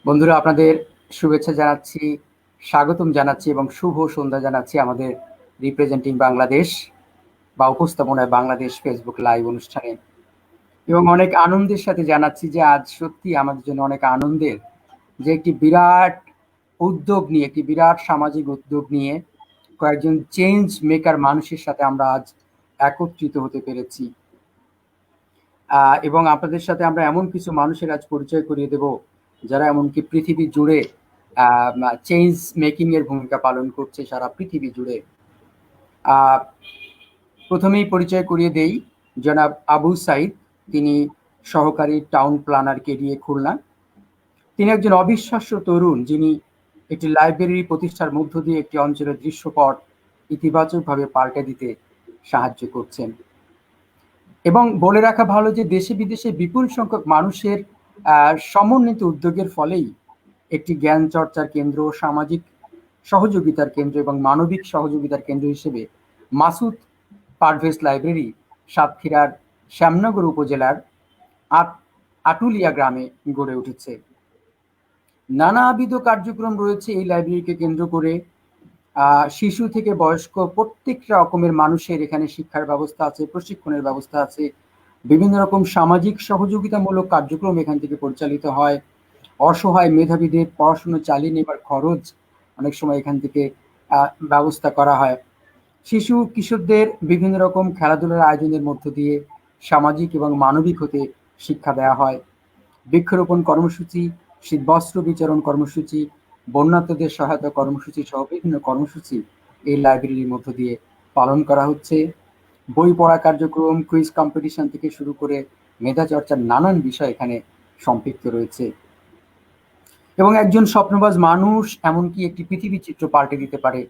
বন্ধুরা, আপনাদের শুভেচ্ছা জানাচ্ছি, স্বাগতম জানাচ্ছি এবং শুভ সন্ধ্যা জানাচ্ছি আমাদের রিপ্রেজেন্টিং বাংলাদেশ বা উপস্থাপনায় বাংলাদেশ ফেসবুক লাইভ অনুষ্ঠানে। এবং অনেক আনন্দের সাথে জানাচ্ছি যে আজ সত্যি আমাদের জন্য অনেক আনন্দের যে একটি বিরাট উদ্যোগ নিয়ে, একটি বিরাট সামাজিক উদ্যোগ নিয়ে কয়েকজন চেঞ্জ মেকার মানুষের সাথে আমরা আজ একত্রিত হতে পেরেছি। এবং আপনাদের সাথে আমরা এমন কিছু মানুষের আজ পরিচয় করিয়ে দেব যারা এমনকি পৃথিবী জুড়ে চেঞ্জ মেকিং এর ভূমিকা পালন করছে সারা পৃথিবী জুড়ে। প্রথমেই পরিচয় করিয়ে দেই জনাব আবু সাইদ। তিনি সহকারী টাউন প্ল্যানার কেডিএ খুলনা। তিনি একজন অবিশ্বাস্য তরুণ যিনি একটি লাইব্রেরি প্রতিষ্ঠার মধ্য দিয়ে একটি অঞ্চলের দৃশ্যপট ইতিবাচকভাবে পাল্টে দিতে সাহায্য করছেন। এবং বলে রাখা ভালো যে দেশে বিদেশে বিপুল সংখ্যক মানুষের সমন্বিত উদ্যোগের ফলেই একটি জ্ঞান চর্চার কেন্দ্র, সামাজিক সহযোগিতার কেন্দ্র এবং মানবিক সহযোগিতার কেন্দ্র হিসেবে মাসুদ পারভেজ লাইব্রেরি সাতক্ষীরার শ্যামনগর উপজেলার আটুলিয়া গ্রামে গড়ে উঠেছে। নানাবিধ কার্যক্রম রয়েছে এই লাইব্রেরিকে কেন্দ্র করে। শিশু থেকে বয়স্ক প্রত্যেক রকমের মানুষের এখানে শিক্ষার ব্যবস্থা আছে, প্রশিক্ষণের ব্যবস্থা আছে, বিভিন্ন রকম সামাজিক সহযোগিতামূলক কার্যক্রম এখান থেকে পরিচালিত হয়। অসহায় মেধাবীদের পড়াশোনা চালিয়ে নেবার খরচ অনেক সময় এখান থেকে ব্যবস্থা করা হয়। শিশু কিশোরদের বিভিন্ন রকম খেলাধুলার আয়োজনের মধ্য দিয়ে সামাজিক এবং মানবিক হতে শিক্ষা দেওয়া হয়। বৃক্ষরোপণ কর্মসূচি, শীতবস্ত্র বিতরণ কর্মসূচি, বন্যার্তদের সহায়তা কর্মসূচি সহ বিভিন্ন কর্মসূচি এই লাইব্রেরির মধ্য দিয়ে পালন করা হচ্ছে। বই পড়া কার্যক্রম, কুইজ কম্পিটিশন থেকে শুরু করে মেধা চর্চার নানান বিষয় এখানে সম্পৃক্ত রয়েছে। এবং একজন স্বপ্নবাজ মানুষ এমনকি একটি পৃথিবী চিত্র পাল্টে দিতে পারে,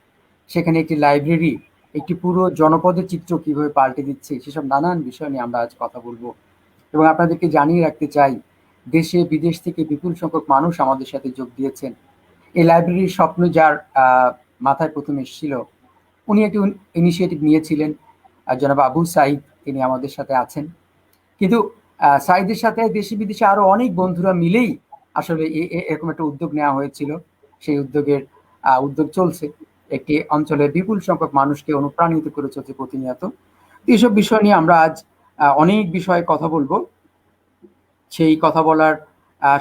সেখানে একটি লাইব্রেরি একটি পুরো জনপদের চিত্র কিভাবে পাল্টে দিচ্ছে সেসব নানান বিষয় নিয়ে আমরা আজ কথা বলবো। এবং আপনাদেরকে জানিয়ে রাখতে চাই, দেশে বিদেশ থেকে বিপুল সংখ্যক মানুষ আমাদের সাথে যোগ দিয়েছেন। এই লাইব্রেরির স্বপ্ন যার মাথায় প্রথম এসেছিল, উনি একটি ইনিশিয়েটিভ নিয়েছিলেন, জনাব আবু সাইদ, তিনি আমাদের সাথে আছেন। কিন্তু সাইদের সাথে দেশে বিদেশে আরো অনেক বন্ধুরা মিলেই আসলে এরকম একটা উদ্যোগ নেওয়া হয়েছিল। সেই উদ্যোগ চলছে, একটি অঞ্চলে বিপুল সংখ্যক মানুষকে অনুপ্রাণিত করে চলছে প্রতিনিয়ত। এইসব বিষয় নিয়ে আমরা আজ অনেক বিষয়ে কথা বলবো। সেই কথা বলার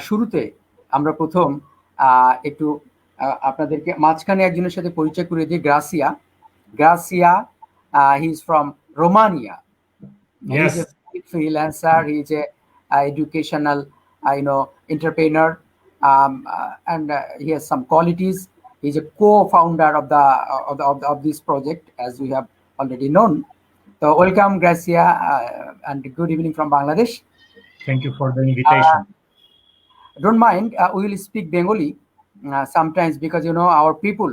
শুরুতে আমরা প্রথম একটু আপনাদেরকে মাঝখানে একজনের সাথে পরিচয় করে দিই, gratia. He is from Romania. Yes. He's a freelancer. He's a educational, entrepreneur, and he has some qualities. He's a co-founder of this project, as we have already known. So, welcome, Gracia, and good evening from Bangladesh. Thank you for the invitation. Don't mind, we will speak Bengali sometimes because our people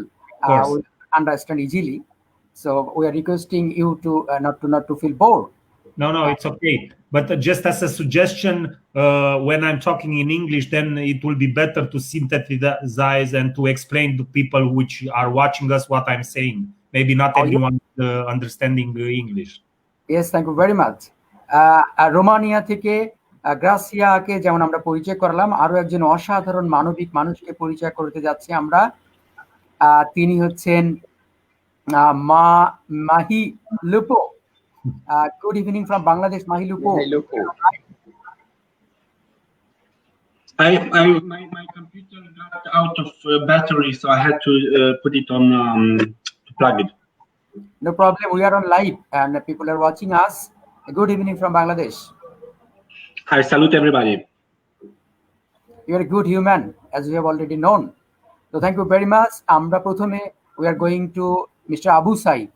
will understand easily. So we are requesting you to not to feel bored. No, it's okay. But just as a suggestion, when I'm talking in English, then it will be better to synthesize and to explain to people which are watching us what I'm saying. Maybe not everyone understanding English. Yes, thank you very much. Romania থেকে গ্রাসিয়াকে যেমন আমরা পরিচয় করলাম, আরো একজন অসাধারণ মানবিক মানুষকে পরিচয় করতে যাচ্ছি আমরা। তিনি হচ্ছেন Mahi লুপো। Good evening from Bangladesh, Mahi Lupo. My computer got out of battery, so I had to put it on to plug it. No problem. We are on live, and people are watching us. Good evening from Bangladesh. I salute everybody. You are a good human, as we have already known. So thank you very much. Amra prothome we are going to Mr. Abu Said.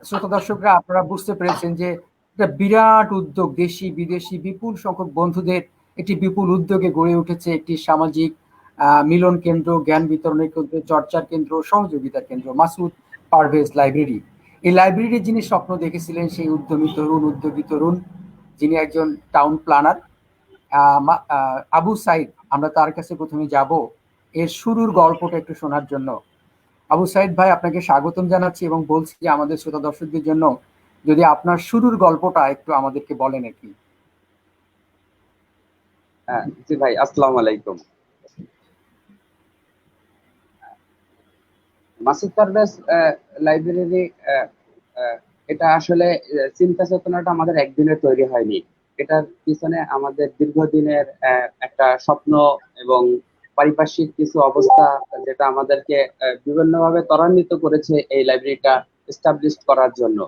শ্রোতা দর্শকরা, আপনারা বুঝতে পেরেছেন যে একটা বিরাট উদ্যোগ, দেশি বিদেশি বিপুল সংখ্যক বন্ধুদের একটি বিপুল উদ্যোগে গড়ে উঠেছে একটি সামাজিক মিলন কেন্দ্র, জ্ঞান বিতরণের কেন্দ্র, চর্চার কেন্দ্র, সহযোগিতার কেন্দ্র, মাসুদ পারভেজ লাইব্রেরি। এই লাইব্রেরির যিনি স্বপ্ন দেখেছিলেন সেই উদ্যোগী তরুণ যিনি একজন টাউন প্ল্যানার, আবু সাইদ। আমরা তার কাছে প্রথমে যাব এর শুরুর গল্পটা একটু শোনার জন্য। আবু সাইদ ভাই, আপনাকে স্বাগতম জানাচ্ছি এবং বলছি যে আমাদের শ্রোতা দর্শকদের জন্য যদি আপনার শুরুর গল্পটা একটু আমাদেরকে বলেন আর কি। জি ভাই, আসসালামু আলাইকুম। মাসুদ পারভেজ লাইব্রেরি, এটা আসলে চিন্তা চেতনাটা আমাদের একদিনে তৈরি হয়নি। এটার পিছনে আমাদের দীর্ঘদিনের একটা স্বপ্ন এবং পারিপার্শ্বিক কিছু অবস্থা, যেটা আমাদেরকে বিভিন্নভাবে ত্বরান্বিত করেছে এই লাইব্রেরিটা এস্টাবলিশ করার জন্য।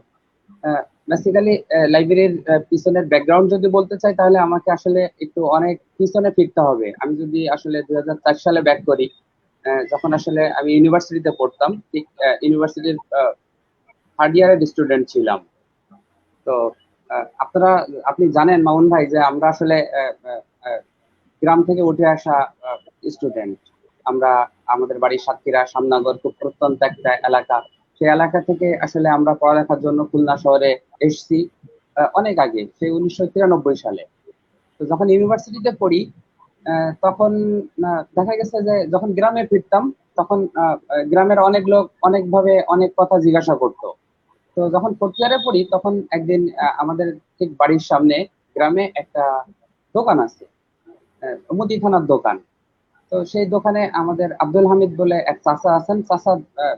বেসিক্যালি লাইব্রেরির পিছনের ব্যাকগ্রাউন্ড যদি বলতে চাই, তাহলে আমাকে আসলে একটু অনেক পিছনে ফিরতে হবে। আমি যদি আসলে 2004 সালে ব্যাক করি, যখন আসলে আমি ইউনিভার্সিটিতে পড়তাম, ঠিক ইউনিভার্সিটির থার্ড ইয়ারের স্টুডেন্ট ছিলাম। তো আপনি জানেন মামুন ভাই যে আমরা আসলে গ্রাম থেকে উঠে আসা স্টুডেন্ট। আমরা আমাদের বাড়ি সাতক্ষীরা সামনাগর, খুব প্রত্যন্ত একটা এলাকা। সেই এলাকা থেকে আসলে আমরা পড়ালেখার জন্য খুলনা শহরে এসেছি অনেক আগে, সেই 1993 সালে। তো যখন ইউনিভার্সিটিতে পড়ি, তখন দেখা গেছে যে যখন গ্রামে ফিরতাম, তখন গ্রামের অনেক লোক অনেকভাবে অনেক কথা জিজ্ঞাসা করতো। তো যখন ফোর্থ ইয়ারে পড়ি, তখন একদিন আমাদের ঠিক বাড়ির সামনে গ্রামে একটা দোকান আছে, মুদিখানার দোকান। তো সেই দোকানে আমাদের আব্দুল হামিদ বলে এক চাচা আছেন। চাচা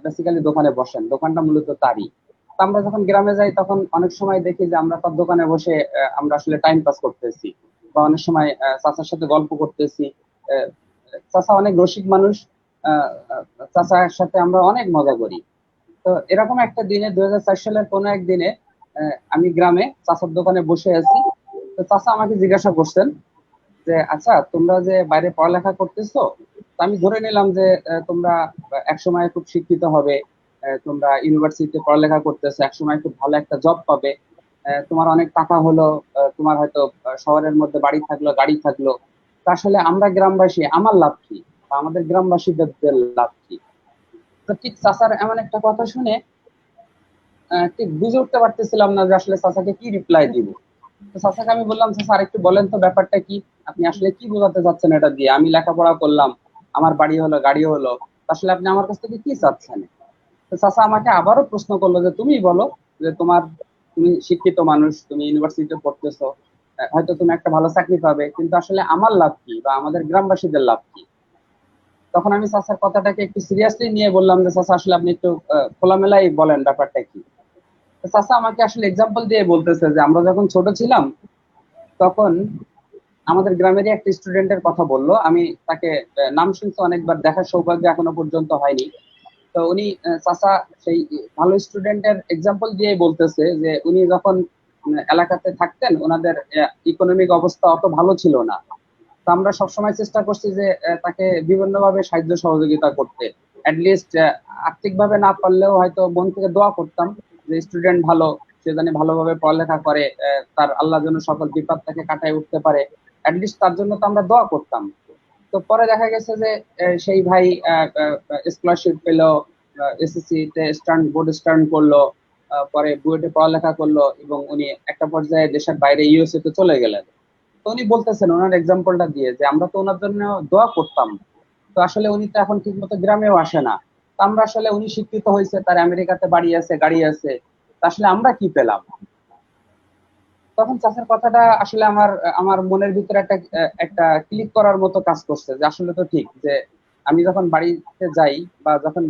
বেসিক্যালি দোকানে বসেন, দোকানটা মূলত তারই। তো আমরা যখন গ্রামে যাই, তখন অনেক সময় দেখি যে আমরা তার দোকানে বসে আমরা আসলে টাইম পাস করতেছি, বা অনেক সময় চাচার সাথে গল্প করতেছি। আহ, চাচা অনেক রসিক মানুষ। চাচার সাথে আমরা অনেক মজা করি। তো এরকম একটা দিনে 2004 সালের কোনো এক দিনে আমি গ্রামে চাচার দোকানে বসে আছি। তো চাচা আমাকে জিজ্ঞাসা করছেন যে, আচ্ছা তোমরা যে বাইরে পড়ালেখা করতেছো, তো আমি ধরে নিলাম যে তোমরা একসময় খুব শিক্ষিত হবে, তোমরা ইউনিভার্সিটিতে পড়ালেখা করতেছো, একসময় খুব ভালো একটা জব পাবে, তোমার অনেক টাকা হলো, তোমার হয়তো শহরের মধ্যে বাড়ি থাকলো, গাড়ি থাকলো। তা আসলে আমরা গ্রামবাসী, আমার লাভ কি, বা আমাদের গ্রামবাসীদের লাভ কি? তো ঠিক চাচার এমন একটা কথা শুনে ঠিক বুঝে উঠতে পারতেছিলাম না যে আসলে চাচাকে কি রিপ্লাই দিব। তো চাচাকে আমি বললাম, চাচা আরেকটু বলেন তো ব্যাপারটা কি, আপনি আসলে কি বোঝাতে চাচ্ছেন এটা দিয়ে? আমি লেখাপড়া করলাম, আমার বাড়ি হলো, গাড়ি হলো, আসলে আপনি আমার কাছ থেকে কি চাচ্ছেন? তো চাচা আমাকে আবারও প্রশ্ন করলো যে, তুমি বলো, যে তুমি শিক্ষিত মানুষ, তুমি ইউনিভার্সিটিতে পড়তেছো, হয়তো তুমি একটা ভালো চাকরি পাবে, কিন্তু আসলে আমার লাভ কি, বা আমাদের গ্রামবাসীদের লাভ কি? তখন আমি চাচার কথাটাকে একটু সিরিয়াসলি নিয়ে বললাম যে, চাচা আসলে আপনি একটু খোলামেলাই বলেন ব্যাপারটা কি। তো চাচা আমাকে আসলে এক্সাম্পল দিয়ে বলতেছে যে, আমরা যখন ছোট ছিলাম, তখন আমাদের গ্রামেরই একটা স্টুডেন্টের কথা বললো। আমি তাকে নাম শুনছি অনেকবার, দেখার সৌভাগ্য এখনো পর্যন্ত হয়নি। তো উনি চাচা সেই ভালো স্টুডেন্টের এক্সাম্পল দিয়ে বলতেছে যে, উনি যখন এলাকাতে থাকতেন, ওনাদের ইকোনমিক অবস্থা অত ভালো ছিল না। তো আমরা সবসময় চেষ্টা করছি যে তাকে বিভিন্নভাবে সাহায্য সহযোগিতা করতে। অ্যাটলিস্ট আর্থিকভাবে না পারলেও হয়তো মন থেকে দোয়া করতাম যে স্টুডেন্ট ভালো, সে জানি ভালোভাবে পড়ালেখা করে, তার আল্লাহ যেন সকল বিপদ তাকে কাটায় উঠতে পারে। অ্যাটলিস্ট তার জন্য তো আমরা দোয়া করতাম। তো পরে দেখা গেছে যে সেই ভাই স্কলারশিপ পেলো, এসএসসি তে বোর্ড স্টার্ন করলো, পরে বুয়েটে পড়ালেখা করলো, এবং উনি একটা পর্যায়ে দেশের বাইরে ইউএসএ তে চলে গেলেন। তো উনি বলতেছেন ওনার এক্সাম্পলটা দিয়ে যে, আমরা তো ওনার জন্য দোয়া করতাম, তো আসলে উনি তো এখন ঠিক মতো গ্রামেও আসে না। তো আমরা আসলে, উনি শিক্ষিত হয়েছে, তার আমেরিকাতে বাড়ি আছে, গাড়ি আছে, তা আসলে আমরা কি পেলাম? তখন চাচার কথাটা আসলে আমার আমার মনের ভিতরে একটা একটা ক্লিক করার মতো কাজ করছে, যে আসলে তো ঠিক, যে আমি যখন বাড়িতে যাই, বা যখন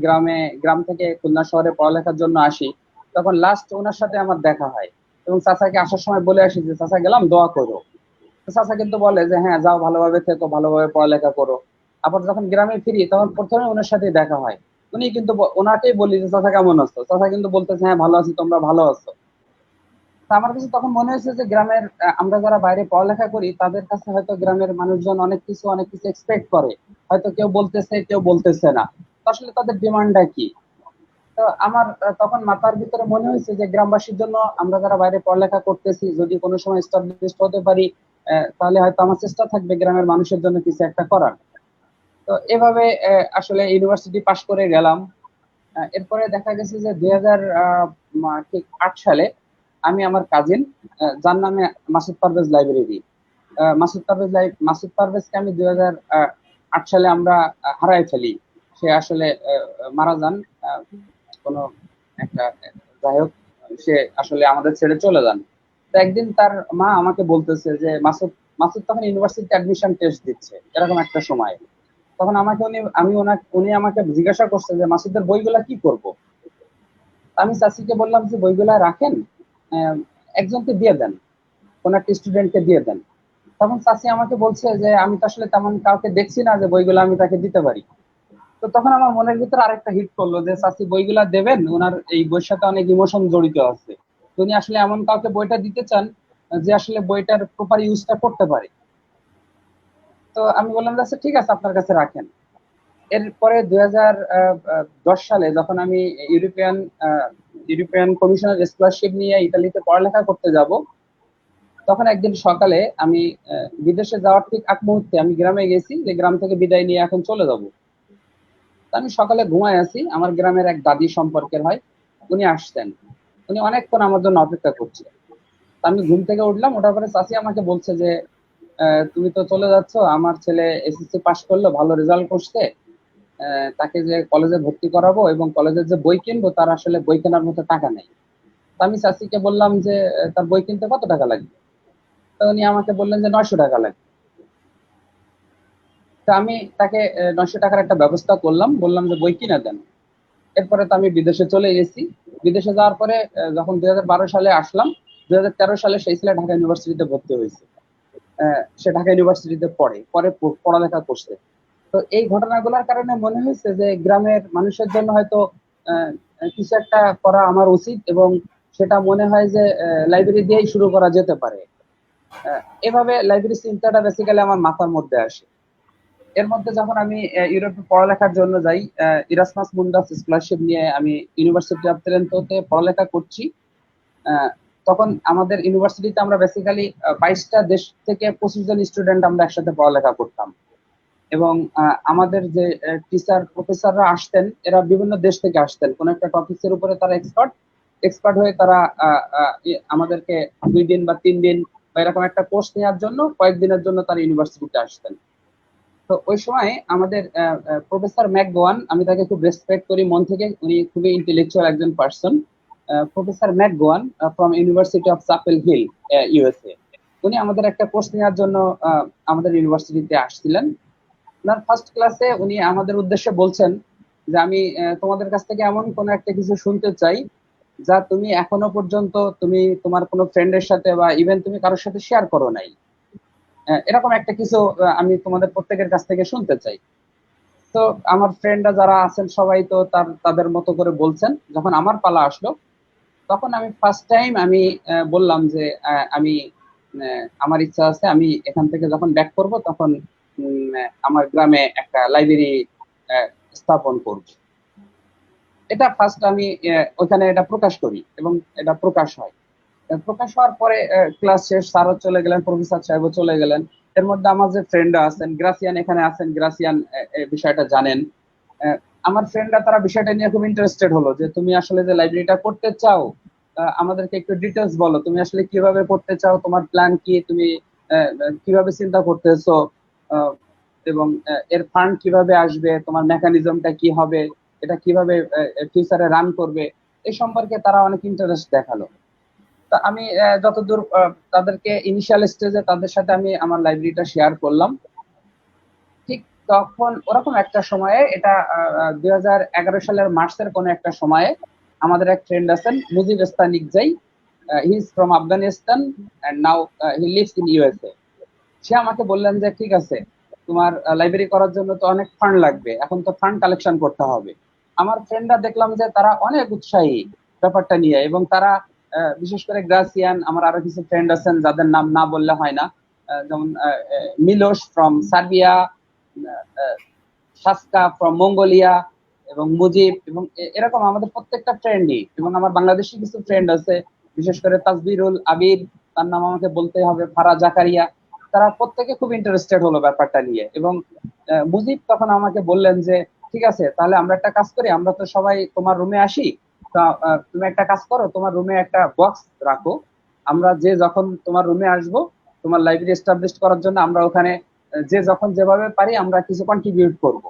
গ্রাম থেকে খুলনা শহরে পড়ালেখার জন্য আসি, তখন লাস্ট ওনার সাথে আমার দেখা হয়, এবং চাচাকে আসার সময় বলে আসি যে, চাচা গেলাম, দোয়া করো। তো চাচা কিন্তু বলে যে, হ্যাঁ যাও, ভালোভাবে থেকো, ভালোভাবে পড়ালেখা করো। আবার যখন গ্রামে ফিরি, তখন প্রথমে ওনার সাথে দেখা হয়। উনি কিন্তু ওনাকেই বলি যে, চাচা কেমন আছো? চাচা কিন্তু বলতেছে, হ্যাঁ ভালো আছি, তোমরা ভালো আছো? তো আমার কাছে তখন মনে হয়েছে যে, গ্রামের আমরা যারা বাইরে পড়ালেখা করি, তাদের কাছে হয়তো গ্রামের মানুষজন অনেক কিছু এক্সপেক্ট করে। হয়তো কেউ বলতেছে, কেউ বলতেছে না। তো আসলে তাদের ডিমান্ডটা কি? তো আমার তখন মাথার ভিতরে মনে হয়েছে যে, গ্রামবাসীর জন্য আমরা যারা বাইরে পড়ালেখা করতেছি, যদি কোনো সময় এস্টাবলিশড হতে পারি, তাহলে হয়তো আমার চেষ্টা থাকবে গ্রামের মানুষের জন্য কিছু একটা করার। তো এভাবে আসলে ইউনিভার্সিটি পাশ করে গেলাম। এরপরে দেখা গেছে যে 2008 সালে আমি আমার কাজিন, যার নামে মাসুদ পারভেজ লাইব্রেরি, মাসুদ পারভেজকে আমি 2008 সালে আমরা হারাই ফেলি। সে আসলে মারা যান কোনো একটা, যাই হোক, সে আসলে আমাদের ছেড়ে চলে যান। তো একদিন তার মা আমাকে বলতেছে যে, মাসুদ, মাসুদ তখন ইউনিভার্সিটি অ্যাডমিশন টেস্ট দিচ্ছে এরকম একটা সময়। তখন আমাকে উনি আমাকে জিজ্ঞাসা করছে যে মাসুদের বইগুলা কি করব। আমি চাচিকে বললাম যে বইগুলা রাখেন, একজনকে দিয়ে দেন, কোন একটা স্টুডেন্টকে দিয়ে দেন। তখন চাচি আমাকে বলছে যে আমি তো আসলে তেমন কাউকে দেখছি না যে বইগুলো আমি তাকে দিতে পারি। তো তখন আমার মনের ভিতরে আরেকটা হিট করলো যে চাচি বইগুলা দেবেন, ওনার এই বইয়ের সাথে অনেক ইমোশন জড়িত আছে। তো উনি আসলে এমন কাউকে বইটা দিতে চান যে আসলে বইটার প্রপার ইউজটা করতে পারে। তো আমি বললাম যে আচ্ছা ঠিক আছে, আপনার কাছে রাখেন। এরপরে 2010 সালে যখন আমি ইউরোপিয়ান কমিশনের স্কলারশিপ নিয়ে ইতালিতে পড়ালেখা করতে যাব, তখন একদিন সকালে আমি বিদেশে যাওয়ার ঠিক আগ মুহূর্তে আমি গ্রামে গেছি, যে গ্রাম থেকে বিদায় নিয়ে এখন চলে যাব। আমি সকালে ঘুমায় আছি, আমার গ্রামের এক দাদি সম্পর্কের হয়, উনি আসছেন। উনি অনেকক্ষণ আমার জন্য অপেক্ষা করছে। আমি ঘুম থেকে উঠলাম, ওঠার পরে চাচি আমাকে বলছে যে তুমি তো চলে যাচ্ছ, আমার ছেলে এসএসসি পাস করলো, ভালো রেজাল্ট করছে, তাকে যে কলেজে ভর্তি করাবো এবং কলেজের যে বই কিনবো তার আসলে বই কেনার মতো টাকা নেই। আমি চাচিকে বললাম যে তার বই কিনতে কত টাকা লাগবে। তো উনি আমাকে বললেন যে 900 টাকা লাগবে। তো আমি তাকে 900 টাকার একটা ব্যবস্থা করলাম, বললাম যে বই কিনে দেন। এরপরে তো আমি বিদেশে চলে গেছি। বিদেশে যাওয়ার পরে যখন 2012 সালে আসলাম, 2013 সালে সেই ছেলে ঢাকা ইউনিভার্সিটিতে ভর্তি হয়েছে। সে ঢাকা ইউনিভার্সিটিতে পরে পড়ালেখা করছে। তো এই ঘটনাগুলোর কারণে মনে হয়েছে যে গ্রামের মানুষের জন্য হয়তো কিছু একটা করা আমার উচিত, এবং সেটা মনে হয় যে লাইব্রেরি দিয়েই শুরু করা যেতে পারে। এভাবে লাইব্রেরি চিন্তাটা বেসিক্যালি আমার মাথার মধ্যে আসে। এর মধ্যে যখন আমি ইউরোপে পড়ালেখার জন্য যাই, ইরাসমাস মুন্ডাস স্কলারশিপ নিয়ে আমি ইউনিভার্সিটি অফ টরন্টোতে পড়ালেখা করছি। তখন আমাদের ইউনিভার্সিটিতে আমরা বেসিক্যালি 22টা দেশ থেকে 25 জন স্টুডেন্ট আমরা একসাথে পড়ালেখা করতাম। এবং আমাদের যে টিচার প্রফেসররা আসতেন, এরা বিভিন্ন দেশ থেকে আসতেন, কোন একটা টপিকের উপরে তারা এক্সপার্ট হয়ে তারা আমাদেরকে 2 দিন বা 3 দিন বা এরকম একটা কোর্স নেওয়ার জন্য কয়েকদিনের জন্য তারা ইউনিভার্সিটিতে আসতেন। তো ওই সময় আমাদের প্রফেসর ম্যাকগোয়ান, আমি তাকে খুব রেসপেক্ট করি মন থেকে, উনি খুবই ইন্টেলেকচুয়াল একজন person. Professor McGowan from university of Chapel Hill, USA. উনি আমাদের একটা কোর্স নেওয়ার জন্য আমাদের ইউনিভার্সিটিতে আসছিলেন। ওনার ফার্স্ট ক্লাসে উনি আমাদের উদ্দেশ্যে বলছেন যে আমি তোমাদের কাছ থেকে এমন কোন একটা কিছু শুনতে চাই যা তুমি এখনো পর্যন্ত তুমি তোমার কোনো ফ্রেন্ডের সাথে বা ইভেন তুমি কারোর সাথে শেয়ার করো নাই। এরকম একটা কিছু আমি তোমাদের প্রত্যেকের কাছ থেকে শুনতে চাই। তো আমার ফ্রেন্ডরা যারা আছেন সবাই তো তাদের মতো করে বলছেন। যখন আমার পালা আসলো, তখন আমি ফার্স্ট টাইম আমি বললাম যে আমি আমার ইচ্ছা আছে আমি এখান থেকে যখন ব্যাক করব তখন আমার গ্রামে একটা লাইব্রেরি স্থাপন করব। এটা ফার্স্ট আমি ওখানে এটা প্রকাশ করি এবং এটা প্রকাশ হয়। প্রকাশ হওয়ার পরে ক্লাস শেষ, স্যারও চলে গেলেন, প্রফেসর সাহেবও চলে গেলেন। এর মধ্যে আমার যে ফ্রেন্ডরা আছেন, গ্রাসিয়ান এখানে আছেন, গ্রাসিয়ান বিষয়টা জানেন। আমার ফ্রেন্ডরা তারা বিষয়টা নিয়ে খুব ইন্টারেস্টেড হলো যে তুমি আসলে যে লাইব্রেরিটা করতে চাও, আমাদেরকে একটু ডিটেলস বলো, তুমি আসলে কিভাবে করতে চাও, তোমার প্ল্যান কি, তুমি কিভাবে চিন্তা করতেছো, এবং এর ফান্ড কিভাবে আসবে, তোমার মেকানিজমটা কি হবে, এটা কিভাবে ফিউচারে রান করবে, এই সম্পর্কে তারা অনেক ইন্টারেস্ট দেখালো। তা আমি যতদূর তাদেরকে ইনিশিয়াল স্টেজে তাদের সাথে আমি আমার লাইব্রেরিটা শেয়ার করলাম। ঠিক তখন ওরকম একটা সময়ে, এটা 2011 সালের মার্চের কোনো একটা সময়ে, আমাদের এক ফ্রেন্ড আছেন Mujib Istanikzai, he is from Afghanistan and now he lives in USA. সে আমাকে বললেন যে ঠিক আছে, তোমার লাইব্রেরি করার জন্য তো অনেক ফান্ড লাগবে, এখন তো ফান্ড কালেকশন করতে হবে। আমার ফ্রেন্ডরা দেখলাম যে তারা অনেক উৎসাহী ব্যাপারটা নিয়ে, এবং তারা বিশেষ করে গ্রাসিয়ান, আমার আরো কিছু ফ্রেন্ড আছেন যাদের নাম না বললে হয় না, যেমন Milos from Serbia, Shashka from Mongolia, এবং মুজিব, এবং এরকম আমাদের প্রত্যেকটা ফ্রেন্ডই, এবং আমার বাংলাদেশি কিছু ফ্রেন্ড আছে, বিশেষ করে তাসবিরুল আবির, তার নাম আমাকে বলতে হবে, ফারা জাকারিয়া, তারা প্রত্যেকে খুব ইন্টারেস্টেড হলো ব্যাপারটা নিয়ে। এবং মুজিব তখন আমাকে বললেন যে ঠিক আছে, তাহলে আমরা একটা কাজ করি, আমরা তো সবাই তোমার রুমে আসি, তুমি একটা কাজ করো, তোমার রুমে একটা বক্স রাখো, আমরা যে যখন তোমার রুমে আসবো তোমার লাইব্রেরি এস্টাবলিশ করার জন্য, আমরা ওখানে যে যখন যেভাবে পারি আমরা কিছু কন্ট্রিবিউট করব।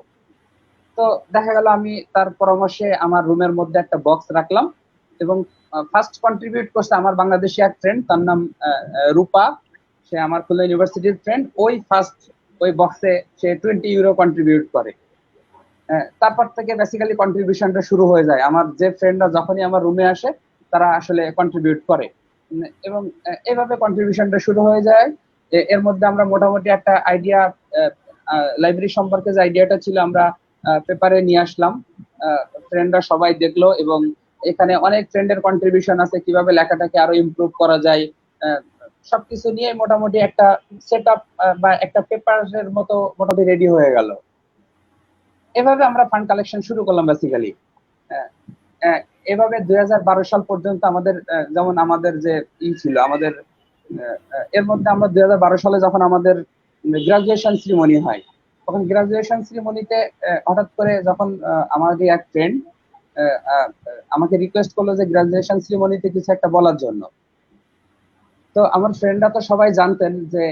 তো দেখা গেল আমি তার পরামর্শে আমার রুমের মধ্যে একটা বক্স রাখলাম, এবং ফার্স্ট কন্ট্রিবিউট করছে আমার বাংলাদেশি এক ফ্রেন্ড, তার নাম রূপা। সে আমার খুলনা ইউনিভার্সিটির ফ্রেন্ড, ওই ফার্স্ট ওই বক্সে সে 20 ইউরো কন্ট্রিবিউট করে। তারপর থেকে বেসিক্যালি কন্ট্রিবিউশনটা শুরু হয়ে যায়। আমার যে ফ্রেন্ডরা যখনই আমার রুমে আসে তারা আসলে কন্ট্রিবিউট করে, এবং এইভাবে কন্ট্রিবিউশনটা শুরু হয়ে যায়। এর মধ্যে আমরা মোটামুটি একটা আইডিয়া, লাইব্রেরি সম্পর্কে যে আইডিয়াটা ছিল আমরা পেপারে নিয়ে আসলাম, ফ্রেন্ডরা সবাই দেখলো, এবং এখানে অনেক ফ্রেন্ডের কন্ট্রিবিউশন আছে কিভাবে লেখাটাকে আরো ইমপ্রুভ করা যায়। সবকিছু নিয়ে মোটামুটি একটা সেট আপ বা একটা পেপারের মতো মোটামুটি রেডি হয়ে গেল। এভাবে আমরা ফান্ড কালেকশন শুরু করলাম বেসিক্যালি। এভাবে 2012 সাল পর্যন্ত আমাদের যেমন আমাদের যে ছিল আমাদের, এর মধ্যে আমরা 2012 সালে যখন আমাদের গ্রাজুয়েশন সেরিমনি হয়, তখন গ্রাজুয়েশন সেরিমনিতে হঠাৎ করে যখন আমাদের এক ফ্রেন্ড আমাকে রিকোয়েস্ট করলো যে গ্রাজুয়েশন সেরিমনিতে কিছু একটা বলার জন্য। তো আমার ফ্রেন্ডরা তো সবাই জানতেন যে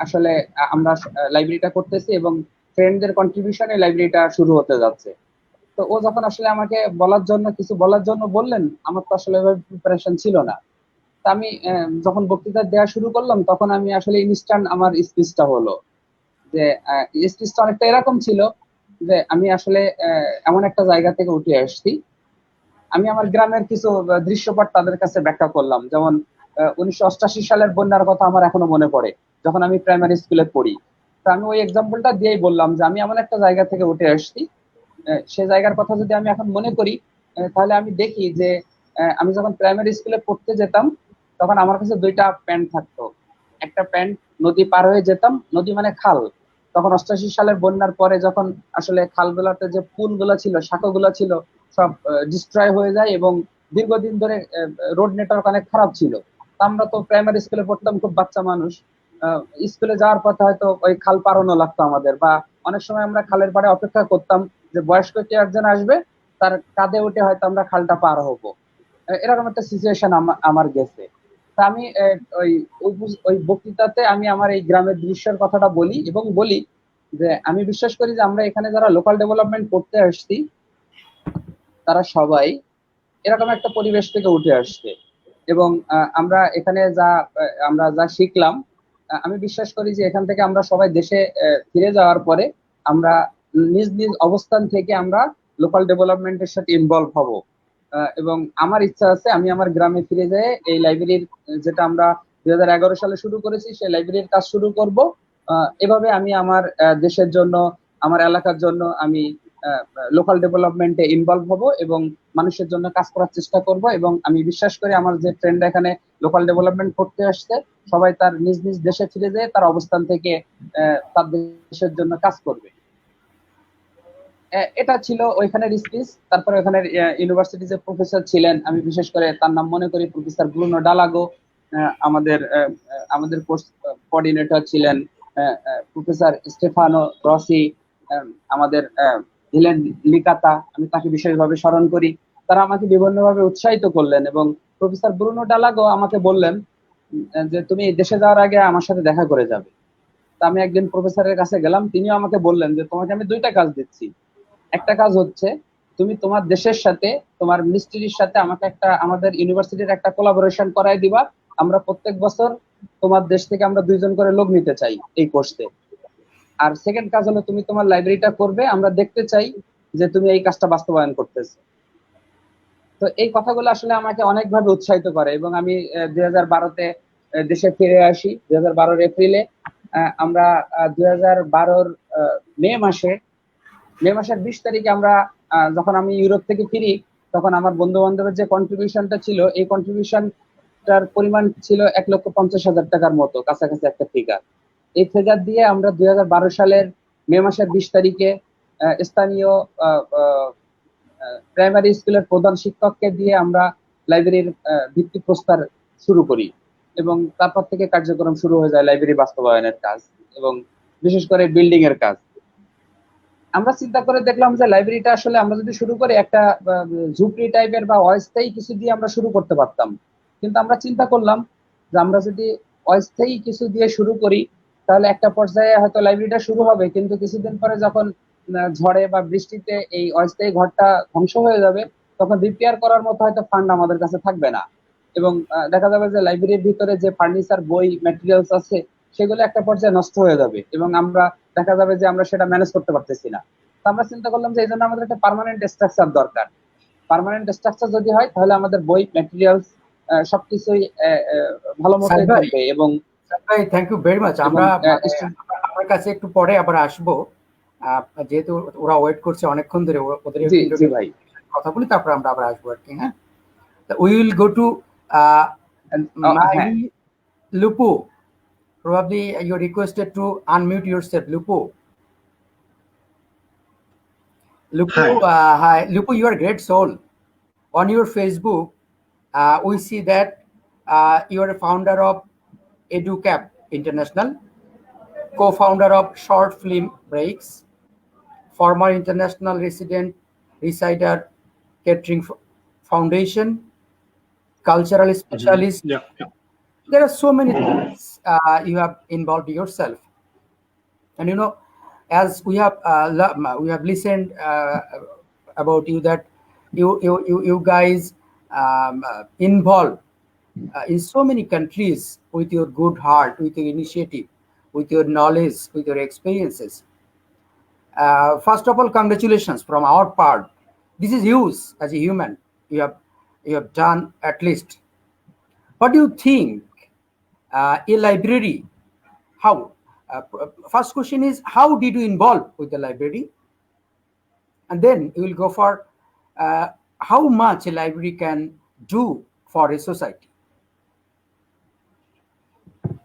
আসলে আমরা লাইব্রেরিটা করতেছি এবং ফ্রেন্ডদের কন্ট্রিবিউশনে লাইব্রেরিটা শুরু হতে যাচ্ছে। তো ও যখন আসলে আমাকে কিছু বলার জন্য বললেন, আমার তো আসলে প্রিপারেশন ছিল না। তা আমি যখন বক্তৃতা দেওয়া শুরু করলাম তখন আমি আসলে ইনস্ট্যান্ট আমার স্পিচটা হলো যে স্পিচটা অনেকটা এরকম ছিল যে আমি আসলে এমন একটা জায়গা থেকে উঠে আসছি। আমি আমার গ্রামের কিছু দৃশ্যপট তাদের কাছে ব্যাখ্যা করলাম, যেমন 1988 সালের বন্যার কথা আমার এখনো মনে পড়ে, যখন আমি প্রাইমারি স্কুলে পড়ি। তো আমি ওই এক্সাম্পলটা দিয়েই বললাম যে আমি এমন একটা জায়গা থেকে উঠে আসছি, সে জায়গার কথা যদি আমি এখন মনে করি তাহলে আমি দেখি যে আমি যখন প্রাইমারি স্কুলে পড়তে যেতাম তখন আমার কাছে দুইটা প্যান্ট থাকতো। একটা প্যান্ট নদী পার হয়ে যেতাম, নদী মানে খাল। তখন 88 সালের বন্যার পরে যখন আসলে খালগুলোতে যে পুলগুলো ছিল, শাখাগুলো ছিল, সব ডিস্ট্রয় হয়ে যায় এবং দীর্ঘদিন ধরে রোড নেটওয়ার্ক অনেক খারাপ ছিল। আমরা তো প্রাইমারি স্কুলে পড়তাম, খুব বাচ্চা মানুষ, স্কুলে যাওয়ার পথে হয়তো ওই খাল পারানো লাগতো আমাদের, বা অনেক সময় আমরা খালের পাড়ে অপেক্ষা করতাম যে বয়স্ক কেউ একজন আসবে, তার কাঁধে উঠে হয়তো আমরা খালটা পার হবো। এরকম একটা সিচুয়েশন আমার গেছে। তা আমি ওই বক্তৃতাতে আমি আমার এই গ্রামের দৃশ্যের কথাটা বলি এবং বলি যে আমি বিশ্বাস করি যে আমরা এখানে যারা লোকাল ডেভেলপমেন্ট করতে আসছি তারা সবাই এরকম একটা পরিবেশ থেকে উঠে আসছে, এবং আমরা এখানে আমরা যা শিখলাম, আমি বিশ্বাস করি যে এখান থেকে আমরা সবাই দেশে ফিরে যাওয়ার পরে আমরা নিজ নিজ অবস্থান থেকে আমরা লোকাল ডেভেলপমেন্টের সাথে ইনভলভ হব। এবং আমার ইচ্ছা আছে আমি আমার গ্রামে ফিরে যেয়ে এই লাইব্রেরির, যেটা আমরা 2011 সালে শুরু করেছি, সেই লাইব্রেরির কাজ শুরু করব। এভাবে আমি আমার দেশের জন্য, আমার এলাকার জন্য আমি লোকাল ডেভেলপমেন্টে ইনভলভ হব এবং মানুষের জন্য কাজ করার চেষ্টা করব। এবং আমি বিশ্বাস করি আমার যে ফ্রেন্ড এখানে লোকাল ডেভেলপমেন্ট করতে আসছে সবাই তার নিজ নিজ দেশে ফিরে যেয়ে তার অবস্থান থেকে তার দেশের জন্য কাজ করবে। এটা ছিল ওইখানের স্পিচ। তারপরে ওখানের ইউনিভার্সিটি যে প্রফেসর ছিলেন, আমি বিশেষ করে তার নাম মনে করি, প্রফেসর ব্রুনো ডালাগো। আমাদের কোর্স কোঅর্ডিনেটর ছিলেন প্রফেসর স্টেফানো রসি, আমাদের হিলেন লিকাতা, আমি তাকে বিশেষভাবে স্মরণ করি। তারা আমাকে বিভিন্নভাবে উৎসাহিত করলেন এবং প্রফেসর ব্রুনো ডালাগো আমাকে বললেন যে তুমি দেশে যাওয়ার আগে আমার সাথে দেখা করে যাবে। তা আমি একদিন প্রফেসরের কাছে গেলাম, তিনিও আমাকে বললেন যে তোমাকে আমি দুইটা কাজ দিচ্ছি। একটা কাজ হচ্ছে তুমি তোমার দেশের সাথে, তোমার মিনিস্ট্রির সাথে আমাকে আমাদের ইউনিভার্সিটির একটা কোলাবোরেশন করাই দিবা। আমরা প্রত্যেক বছর তোমার দেশ থেকে আমরা 2 জন করে লোক নিতে চাই এই কোর্সে। আর সেকেন্ড কাজ হলো তুমি তোমার লাইব্রেরিটা করবে, আমরা দেখতে চাই যে তুমি এই কাজটা বাস্তবায়ন করতেছো। তো এই কথাগুলো আসলে আমাকে অনেকভাবে উৎসাহিত করে এবং আমি 2012-তে দেশে ফিরে আসি। 2012-র এপ্রিলে আমরা 2012-র মে মাসের 20 তারিখে আমরা যখন আমি ইউরোপ থেকে ফিরি, তখন আমার বন্ধু বান্ধবের যে কন্ট্রিবিউশনটা ছিল, এই কন্ট্রিবিউশনটার পরিমাণ ছিল 1,50,000 টাকার মতো, কাছাকাছি একটা ফিগার। এই ফিগার দিয়ে আমরা 2012 সালের মে মাসের 20 তারিখে স্থানীয় প্রাইমারি স্কুলের প্রধান শিক্ষককে দিয়ে আমরা লাইব্রেরির ভিত্তি প্রস্তর শুরু করি এবং তারপর থেকে কার্যক্রম শুরু হয়ে যায় লাইব্রেরি বাস্তবায়নের কাজ এবং বিশেষ করে বিল্ডিং এর কাজ। আমরা চিন্তা করে দেখলাম যে লাইব্রেরিটা আসলে আমরা যদি শুরু করি একটা ঝুপড়ি টাইপের বা অস্থায়ী কিছু দিয়ে আমরা শুরু করতে পারতাম, কিন্তু আমরা চিন্তা করলাম যে আমরা যদি অস্থায়ী কিছু দিয়ে শুরু করি তাহলে একটা পর্যায়ে হয়তো লাইব্রেরিটা শুরু হবে, কিন্তু কিছুদিন পরে যখন ঝড়ে বা বৃষ্টিতে এই অস্থায়ী ঘরটা ধ্বংস হয়ে যাবে তখন রিপেয়ার করার মতো হয়তো ফান্ড আমাদের কাছে থাকবে না। এবং দেখা যাবে যে লাইব্রেরির ভিতরে যে ফার্নিচার, বই, ম্যাটেরিয়ালস আছে সেগুলো একটা পর্যায়ে নষ্ট হয়ে যাবে এবং আমরা দেখা যাবে যে আমরা সেটা ম্যানেজ করতে পারতেছি না। তো আমরা চিন্তা করলাম যে এই জন্য আমাদের একটা পার্মানেন্ট স্ট্রাকচার দরকার। পার্মানেন্ট স্ট্রাকচার যদি হয় তাহলে আমাদের বই, ম্যাটেরিয়ালস সবকিছুই ভালো মতো সাইদ ভাই, থাকবে এবং ভাই থ্যাংক ইউ ভেরি মাচ। আমরা এবং আপনার কাছে একটু পরে আবার আসবো, যেহেতু ওরা ওয়েট করছে অনেকক্ষণ ধরে, ওদের জি জি ভাই। কথা বলি, তারপর আমরা আবার আসবো আর কি। হ্যাঁ, উই উইল গো টু হ্যাঁ, Lupu. Probably you're requested to unmute yourself, Lupu. Lupu, hi. Lupu, you are a great soul. On your Facebook, we see that you are a founder of EduCap International, co-founder of Short Film Breaks, former international resident Resider Catering Foundation, cultural specialist. Yeah. There are so many things you have involved yourself, and you know, as we have listened about you, that you guys involved in so many countries with your good heart, with your initiative, with your knowledge, with your experiences. First of all, congratulations from our part. This is you as a human. You have done at least. What do you think? A library, how? First question is, how did you involve with the library? And then you will go for how much a library can do for a society.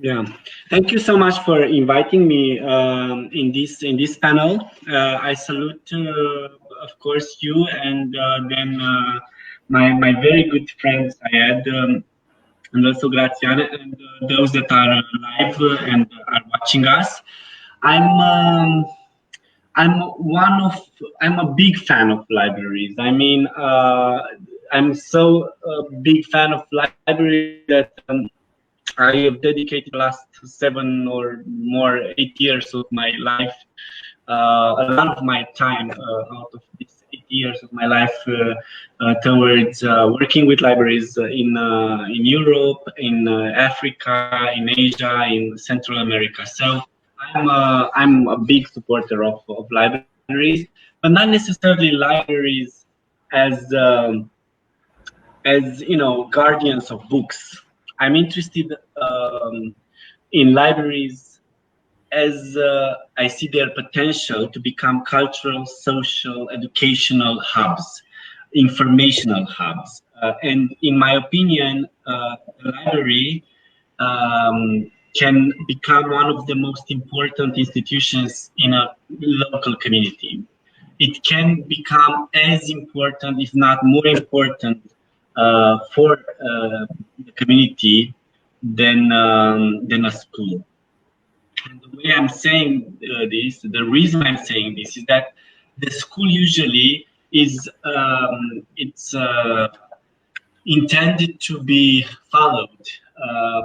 Yeah, thank you so much for inviting me in this panel. I salute, of course, you and then my very good friends Syed, and also Graziano, and those that are live and are watching us. I'm a big fan of libraries. I mean, I'm so big fan of libraries that I have dedicated the last 7 or more 8 years of my life, a lot of my time out of these 8 years of my life towards working with libraries in Europe, in Africa, in Asia, in Central America. So I'm a big supporter of libraries, but not necessarily libraries as you know, guardians of books. I'm interested in libraries as I see their potential to become cultural, social, educational hubs, informational hubs. And in my opinion, the library can become one of the most important institutions in a local community. It can become as important, if not more important, for the community than a school. And the way I'm saying this, the reason I'm saying this is that the school usually is intended to be followed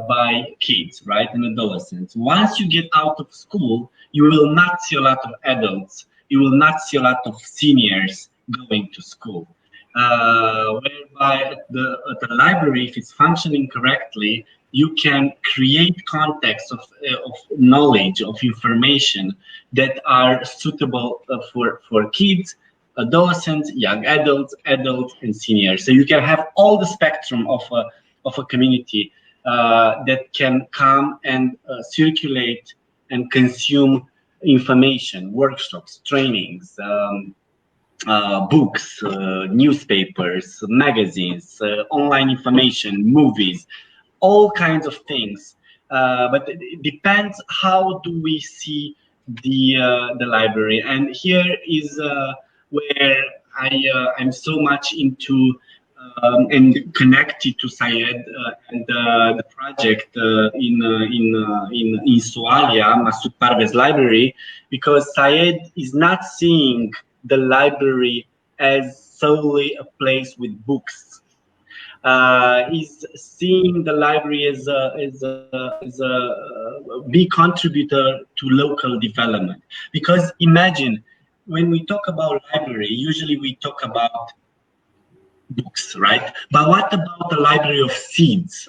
by kids, right, and adolescents. Once you get out of school, you will not see a lot of adults. You will not see a lot of seniors going to school. Whereby at the library, if it's functioning correctly, you can create contexts of knowledge, of information that are suitable for kids, adolescents, young adults, and seniors. So you can have all the spectrum of a community that can come and circulate and consume information, workshops, trainings, books, newspapers, magazines, online information, movies, all kinds of things. But it depends how do we see the library. And here is where I'm so much into and connected to Syed and the project in Somalia, Masoud Parvez Library, because Syed is not seeing the library as solely a place with books. Is seeing the library as a big contributor to local development. Because imagine, when we talk about library, usually we talk about books, right? But what about the library of seeds?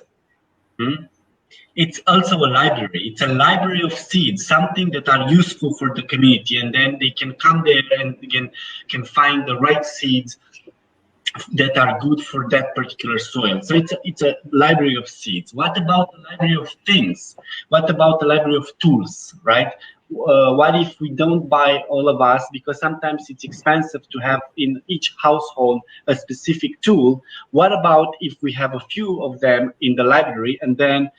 It's also a library. It's a library of seeds, something that are useful for the community, and then they can come there and again can find the right seeds that are good for that particular soil. So it's a library of seeds. What about the library of things? What about the library of tools, right? What if we don't buy all of us, because sometimes it's expensive to have in each household a specific tool. What about if we have a few of them in the library, and then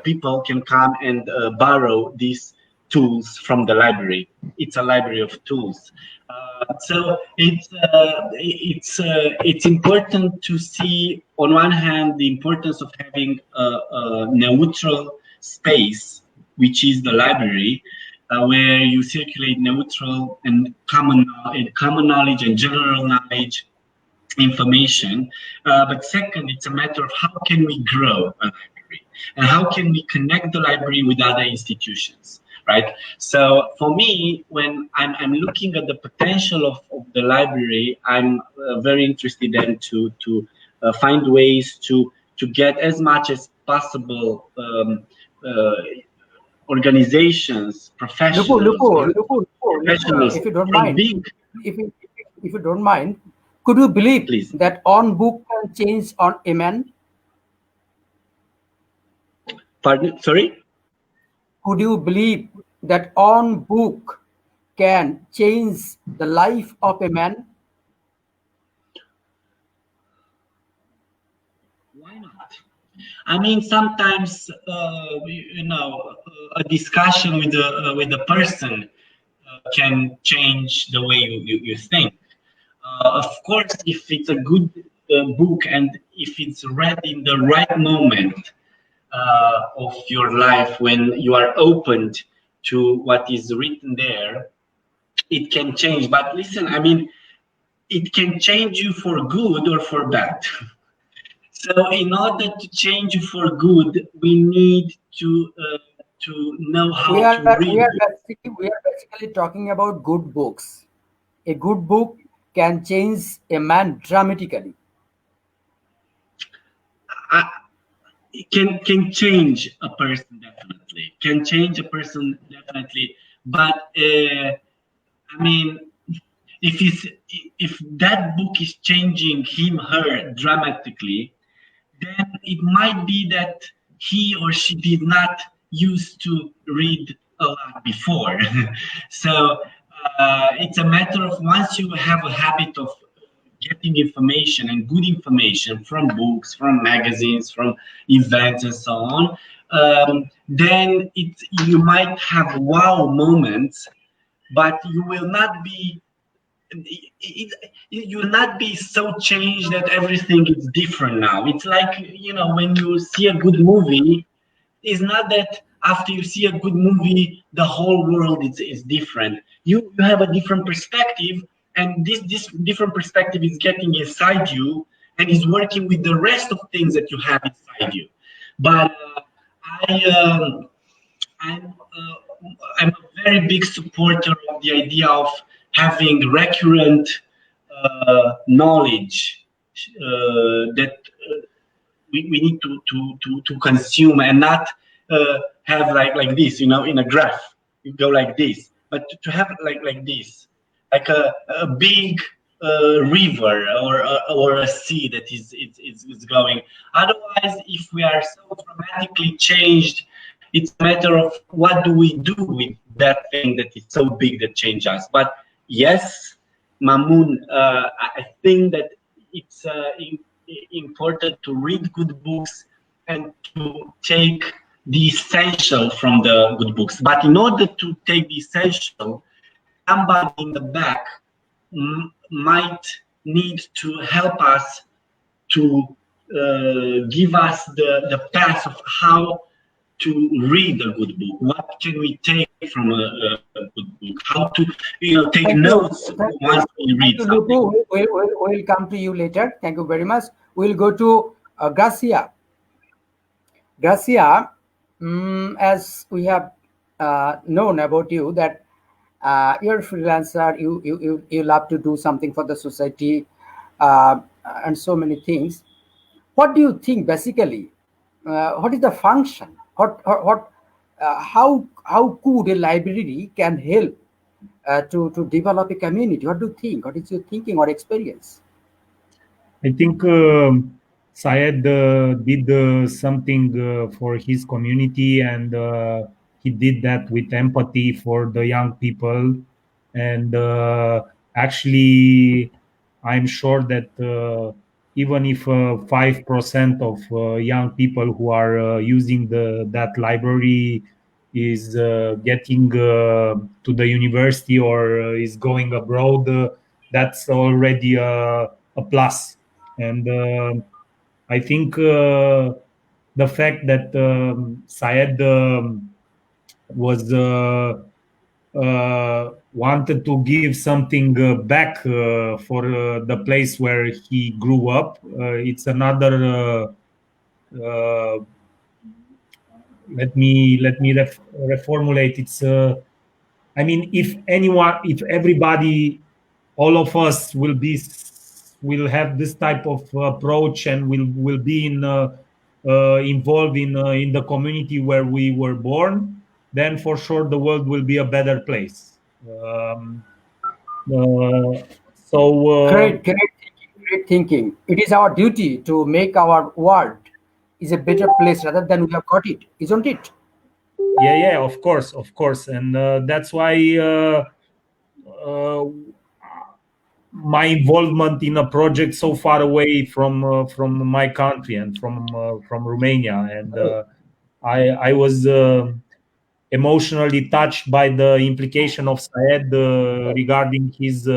people can come and borrow these tools from the library? It's a library of tools. So it's important to see, on one hand, the importance of having a neutral space, which is the library, where you circulate neutral and common knowledge and general knowledge information. But second, it's a matter of how can we grow a library, and how can we connect the library with other institutions, right? So for me, when I'm looking at the potential of the library, I'm very interested then to find ways to get as much as possible organizations, professionals, Lupu, if you don't mind, if you don't mind, could you believe Please. that on book can change on a man? Pardon? Sorry? Could you believe that on book can change the life of a man? Why not? I mean, sometimes a discussion with the person can change the way you think. Of course, if it's a good book and if it's read in the right moment of your life, when you are opened to what is written there, it can change. But listen, I mean, it can change you for good or for bad. So in order to change you for good, we need to know how to read. We are basically talking about good books. A good book can change a man dramatically. It can change a person, definitely. Can change a person, definitely. But I mean, if that book is changing him, her dramatically, then it might be that he or she did not used to read a lot before. So it's a matter of, once you have a habit of getting information and good information from books, from magazines, from events and so on, then you might have wow moments, but you will not be so changed that everything is different now. It's like, when you see a good movie, it's not that after you see a good movie, the whole world is different. You have a different perspective, and this different perspective is getting inside you and is working with the rest of things that you have inside you. But I'm a very big supporter of the idea of having recurrent knowledge that we need to consume, and not have like this, in a graph. You go like this, but to have like this, like a big river or a sea that is going. Otherwise, if we are so dramatically changed, it's a matter of what do we do with that thing that is so big that changes us. But yes, Mamoun, I think that it's important to read good books and to take the essential from the good books. But in order to take the essential, somebody in the back might need to help us to give us the path of how to read a good book. What can we take from a good book? How to take notes once we read something. We'll come to you later. Thank you very much. We'll go to Gracia. Gracia, as we have known about you, that you're a freelancer, you love to do something for the society. and so many things. What do you think basically? What is the function? How could a library can help to develop a community? What do you think? What is your thinking or experience? I think Syed did something for his community, and he did that with empathy for the young people. And actually, I'm sure that even if 5% of young people who are using that library is getting to the university or is going abroad, that's already a plus. And I think the fact that Syed was wanted to give something back for the place where he grew up. It's another. Let me reformulate. It's. I mean, if everybody, all of us will have this type of approach and will be involved in the community where we were born, then for sure the world will be a better place. Great thinking. It is our duty to make our world is a better place rather than we have got it, isn't it? Yeah, of course, and that's why my involvement in a project so far away from my country and from Romania, and I was emotionally touched by the implication of Syed regarding his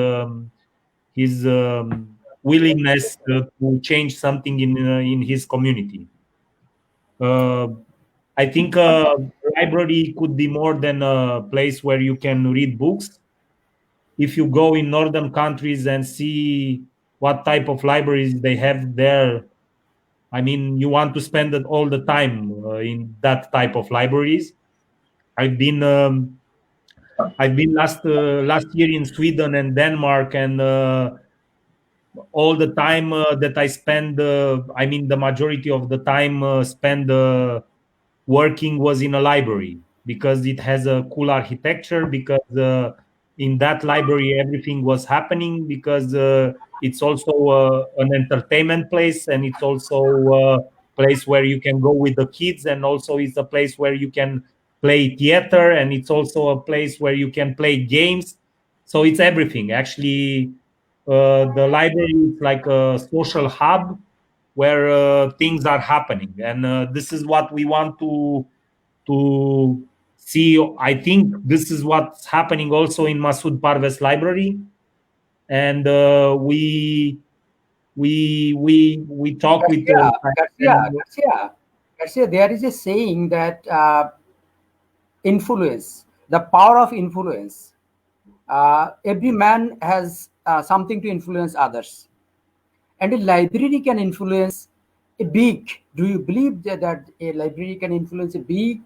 willingness to change something in his community. I think a library could be more than a place where you can read books. If you go in northern countries and see what type of libraries they have there, I mean, you want to spend it all the time in that type of libraries. I've been last year in Sweden and Denmark, and all the time that I spend, I mean, the majority of the time spent working was in a library, because it has a cool architecture, because in that library everything was happening, because it's also an entertainment place, and it's also a place where you can go with the kids, and also it's a place where you can play theater, and it's also a place where you can play games. So it's everything actually. The library is like a social hub where things are happening, and this is what we want to see. I think this is what's happening also in Masood Parvez library, and we talk with Garcia, there is a saying that influence, the power of influence. Every man has something to influence others, and a library can influence a big. Do you believe that a library can influence a big?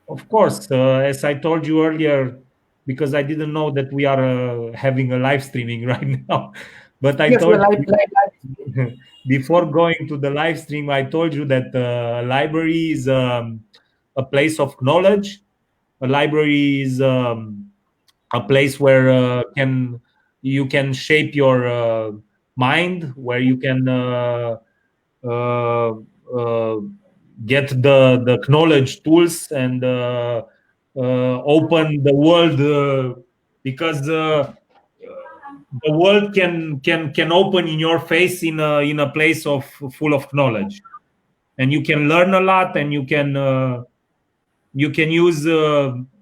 Of course, as I told you earlier, because I didn't know that we are having a live streaming right now, but I told you before going to the live stream, I told you that library is a place of knowledge. A library is a place where you can shape your mind, where you can get the knowledge tools, and open the world, because the world can open in your face in a place of full of knowledge, and you can learn a lot, and you can use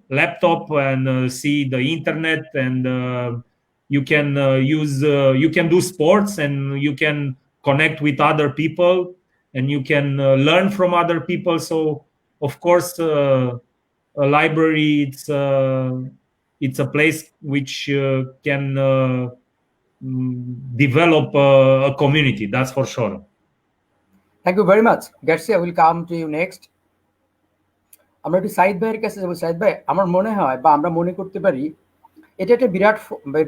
laptop and see the internet, and you can you can do sports, and you can connect with other people, and you can learn from other people. So of course a library, it's a place which can develop a community, that's for sure. Thank you very much. Garcia, will come to you next. আমরা একটু সাইদ ভাইয়ের কাছে যাবো। সাইদ ভাই, আমার মনে হয় বা আমরা মনে করতে পারি এটা একটা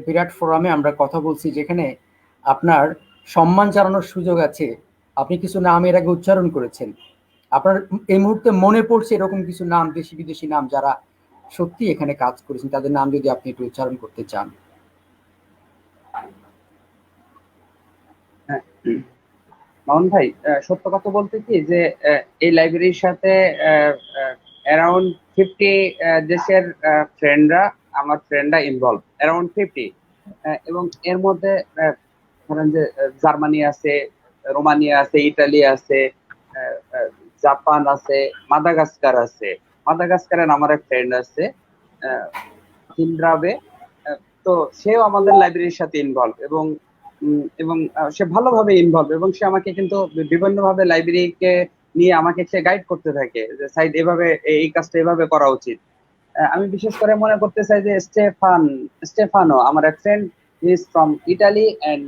বিরাট ফোরামে আমরা কথা বলছি, যেখানে আপনার সম্মান জানানোর সুযোগ আছে। আপনি কিছু নাম এর আগে উচ্চারণ করেছেন। আপনার এই মুহূর্তে মনে পড়ছে এরকম কিছু নাম, দেশি বিদেশি নাম, যারা সত্যি এখানে কাজ করেছেন, তাদের নাম যদি আপনি একটু উচ্চারণ করতে চান। হ্যাঁ, মামুন ভাই, সত্য কথা বলতে কি যে এই লাইব্রেরির সাথে অ্যারাউন্ড 50 দেশের ফ্রেন্ডরা ইনভলভ, অ্যারাউন্ড 50। এবং এর মধ্যে ধরেন যে জার্মানি আছে, রোমানিয়া আছে, ইটালি আছে, জাপান আছে, মাদাগাস্কার আছে। মাদাগাস্কারের আমার এক ফ্রেন্ড আছে, হিন্দ্রাবে। তো সেও আমাদের লাইব্রেরির সাথে ইনভলভ, এবং সে ভালোভাবে ইনভলভ, এবং সে আমাকে কিন্তু বিভিন্নভাবে লাইব্রেরিকে নিয়ে আমাকে সে গাইড করতে থাকে যে সাইড এভাবে, এই কাজটা এভাবে করা উচিত। আমি বিশেষ করে মনে করতে চাই যে স্টেফানো আমার এক friend, he is from Italy, and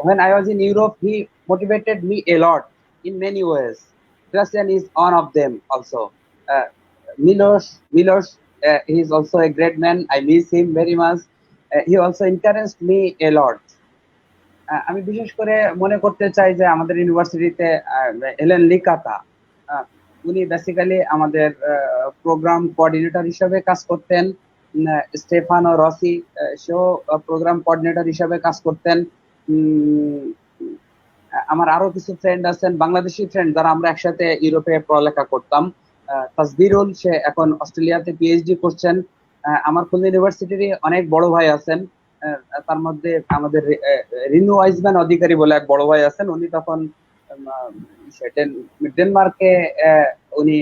when I was in Europe, he motivated me a lot in many ways. Gracian is one of them also. Milos, he is also a great man. I miss him very much. He also encouraged me a lot. আমি বিশেষ করে মনে করতে চাই যে আমাদের ইউনিভার্সিটিতে Helen লিকাতা, উনি বেসিক্যালি আমাদের প্রোগ্রাম কোঅর্ডিনেটর হিসেবে কাজ করতেন। স্টেফানো রসি, সেও প্রোগ্রাম কোঅর্ডিনেটর হিসেবে কাজ করতেন। আমার আরো কিছু ফ্রেন্ড আছেন, বাংলাদেশি ফ্রেন্ড, যারা আমরা একসাথে ইউরোপে পড়ালেখা করতাম। তাসবিরুল, সে এখন অস্ট্রেলিয়াতে পিএইচডি করছেন। আমার খুলনা ইউনিভার্সিটির অনেক বড় ভাই আছেন, তার মধ্যে আমাদের রিনু ওয়াইজম্যান অধিকারী বলে এক বড় ভাই আছেন। উনি তখন ডেনমার্কে উনি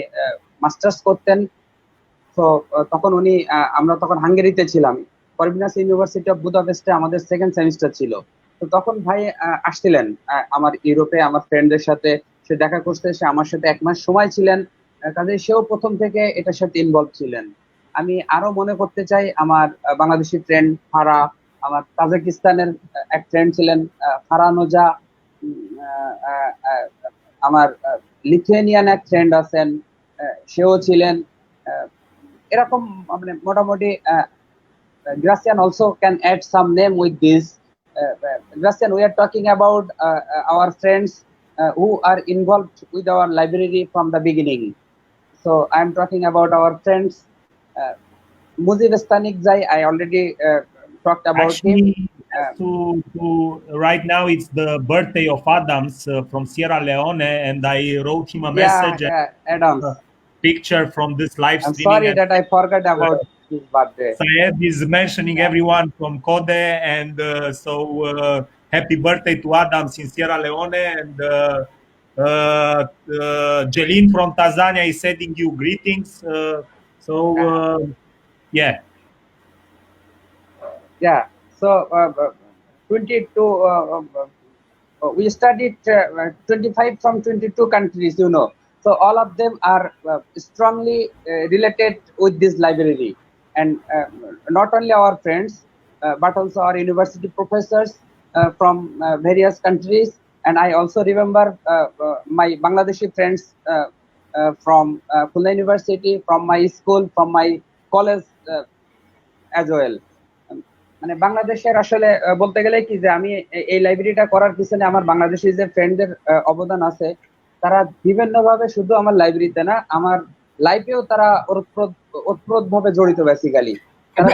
মাস্টার্স করতেন। তো তখন আমরা তখন হাঙ্গেরিতে ছিলাম। করভিনাস ইউনিভার্সিটি অফ বুদাপেস্টে আমাদের সেকেন্ড সেমিস্টার ছিল। তো তখন ভাই আসছিলেন আমার ইউরোপে আমার ফ্রেন্ডদের সাথে, সে দেখা করতে, সে আমার সাথে 1 মাস সময় ছিলেন। কাজে সেও প্রথম থেকে এটার সাথে ইনভলভ ছিলেন। আমি আরো মনে করতে চাই আমার বাংলাদেশি ফ্রেন্ড ফারা, আমার তাজিকিস্তানের এক ফ্রেন্ড ছিলেন ফারানোজা, আমার লিথুয়েনিয়ান এক ফ্রেন্ড আছেন, সেও ছিলেন। এরকম মানে মোটামুটি Gracian also can add some name with this. Gracian, we are talking about our friends who are involved with our library from the beginning. So I am talking about our friends. Mujib Stanik Zai, I already talked about him. Right now it's the birthday of Adams from Sierra Leone, and I wrote him a message. Adams. Picture from this live I'm streaming. sorry that I forgot about his birthday. Syed is mentioning everyone from Code, and happy birthday to Adams in Sierra Leone, and Jeline from Tanzania is sending you greetings. Yeah. So 22 we studied 25 from 22 countries, you know. So all of them are strongly related with this library, and not only our friends, but also our university professors from various countries. And I also remember my Bangladeshi friends from Khulna University, from my school, from my college as well. মানে বাংলাদেশের আসলে বলতে গেলে কি যে আমি এই লাইব্রেরিটা করার পিছনে আমার বাংলাদেশি যে ফ্রেন্ডদের অবদান আছে, তারা বিভিন্নভাবে শুধু আমার লাইব্রেরিতে না, আমার লাইফেও তারা ওতপ্রোতভাবে জড়িত বেসিক্যালি।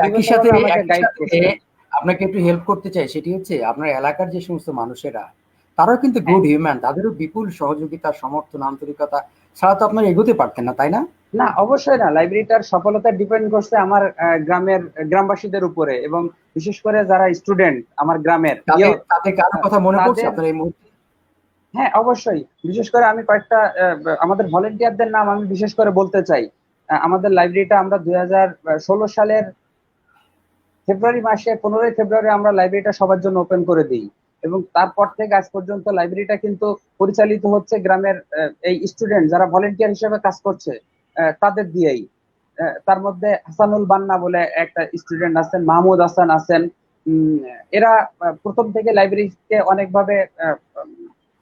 একই সাথে আপনাকে একটু হেল্প করতে চাই, সেটি হচ্ছে আপনার এলাকার যে সমস্ত মানুষেরা, তারাও কিন্তু গুড হিউম্যান, তাদেরও বিপুল সহযোগিতা, সমর্থন, আন্তরিকতা ছাড়া তো আপনারা এগোতে পারতেন না, তাই না? না, অবশ্যই না। লাইব্রেরিটার সফলতা ডিপেন্ড করছে আমার গ্রামবাসীদের উপরে, এবং বিশেষ করে যারা স্টুডেন্ট আমার গ্রামের। তাদের কারো কথা মনে পড়ছে আপনার এই মুহূর্তে? হ্যাঁ, অবশ্যই। বিশেষ করে আমি কয়েকটা আমাদের ভলেন্টিয়ারদের নাম আমি বিশেষ করে বলতে চাই। আমাদের লাইব্রেরিটা আমরা 2016 সালের ফেব্রুয়ারি মাসে 15 ফেব্রুয়ারি আমরা লাইব্রেরিটা সবার জন্য ওপেন করে দিই, এবং তারপর থেকে আজ পর্যন্ত লাইব্রেরিটা কিন্তু পরিচালিত হচ্ছে গ্রামের এই স্টুডেন্ট যারা ভলেন্টিয়ার হিসেবে কাজ করছে তাদের দিয়েই। তার মধ্যে হাসানুল বান্না বলে একটা স্টুডেন্ট আছেন, মাহমুদ হাসান আছেন। এরা প্রথম থেকে লাইব্রেরিকে অনেকভাবে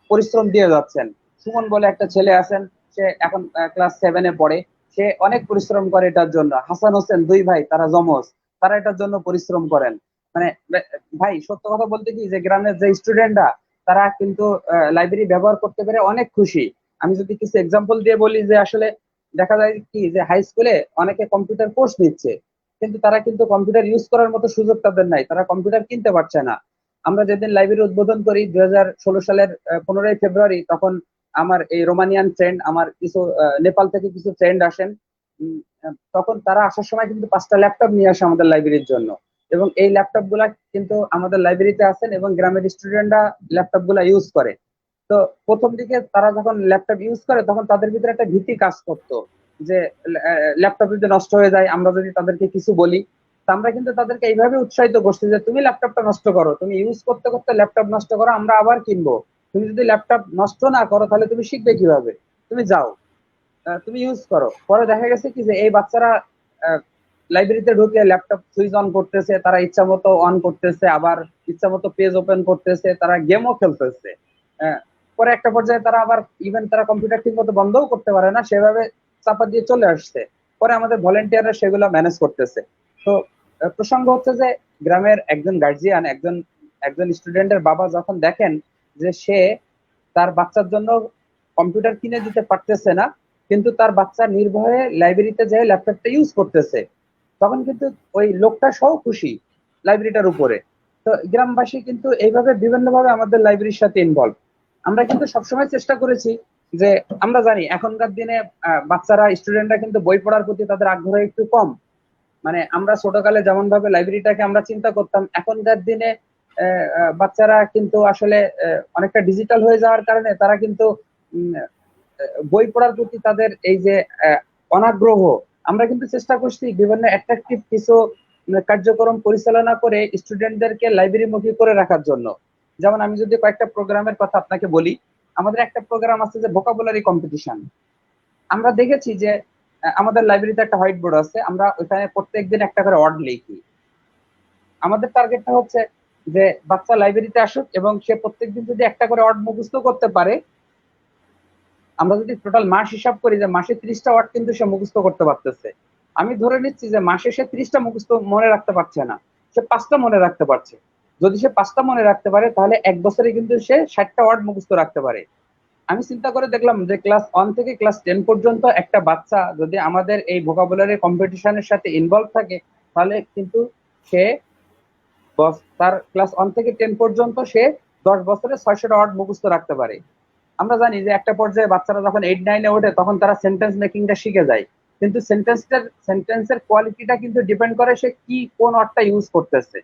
পরিশ্রম দিয়ে যাচ্ছেন। সুমন বলে একটা ছেলে আছেন, সে এখন ক্লাস 7-এ পড়ে, সে অনেক পরিশ্রম করে এটার জন্য। হাসান হোসেন, 2 ভাই, তারা যমজ, তারা এটার জন্য পরিশ্রম করেন। মানে ভাই সত্য কথা বলতে কি যে গ্রামের যে স্টুডেন্টরা তারা কিন্তু লাইব্রেরি ব্যবহার করতে পেরে অনেক খুশি। আমি যদি কিছু এক্সাম্পল দিয়ে বলি যে আসলে দেখা যায় কি যে হাই স্কুলে অনেকে কম্পিউটার কোর্স নিচ্ছে, কিন্তু তারা কিন্তু কম্পিউটার ইউজ করার মতো সুযোগ তাদের নাই, তারা কম্পিউটার কিনতে পারছে না। আমরা যেদিন লাইব্রেরি উদ্বোধন করি 2016 সালের 15ই ফেব্রুয়ারি, তখন আমার এই রোমানিয়ান ফ্রেন্ড, আমার কিছু নেপাল থেকে কিছু ফ্রেন্ড আসেন। তখন তারা আসার সময় কিন্তু 5টা ল্যাপটপ নিয়ে আসে আমাদের লাইব্রেরির জন্য, এবং এই ল্যাপটপ গুলা কিন্তু আমাদের লাইব্রেরিতে আছেন এবং গ্রামের স্টুডেন্টরা ল্যাপটপ গুলা ইউজ করে। তো প্রথম দিকে তারা যখন ল্যাপটপ ইউজ করে তখন তাদের ভিতরে একটা ভীতি কাজ করতো যে ল্যাপটপ যদি নষ্ট হয়ে যায়, আমরা যদি তাদেরকে কিছু বলি। তো আমরা কিন্তু তাদেরকে এইভাবে উৎসাহিত করছি যে তুমি ল্যাপটপটা নষ্ট করো, তুমি ইউজ করতে করতে ল্যাপটপ নষ্ট করো, আমরা আবার কিনবো। তুমি যদি ল্যাপটপ নষ্ট না করো তাহলে তুমি শিখবে কিভাবে? তুমি যাও, তুমি ইউজ করো। পরে দেখা গেছে কি যে এই বাচ্চারা লাইব্রেরিতে ঢুকে ল্যাপটপ সুইচ অন করতেছে, তারা ইচ্ছা মতো অন করতেছে, আবার ইচ্ছা মতো পেজ ওপেন করতেছে, তারা গেমও খেলতেছে। পরে একটা পর্যায়ে তারা আবার ইভেন তারা কম্পিউটার ঠিক মতো বন্ধও করতে পারে না, সেভাবে চাপা দিয়ে চলে আসছে। পরে আমাদের ভলেন্টিয়াররা সেগুলো ম্যানেজ করতেছে। তো প্রসঙ্গ হচ্ছে যে গ্রামের একজন গার্জিয়ান, একজন একজন স্টুডেন্টের বাবা যখন দেখেন যে সে তার বাচ্চার জন্য কম্পিউটার কিনে দিতে পারতেছে না, কিন্তু তার বাচ্চা নির্ভয়ে লাইব্রেরিতে যেয়ে ল্যাপটপটা ইউজ করতেছে, তখন কিন্তু ওই লোকটা সহ খুশি লাইব্রেরিটার উপরে। তো গ্রামবাসী কিন্তু এইভাবে বিভিন্নভাবে আমাদের লাইব্রেরির সাথে ইনভলভ। আমরা কিন্তু সবসময় চেষ্টা করেছি যে আমরা জানি এখনকার দিনে বাচ্চারা স্টুডেন্টরা কিন্তু বই পড়ার প্রতি তাদের আগ্রহ একটু কম। মানে আমরা ছোটকালে যেমন ভাবে লাইব্রেরিটাকে আমরা চিন্তা করতাম, এখনকার দিনে বাচ্চারা কিন্তু আসলে অনেকটা ডিজিটাল হয়ে যাওয়ার কারণে তারা কিন্তু বই পড়ার প্রতি তাদের এই যে অনাগ্রহ, আমরা কিন্তু চেষ্টা করছি বিভিন্ন অ্যাট্রাকটিভ কিছু কার্যক্রম পরিচালনা করে স্টুডেন্টদেরকে লাইব্রেরিমুখী করে রাখার জন্য। যেমন আমি যদি কয়েকটা প্রোগ্রামের কথা আপনাকে বলি, আমাদের একটা প্রোগ্রাম আছে যে ভোকাবুলারি কম্পিটিশন। আমরা দেখেছি যে আমাদের লাইব্রেরিতে একটা হোয়াইট বোর্ড আছে, আমরা ওইখানে প্রত্যেকদিন একটা করে ওয়ার্ড লিখি। আমাদের টার্গেটটা হচ্ছে যে বাচ্চা লাইব্রেরিতে আসুক এবং সে প্রত্যেকদিন যদি একটা করে ওয়ার্ড মুখস্থ করতে পারে, আমরা যদি টোটাল মাস হিসাব করি যে মাসে 30টা ওয়ার্ড কিন্তু সে মুখস্থ করতে পারতেছে। আমি ধরে নিচ্ছি যে মাসে সে 30টা মুখস্থ মনে রাখতে পারছে না, সে 5টা মনে রাখতে পারছে। যদি সে 5টা মনে রাখতে পারে তাহলে এক বছরে কিন্তু সে 60টা ওয়ার্ড মুখস্থ রাখতে পারে। আমি চিন্তা করে দেখলাম যে ক্লাস 1 থেকে ক্লাস 10 পর্যন্ত একটা বাচ্চা যদি আমাদের এই ভোকাবুলারি কম্পিটিশনের সাথে ইনভলভ থাকে, তাহলে কিন্তু সে তার ক্লাস 1 থেকে 10 পর্যন্ত সে 10 বছরে 600টা ওয়ার্ড মুখস্থ রাখতে পারে। আমরা জানি যে একটা পর্যায়ে বাচ্চারা যখন 8-9-এ ওঠে তখন তারা সেন্টেন্স মেকিংটা শিখে যায়, কিন্তু সেন্টেন্সের কোয়ালিটিটা কিন্তু ডিপেন্ড করে সে কি কোন ওয়ার্ডটা ইউজ করতেছে,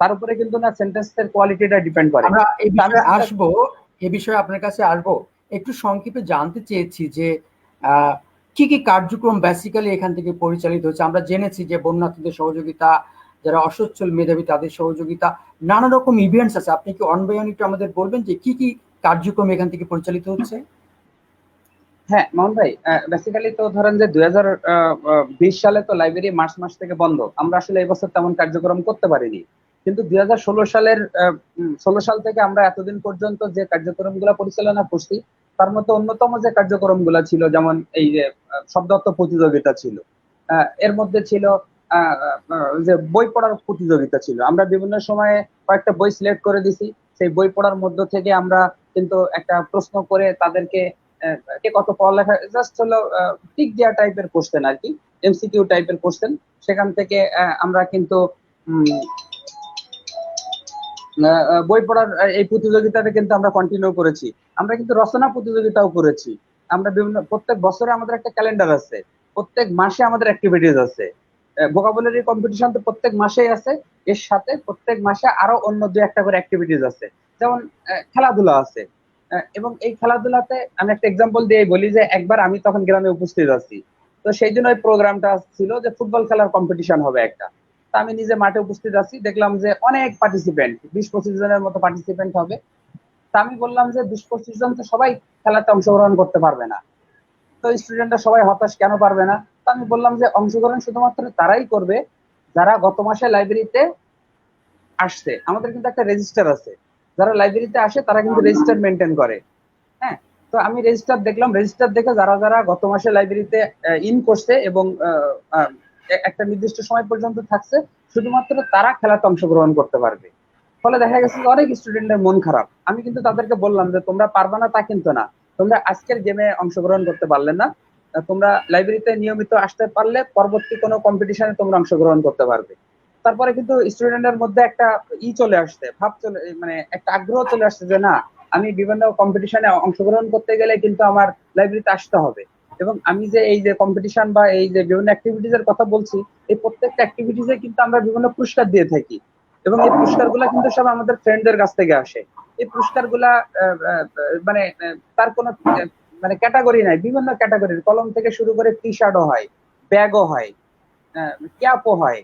তার উপরে কিন্তু না সেন্টেন্সের কোয়ালিটিটা ডিপেন্ড করে। আমরা এই বিষয়ে আসবো, এই বিষয়ে আপনার কাছে আসবো। একটু সংক্ষেপে জানতে চেয়েছি যে কি কি কার্যক্রম বেসিক্যালি এখান থেকে পরিচালিত হচ্ছে। আমরা জেনেছি যে বন্যার্থীদের সহযোগিতা, যারা অসচ্ছল মেধাবী তাদের সহযোগিতা, নানা রকম ইভেন্টস আছে। আপনি কি অন বাই অন একটু আমাদের বলবেন যে কি কি কার্যক্রম এখান থেকে পরিচালিত হচ্ছে? হ্যাঁ মোহন ভাই, বেসিক্যালি তো ধরেন যে 2020 সালে তো লাইব্রেরি মার্চ মাস থেকে বন্ধ, আমরা আসলে এই বছর তেমন কার্যক্রম করতে পারিনি। কিন্তু 2016 সাল থেকে আমরা এতদিন পর্যন্ত যে কার্যক্রমগুলো পরিচালনা করছি তার মধ্যে অন্যতম যে কার্যক্রমগুলো ছিল, যেমন এই যে শব্দার্থ প্রতিযোগিতা ছিল, এর মধ্যে ছিল যে বই পড়ার প্রতিযোগিতা ছিল। আমরা বিভিন্ন সময়ে কয়েকটা বই সিলেক্ট করে দিছি, সেই বই পড়ার মধ্য থেকে আমরা কিন্তু একটা প্রশ্ন করে তাদেরকে কে কত পড়ালেখা, জাস্ট হলো টিক দেওয়া টাইপের কোশ্চেন আর কি, এমসিকিউ টাইপের কোশ্চেন। সেখান থেকে আমরা কিন্তু বই পড়ার এই প্রতিযোগিতাটা কিন্তু আমরা কন্টিনিউ করেছি। আমরা কিন্তু রচনা প্রতিযোগিতাও করেছি। আমরা প্রত্যেক বছরে আমাদের একটা ক্যালেন্ডার আছে, প্রত্যেক মাসে আমাদের অ্যাক্টিভিটিস আছে। ভোকাবুলারি কম্পিটিশন তো প্রত্যেক মাসেই আছে, এর সাথে প্রত্যেক মাসে আরো অন্য 2-1টা করে অ্যাক্টিভিটিস আছে, যেমন খেলাধুলা আছে। এবং এই খেলাধুলাতে আমি একটা এক্সাম্পল দিয়ে বলি যে একবার আমি তখন গ্রামে উপস্থিত আছি, তো সেই জন্য ওই প্রোগ্রামটা ছিল যে ফুটবল খেলার কম্পিটিশন হবে একটা। তা আমি নিজে মাঠে উপস্থিত আছি, দেখলাম যে অনেক পার্টিসিপেন্ট, 20-25 জনের মতো পার্টিসিপেন্ট হবে। তা আমি বললাম যে 20-25 জন তো সবাই খেলাতে অংশগ্রহণ করতে পারবে না, তো স্টুডেন্টরা সবাই হতাশ, কেন পারবে না? তা আমি বললাম যে অংশগ্রহণ শুধুমাত্র তারাই করবে যারা গত মাসে লাইব্রেরিতে আসছে। আমাদের কিন্তু একটা রেজিস্টার আছে, যারা লাইব্রেরিতে আসে তারা কিন্তু রেজিস্টার মেনটেন করে। হ্যাঁ, তো আমি রেজিস্টার দেখলাম, রেজিস্টার দেখে যারা যারা গত মাসে লাইব্রেরিতে ইন করছে এবং একটা নির্দিষ্ট সময় পর্যন্ত থাকছে, শুধুমাত্র তারা খেলাতে অংশগ্রহণ করতে পারবে। ফলে দেখা গেছে যে অনেক স্টুডেন্টের মন খারাপ। আমি কিন্তু তাদেরকে বললাম যে তোমরা পারবা না তা কিন্তু না, তোমরা আজকের গেমে অংশগ্রহণ করতে পারলে না, তোমরা লাইব্রেরিতে নিয়মিত আসতে পারলে পরবর্তী কোনো কম্পিটিশনে তোমরা অংশগ্রহণ করতে পারবে। তারপরে কিন্তু স্টুডেন্টের মধ্যে একটা চলে আসছে, ভাব চলে, মানে একটা আগ্রহ চলে আসছে যে না, আমি বিভিন্ন কম্পিটিশনে অংশগ্রহণ করতে গেলে কিন্তু আমার লাইব্রেরিতে আসতে হবে। এবং আমি যে এই যে কম্পিটিশন বা এই যে বিভিন্ন অ্যাক্টিভিটিস এর কথা বলছি, এই প্রত্যেকটা অ্যাক্টিভিটিসে কিন্তু আমরা বিভিন্ন পুরস্কার দিয়ে থাকি, এবং এই পুরস্কারগুলো কিন্তু সব আমাদের ফ্রেন্ডদের কাছ থেকে আসে। এই পুরস্কারগুলা মানে তার কোনো মানে ক্যাটাগরি নাই, বিভিন্ন ক্যাটাগরির, কলম থেকে শুরু করে টি শার্টও হয়, ব্যাগও হয়, ক্যাপও হয়।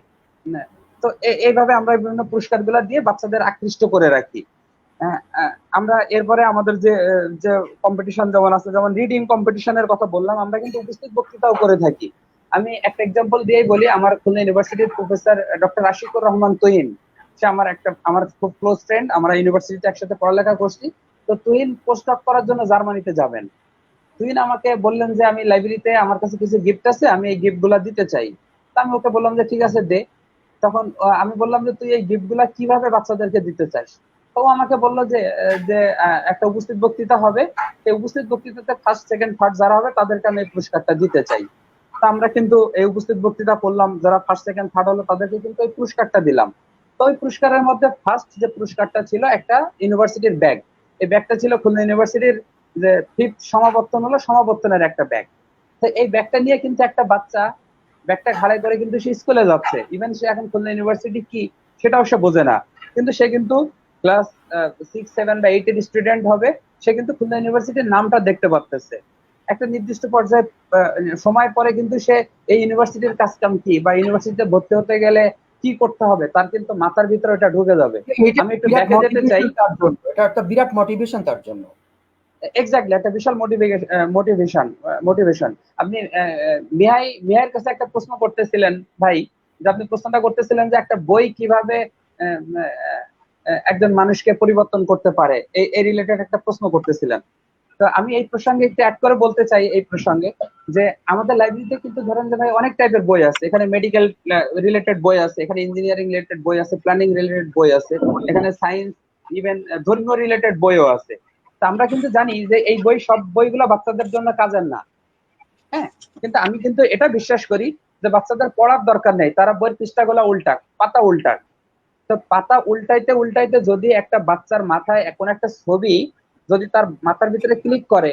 তো এইভাবে আমরা বিভিন্ন পুরস্কারগুলো দিয়ে বাচ্চাদের আকৃষ্ট করে রাখি। আমরা এরপরে আমাদের যে যে কম্পিটিশন যেমন আছে, যেমন রিডিং কম্পিটিশনের কথা বললাম, আমরা কিন্তু উপস্থিত বক্তৃতাও করে থাকি। আমি একটা এক্সাম্পল দিয়েই বলি, আমার খুলনা ইউনিভার্সিটির প্রফেসর ডক্টর আশিকুর রহমান তুহিন, সে আমার খুব ক্লোজ ফ্রেন্ড, আমরা ইউনিভার্সিটিতে একসাথে পড়ালেখা করছি। তো তুহিন পোস্ট অফ করার জন্য জার্মানিতে যাবেন। তুহিন আমাকে বললেন যে আমি লাইব্রেরিতে আমার কাছে কিছু গিফট আছে, আমি এই গিফট গুলা দিতে চাই। তা আমি ওকে বললাম যে ঠিক আছে দে। তখন আমি বললাম যে তুই এই গিফট গুলা কিভাবে বাচ্চাদেরকে দিতে চাস? তো আমাকে বললো যে যে একটা উপস্থিত বক্তৃতা হবে, এই উপস্থিত বক্তৃতাতে ফার্স্ট সেকেন্ড থার্ড যারা হবে তাদেরকে আমি এই পুরস্কারটা দিতে চাই। তা আমরা কিন্তু এই উপস্থিত বক্তৃতা করলাম, যারা ফার্স্ট সেকেন্ড থার্ড হলো তাদেরকে কিন্তু এই পুরস্কারটা দিলাম। তো ওই পুরস্কারের মধ্যে ফার্স্ট যে পুরস্কারটা ছিল একটা ইউনিভার্সিটির ব্যাগ। এই ব্যাগটা ছিল খুলনা ইউনিভার্সিটির যে ফিফথ সমাবর্তন হলো, সমাবর্তনের একটা ব্যাগ। তো এই ব্যাগটা নিয়ে কিন্তু একটা বাচ্চা ব্যাগটা ঘাড়ে করে কিন্তু সে স্কুলে যাচ্ছে। ইভেন সে এখন খুলনা ইউনিভার্সিটি কি সেটাও সে বোঝে না, কিন্তু সে কিন্তু ক্লাস 6, 7 বা 8 এর স্টুডেন্ট হবে, সে কিন্তু খুলনা ইউনিভার্সিটির নামটা দেখতে পারতেছে। একটা নির্দিষ্ট পর্যায়ে সময় পরে কিন্তু সে এই ইউনিভার্সিটির কাজ কাম কি বা ইউনিভার্সিটিতে ভর্তি হতে গেলে কি করতে হবে তার কিন্তু মাথার ভিতরে এটা ঢুকে যাবে। আমি একটু দেখে যেতে চাই, এটা একটা বিরাট মোটিভেশন তার জন্য। এক্স্যাক্টলি একটা বিশাল মোটিভেশন। আপনি মিহাইয়ের কাছে একটা প্রশ্ন করতেছিলেন ভাই, যে আপনি প্রশ্নটা করতেছিলেন যে একটা বই কিভাবে একজন মানুষকে পরিবর্তন করতে পারে, এই রিলেটেড একটা প্রশ্ন করতেছিলেন। তো আমি এই প্রসঙ্গে একটু অ্যাড করে বলতে চাই এই প্রসঙ্গে যে আমাদের লাইব্রেরিতে কিন্তু ধরেন যে ভাই অনেক টাইপের বই আছে। এখানে মেডিকেল রিলেটেড বই আছে, এখানে ইঞ্জিনিয়ারিং রিলেটেড বই আছে, প্ল্যানিং রিলেটেড বই আছে, এখানে সায়েন্স, ইভেন ধর্মীয় রিলেটেড বইও আছে। তা আমরা কিন্তু জানি যে এই বই, সব বইগুলো বাচ্চাদের জন্য কাজের না। হ্যাঁ, কিন্তু আমি কিন্তু এটা বিশ্বাস করি যে বাচ্চাদের পড়ার দরকার নেই, তারা বইয়ের পৃষ্ঠাগুলো উল্টাক, পাতা উল্টাক। তো পাতা উল্টাইতে উল্টাইতে যদি একটা বাচ্চার মাথায় এখন একটা ছবি যদি তার মাথার ভিতরে ক্লিক করে,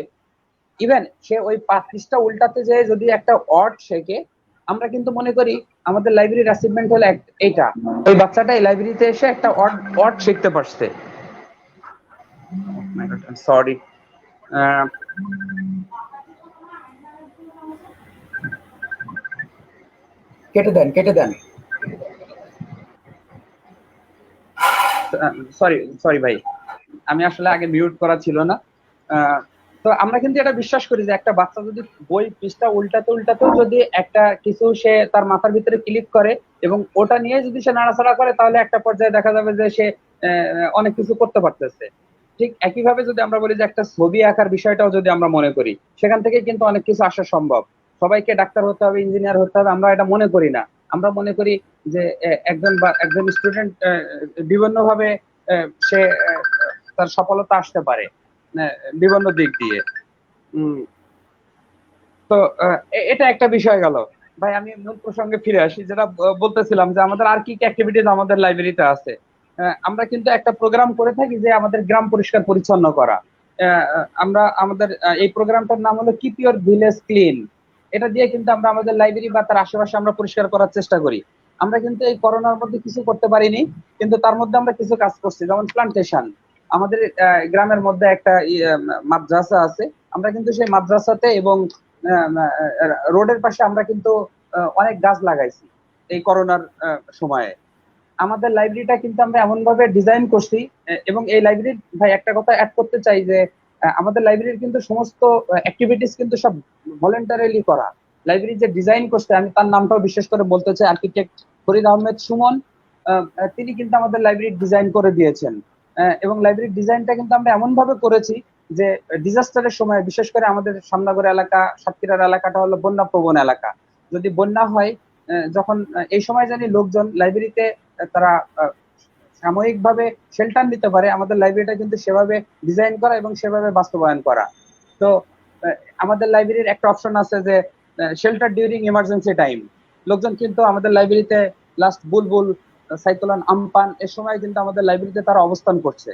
ইভেন সে ওই পৃষ্ঠা উল্টাতে যেয়ে যদি একটা ওয়ার্ড শেখে, আমরা কিন্তু মনে করি আমাদের লাইব্রেরির অ্যাচিভমেন্ট হলো এইটা, ওই বাচ্চাটা এই লাইব্রেরিতে এসে একটা ওয়ার্ড শিখতে পারছে। সরি, কেটে দেন। সরি ভাই, আমি আসলে আগে মিউট করা ছিল না। তো আমরা কিন্তু এটা বিশ্বাস করি যে একটা বাচ্চা যদি বই পৃষ্ঠা উল্টাতে উল্টাতেও যদি একটা কিছু সে তার মাথার ভিতরে ক্লিক করে এবং ওটা নিয়ে যদি সে নাড়াচাড়া করে, তাহলে একটা পর্যায়ে দেখা যাবে যে সে অনেক কিছু করতে পারতেছে। ঠিক একইভাবে যদি আমরা বলি যে একটা ছবি আঁকার বিষয়টাও যদি আমরা মনে করি, সেখান থেকে কিন্তু অনেক কিছু আসা সম্ভব। সবাইকে ডাক্তার হতে হবে, ইঞ্জিনিয়ার হতে হবে, আমরা এটা মনে করি না। আমরা মনে করি যে একজন স্টুডেন্ট বিভিন্নভাবে সে তার সফলতা আসতে পারে বিভিন্ন দিক দিয়ে। তো এটা একটা বিষয় গেল ভাই। আমি মূল প্রসঙ্গে ফিরে আসি, যেটা বলতেছিলাম যে আমাদের আর কি কি অ্যাক্টিভিটিস আমাদের লাইব্রেরিতে আছে। আমরা কিন্তু একটা প্রোগ্রাম করে থাকি যে আমাদের গ্রাম পরিষ্কার পরিচ্ছন্ন করা। আমরা আমাদের এই প্রোগ্রামটার নাম হলো কিপ ইউর ভিলেজ ক্লিন। এটা দিয়ে কিন্তু আমরা আমাদের লাইব্রেরি বা তার আশেপাশে আমরা পরিষ্কার করার চেষ্টা করি। আমরা কিন্তু এই করোনার মধ্যে কিছু করতে পারিনি, কিন্তু তার মধ্যে আমরা কিছু কাজ করছি, যেমন প্লান্টেশন। আমাদের গ্রামের মধ্যে একটা মাদ্রাসা আছে, আমরা কিন্তু সেই মাদ্রাসাতে এবং রোডের পাশে আমরা কিন্তু অনেক গাছ লাগাইছি এই করোনার সময়ে। আমাদের লাইব্রেরিটা কিন্তু আমরা এমন ভাবে ডিজাইন করছি, এবং এই লাইব্রেরির ভাই একটা কথা অ্যাড করতে চাই যে আমাদের লাইব্রেরির কিন্তু সমস্ত অ্যাক্টিভিটিস কিন্তু সব ভলেন্টারিলি করা। লাইব্রেরি যে ডিজাইন করছে, আমি তার নামটাও বিশেষ করে বলতে চাই, আর্কিটেক্ট ফরিদ আহমেদ সুমন। তিনি কিন্তু আমাদের লাইব্রেরি ডিজাইন করে দিয়েছেন, এবং লাইব্রেরির ডিজাইনটা কিন্তু আমরা এমন ভাবে করেছি যে ডিজাস্টারের সময়, বিশেষ করে আমাদের সামনাগড় এলাকা, সাতক্ষীরার এলাকাটা হলো বন্যা প্রবণ এলাকা। যদি বন্যা হয় যখন এই সময় জানি লোকজন লাইব্রেরিতে তারা সাময়িকভাবে শেল্টার নিতে পারে, আমাদের লাইব্রেরিটা কিন্তু সেভাবে ডিজাইন করা এবং সেভাবে বাস্তবায়ন করা। তো আমাদের লাইব্রেরির একটা অপশন আছে যে শেল্টার ডিউরিং ইমার্জেন্সি টাইম। লোকজন কিন্তু আমাদের লাইব্রেরিতে লাস্ট বুলবুল, সাইক্লোন আমপান এর সময় কিন্তু আমাদের লাইব্রেরিতে তারা অবস্থান করছে।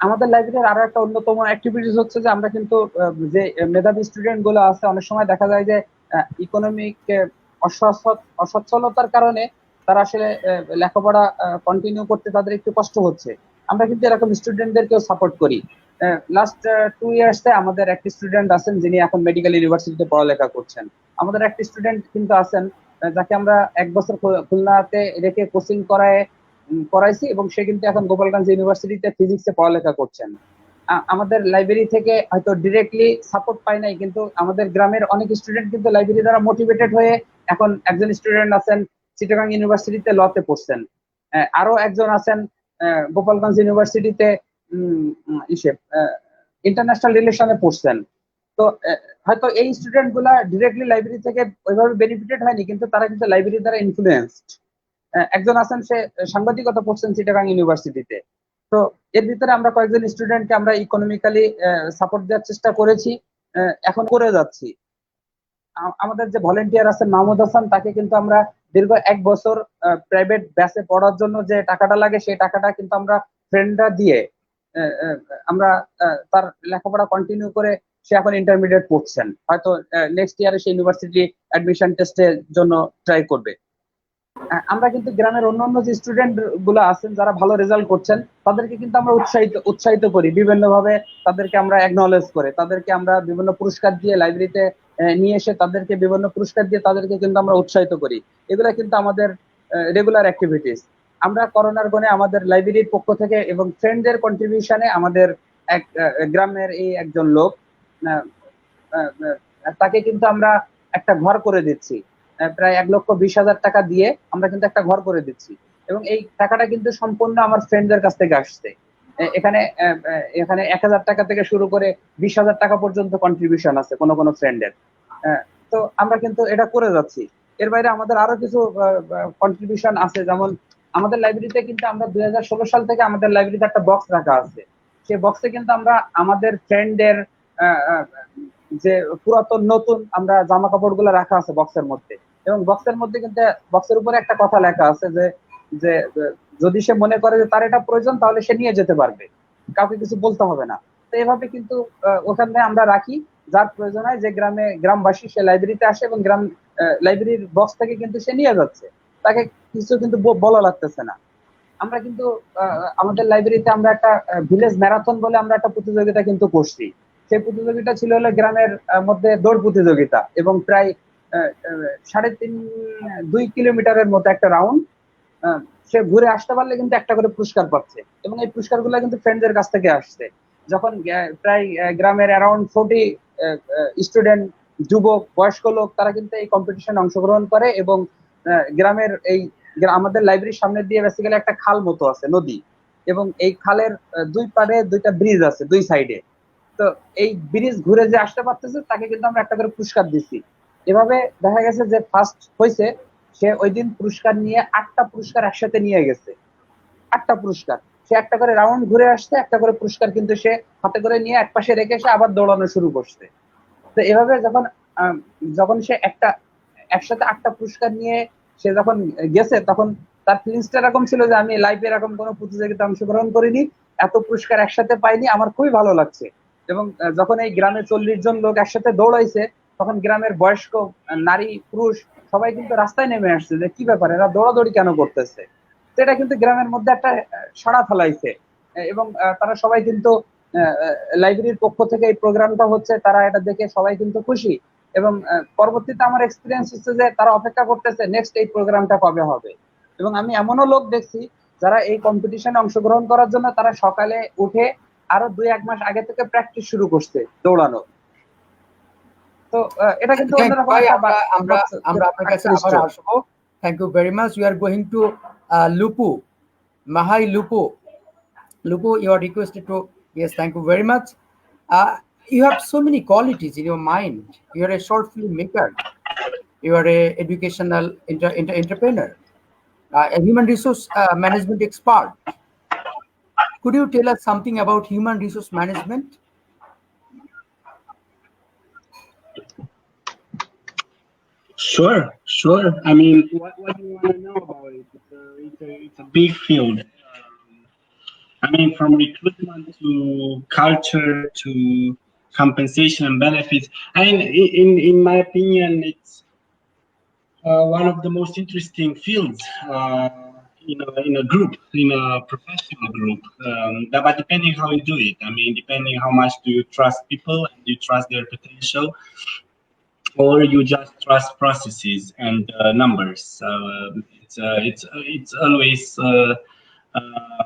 আমাদের লাইব্রেরির আরো একটা অন্যতম অ্যাক্টিভিটিস হচ্ছে যে আমরা কিন্তু যে মেধাবী স্টুডেন্ট গুলো আছে, অনেক সময় দেখা যায় যে ইকোনমিক অসচ্ছলতার কারণে তারা আসলে লেখাপড়া কন্টিনিউ করতে তাদের একটু কষ্ট হচ্ছে। আমরা কিন্তু এরকম স্টুডেন্টদেরকেও সাপোর্ট করি। লাস্ট 2 ইয়ার্সে আমাদের একটি স্টুডেন্ট আছেন যিনি এখন মেডিকেল ইউনিভার্সিটিতে পড়ালেখা করছেন। আমাদের একটি স্টুডেন্ট কিন্তু আছেন যাকে আমরা 1 বছর খুলনাতে রেখে কোচিং করাইছি এবং সে কিন্তু এখন গোপালগঞ্জ ইউনিভার্সিটিতে ফিজিক্সে পড়ালেখা করছেন। আমাদের লাইব্রেরি থেকে হয়তো ডিরেক্টলি সাপোর্ট পাই নাই, কিন্তু আমাদের গ্রামের অনেক স্টুডেন্ট কিন্তু লাইব্রেরি দ্বারা মোটিভেটেড হয়ে এখন একজন স্টুডেন্ট আছেন চিটাগাং ইউনিভার্সিটিতে লতে পড়ছেন, আরো একজন আছেন গোপালগঞ্জ ইউনিভার্সিটিতে ইন্টারন্যাশনাল রিলেশনে পড়ছেন। তো হয়তো এই স্টুডেন্ট গুলা ডিরেক্টলি লাইব্রেরি থেকে ওইভাবে বেনিফিটেড হয়নি, কিন্তু তারা কিন্তু লাইব্রেরি দ্বারা ইনফ্লুয়েন্সড। একজন আছেন সে সাংবাদিকতা পড়ছেন চিটাগাং ইউনিভার্সিটিতে। তো এর ভিতরে আমরা কয়েকজন স্টুডেন্টকে আমরা ইকোনমিক্যালি সাপোর্ট দেওয়ার চেষ্টা করেছি, এখন করে যাচ্ছি। আমাদের যে ভলেন্টিয়ার আছেন মাহমুদ হাসান, তাকে কিন্তু আমরা দীর্ঘ 1 বছর প্রাইভেট ব্যাচে পড়ার জন্য যে টাকাটা লাগে সেই টাকাটা কিন্তু আমরা ফ্রেন্ডরা দিয়ে আমরা তার লেখাপড়া কন্টিনিউ করে সে এখন ইন্টারমিডিয়েট পড়ছেন, হয়তো নেক্সট ইয়ারে সে ইউনিভার্সিটি অ্যাডমিশন টেস্টের জন্য ট্রাই করবে। আমরা কিন্তু গ্রামের অন্যান্য যে স্টুডেন্ট গুলো আছেন যারা ভালো রেজাল্ট করছেন তাদেরকে কিন্তু আমরা উৎসাহিত করি বিভিন্ন ভাবে, তাদেরকে আমরা অ্যাকনলেজ করে তাদেরকে আমরা বিভিন্ন পুরস্কার দিয়ে লাইব্রেরিতে নিয়ে এসে তাদেরকে বিভিন্ন পুরস্কার দিয়ে তাদেরকে কিন্তু আমরা উৎসাহিত করি। এগুলা কিন্তু আমাদের রেগুলার অ্যাক্টিভিটিস। আমরা করোনার গণে আমাদের লাইব্রেরির পক্ষ থেকে এবং ফ্রেন্ডদের কন্ট্রিবিউশনে আমাদের এক গ্রামের এই একজন লোক তাকে কিন্তু আমরা একটা ঘর করে দিচ্ছি, প্রায় 1,20,000 টাকা দিয়ে আমরা কিন্তু একটা ঘর করে দিচ্ছি এবং এই টাকাটা কিন্তু সম্পূর্ণ আমার ফ্রেন্ডদের কাছ থেকে আসছে। এখানে 1,000 টাকা থেকে শুরু করে 20,000 টাকা পর্যন্ত কন্ট্রিবিউশন আছে কোনো কোনো ফ্রেন্ডের। তো আমরা কিন্তু এটা করে যাচ্ছি। এর বাইরে আমাদের আরো কিছু কন্ট্রিবিউশন আছে, যেমন আমাদের লাইব্রেরিতে কিন্তু আমরা 2016 সাল থেকে আমাদের লাইব্রেরিতে একটা বক্স রাখা আছে। সেই বক্সে কিন্তু আমরা আমাদের ফ্রেন্ডের যে পুরাতন নতুন আমরা জামা কাপড় গুলো রাখা আছে বক্সের মধ্যে, এবং বক্সের মধ্যে কিন্তু বক্সের উপরে একটা কথা লেখা আছে যে যদি সে মনে করে যে তার এটা প্রয়োজন তাহলে সে নিয়ে যেতে পারবে, কাউকে কিছু বলতে হবে না। তো এভাবে কিন্তু ওখানে আমরা রাখি, যার প্রয়োজন হয় যে গ্রামবাসী সে লাইব্রেরিতে আসে এবং লাইব্রেরির বক্স থেকে কিন্তু সে নিয়ে যাচ্ছে, তাকে কিছু কিন্তু বলা লাগতেছে না। আমরা কিন্তু আমাদের লাইব্রেরিতে আমরা একটা ভিলেজ ম্যারাথন বলে আমরা একটা প্রতিযোগিতা কিন্তু করছি। সেই প্রতিযোগিতা ছিল হলো গ্রামের মধ্যে দৌড় প্রতিযোগিতা এবং প্রায় 2.5 কিলোমিটারের মতো একটা রাউন্ড। সে ঘুরে আসতে পারলে কিন্তু একটা করে পুরস্কার পাচ্ছে এবং এই পুরস্কারগুলো কিন্তু ফ্রেন্ডদের কাছ থেকে আসছে। যখন প্রায় গ্রামের অ্যারাউন্ড 40 স্টুডেন্ট, যুবক, বয়স্ক লোক তারা কিন্তু এই কম্পিটিশনে অংশগ্রহণ করে এবং গ্রামের এই আমাদের লাইব্রেরির সামনে দিয়ে বেসিক্যালি একটা খাল মতো আছে, নদী, এবং এই খালের 2 পাড়ে 2টা ব্রিজ আছে 2 সাইডে। তো এই ব্রিজ ঘুরে যে আসতে পারতেছে তাকে কিন্তু আমরা একটা করে পুরস্কার দিচ্ছি। এভাবে দেখা গেছে যে ফার্স্ট হয়েছে সে ওই দিন পুরস্কার নিয়ে 8টা পুরস্কার একসাথে নিয়ে গেছে। 8টা পুরস্কার সে একটা করে রাউন্ড ঘুরে আসছে, একটা করে পুরস্কার কিন্তু সে হাতে করে নিয়ে এক পাশে রেখে সে আবার দৌড়ানো শুরু করছে। তো এভাবে যখন সে একসাথে 8টা পুরস্কার নিয়ে সে যখন গেছে তখন তার ফিলিংসটা এরকম ছিল যে আমি লাইফে এরকম কোনো প্রতিযোগিতা অংশগ্রহণ করিনি, এত পুরস্কার একসাথে পাইনি, আমার খুবই ভালো লাগছে। এবং যখন এই গ্রামে 40 জন লোক একসাথে দৌড়াইছে তখন গ্রামের বয়স্ক নারী পুরুষ সবাই কিন্তু রাস্তায় নেমে আসছে যে কি ব্যাপার, এরা দৌড়াদৌড়ি কেন করতেছে। সেটা কিন্তু গ্রামের মধ্যে একটা সাড়া ফেলাইছে এবং তারা সবাই কিন্তু লাইব্রেরির পক্ষ থেকে এই প্রোগ্রামটা হচ্ছে, তারা এটা দেখে সবাই কিন্তু খুশি এবং পরবর্তীতে আমার এক্সপিরিয়েন্স হচ্ছে যে তারা অপেক্ষা করতেছে নেক্সট এই প্রোগ্রামটা কবে হবে। এবং আমি এমনও লোক দেখছি যারা এই কম্পিটিশনে অংশগ্রহণ করার জন্য তারা সকালে উঠে আরো 2-1 মাস আগে থেকে প্র্যাকটিস শুরু করছে দৌড়ানো। তো এটা কিন্তু আমরা আপনার কাছে আবার আসবো। Thank you very much. We are going to লুপু, মাহাই লুপু, you are requested to. Yes, thank you very much. You have so many qualities in your mind. You are a short film maker. You are a educational entrepreneur, a human resource management expert. Could you tell us something about human resource management? Sure, sure. I mean, what do you want to know about it? It's a big field. I mean, from recruitment to culture to compensation and benefits. I mean, in my opinion, it's one of the most interesting fields in a group, in a professional group. But depending how you do it, I mean, depending how much do you trust people and you trust their potential, or you just trust processes and numbers. So it's always a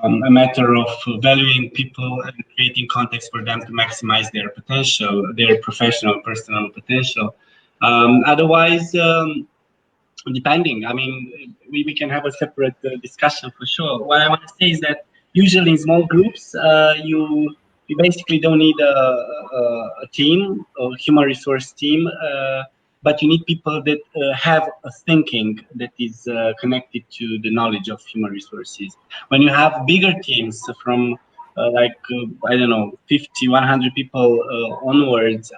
matter of valuing people and creating context for them to maximize their potential, their professional, personal potential. Otherwise, depending, I mean, we can have a separate discussion for sure. What I want to say is that usually in small groups, you basically don't need a team or human resource team, but you need people that have a thinking that is connected to the knowledge of human resources. When you have bigger teams from I don't know, 50, 100 people onwards,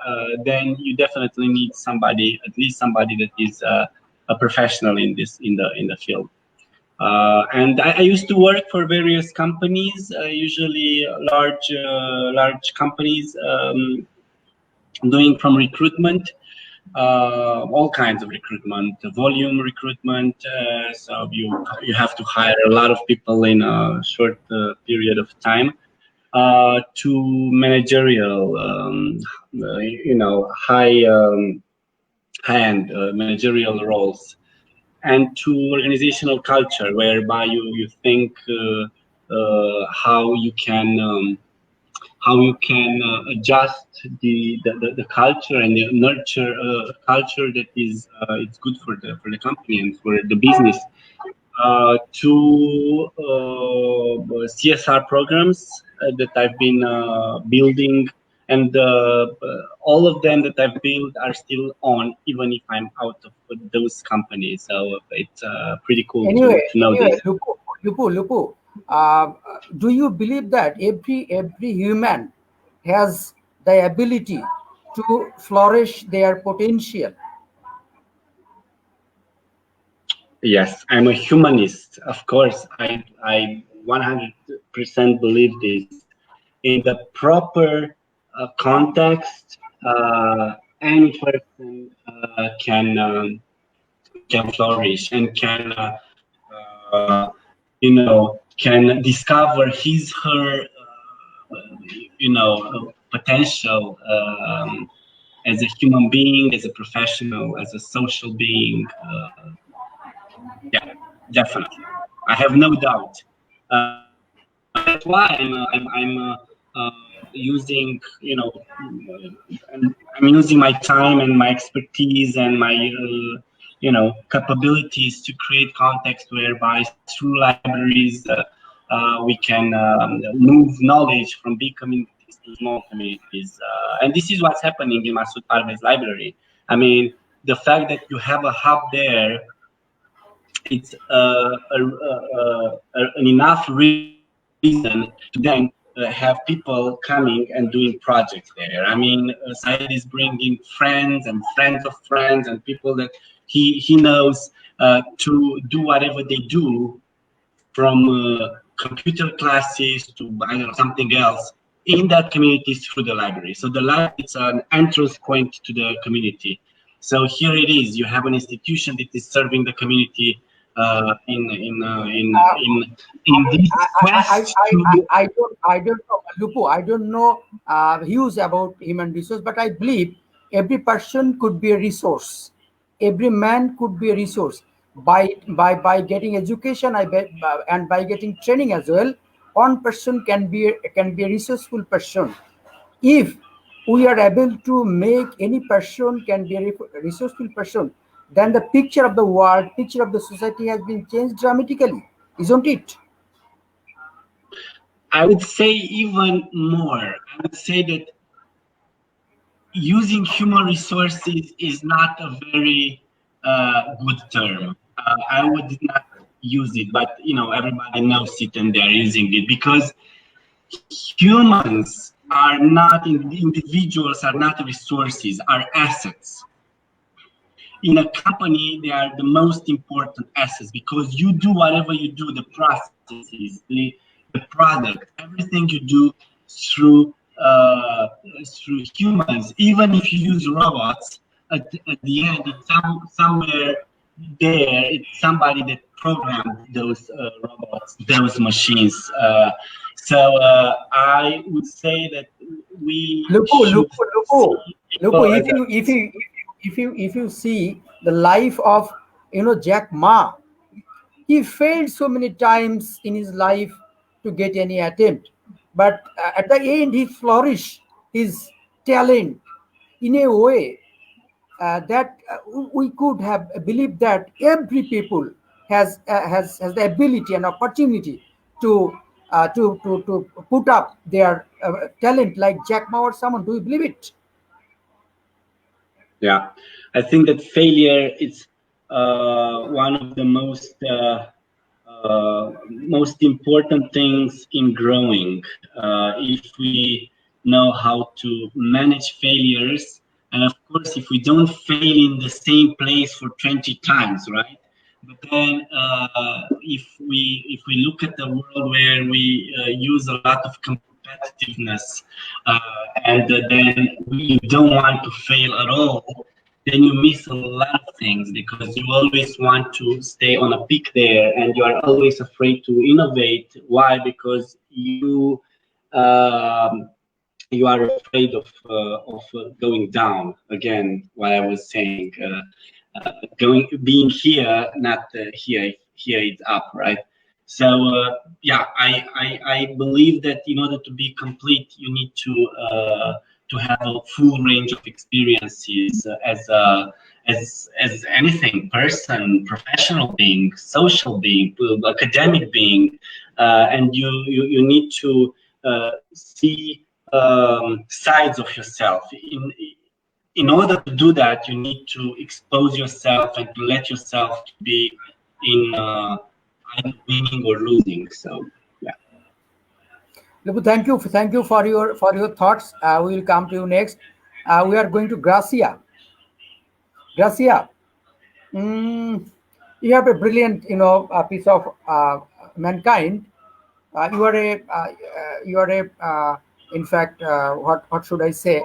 then you definitely need somebody, at least somebody that is a professional in the field. And I used to work for various companies, usually large companies, doing from recruitment, all kinds of recruitment, volume recruitment. So you have to hire a lot of people in a short period of time, to managerial, high-end managerial roles, and to organizational culture, whereby you think how you can adjust the culture and nurture culture that is it's good for the company and for the business. To CSR programs that I've been building, and all of them that I've built are still on, even if I'm out of those companies. So it's pretty cool to know this. Lupu, do you believe that every human has the ability to flourish their potential? Yes, I'm a humanist. Of course, I 100% believe this. In the proper context, any person can flourish and can discover his her potential as a human being, as a professional, as a social being. Yeah, definitely. I have no doubt. That's why I'm using, I'm using my time and my expertise and my capabilities to create context whereby through libraries we can move knowledge from big communities to small communities, and this is what's happening in Masood Parvez library. I mean, the fact that you have a hub there, it's an enough reason to then have people coming and doing projects there. I mean, Said is bringing friends and friends of friends and people that he knows to do whatever they do, from computer classes to, I don't know, something else in that community through the library. So the library is an entrance point to the community. So here it is. You have an institution that is serving the community in this quest. I don't know, Lupu. I don't know views about human resource, but I believe every person could be a resource. Every man could be a resource by getting education. I bet, and by getting training as well. One person can be a resourceful person. If we are able to make any person can be a resourceful person, then the picture of the world, picture of the society has been changed dramatically, isn't it? I would say even more. I would say that using human resources is not a very good term. I would not use it, but everybody knows it and they are using it because humans are not individuals, are not resources, are assets. In a company, they are the most important assets because you do whatever you do, the processes, the product, everything you do through humans. Even if you use robots, at the end, it's somewhere there, it's somebody that programmed those robots, those machines. So I would say that we Lupu, should if you see the life of Jack Ma, he failed so many times in his life to get any attempt, but at the end he flourished his talent in a way that we could have believed that every people has the ability and opportunity to put up their talent like Jack Ma or someone. Do you believe it? Yeah, I think that failure is one of the most important things in growing. If we know how to manage failures, and of course, if we don't fail in the same place for 20 times, right? But then, if we look at the world where we use a lot of competitiveness, and then we don't want to fail at all, then you miss a lot of things because you always want to stay on a peak there, and you are always afraid to innovate. Why? Because you are afraid of going down again. What I was saying, being here, not here. Here it's up, right? So yeah, I believe that in order to be complete, you need to have a full range of experiences as anything, person, professional being, social being, academic being, and you need to see sides of yourself. In order to do that, you need to expose yourself and to let yourself be in either winning or losing. So yeah. Lupu, thank you for your thoughts. We will come to you next. We are going to Gracia. Gracia, you have a brilliant piece of mankind. You are a in fact, what should I say?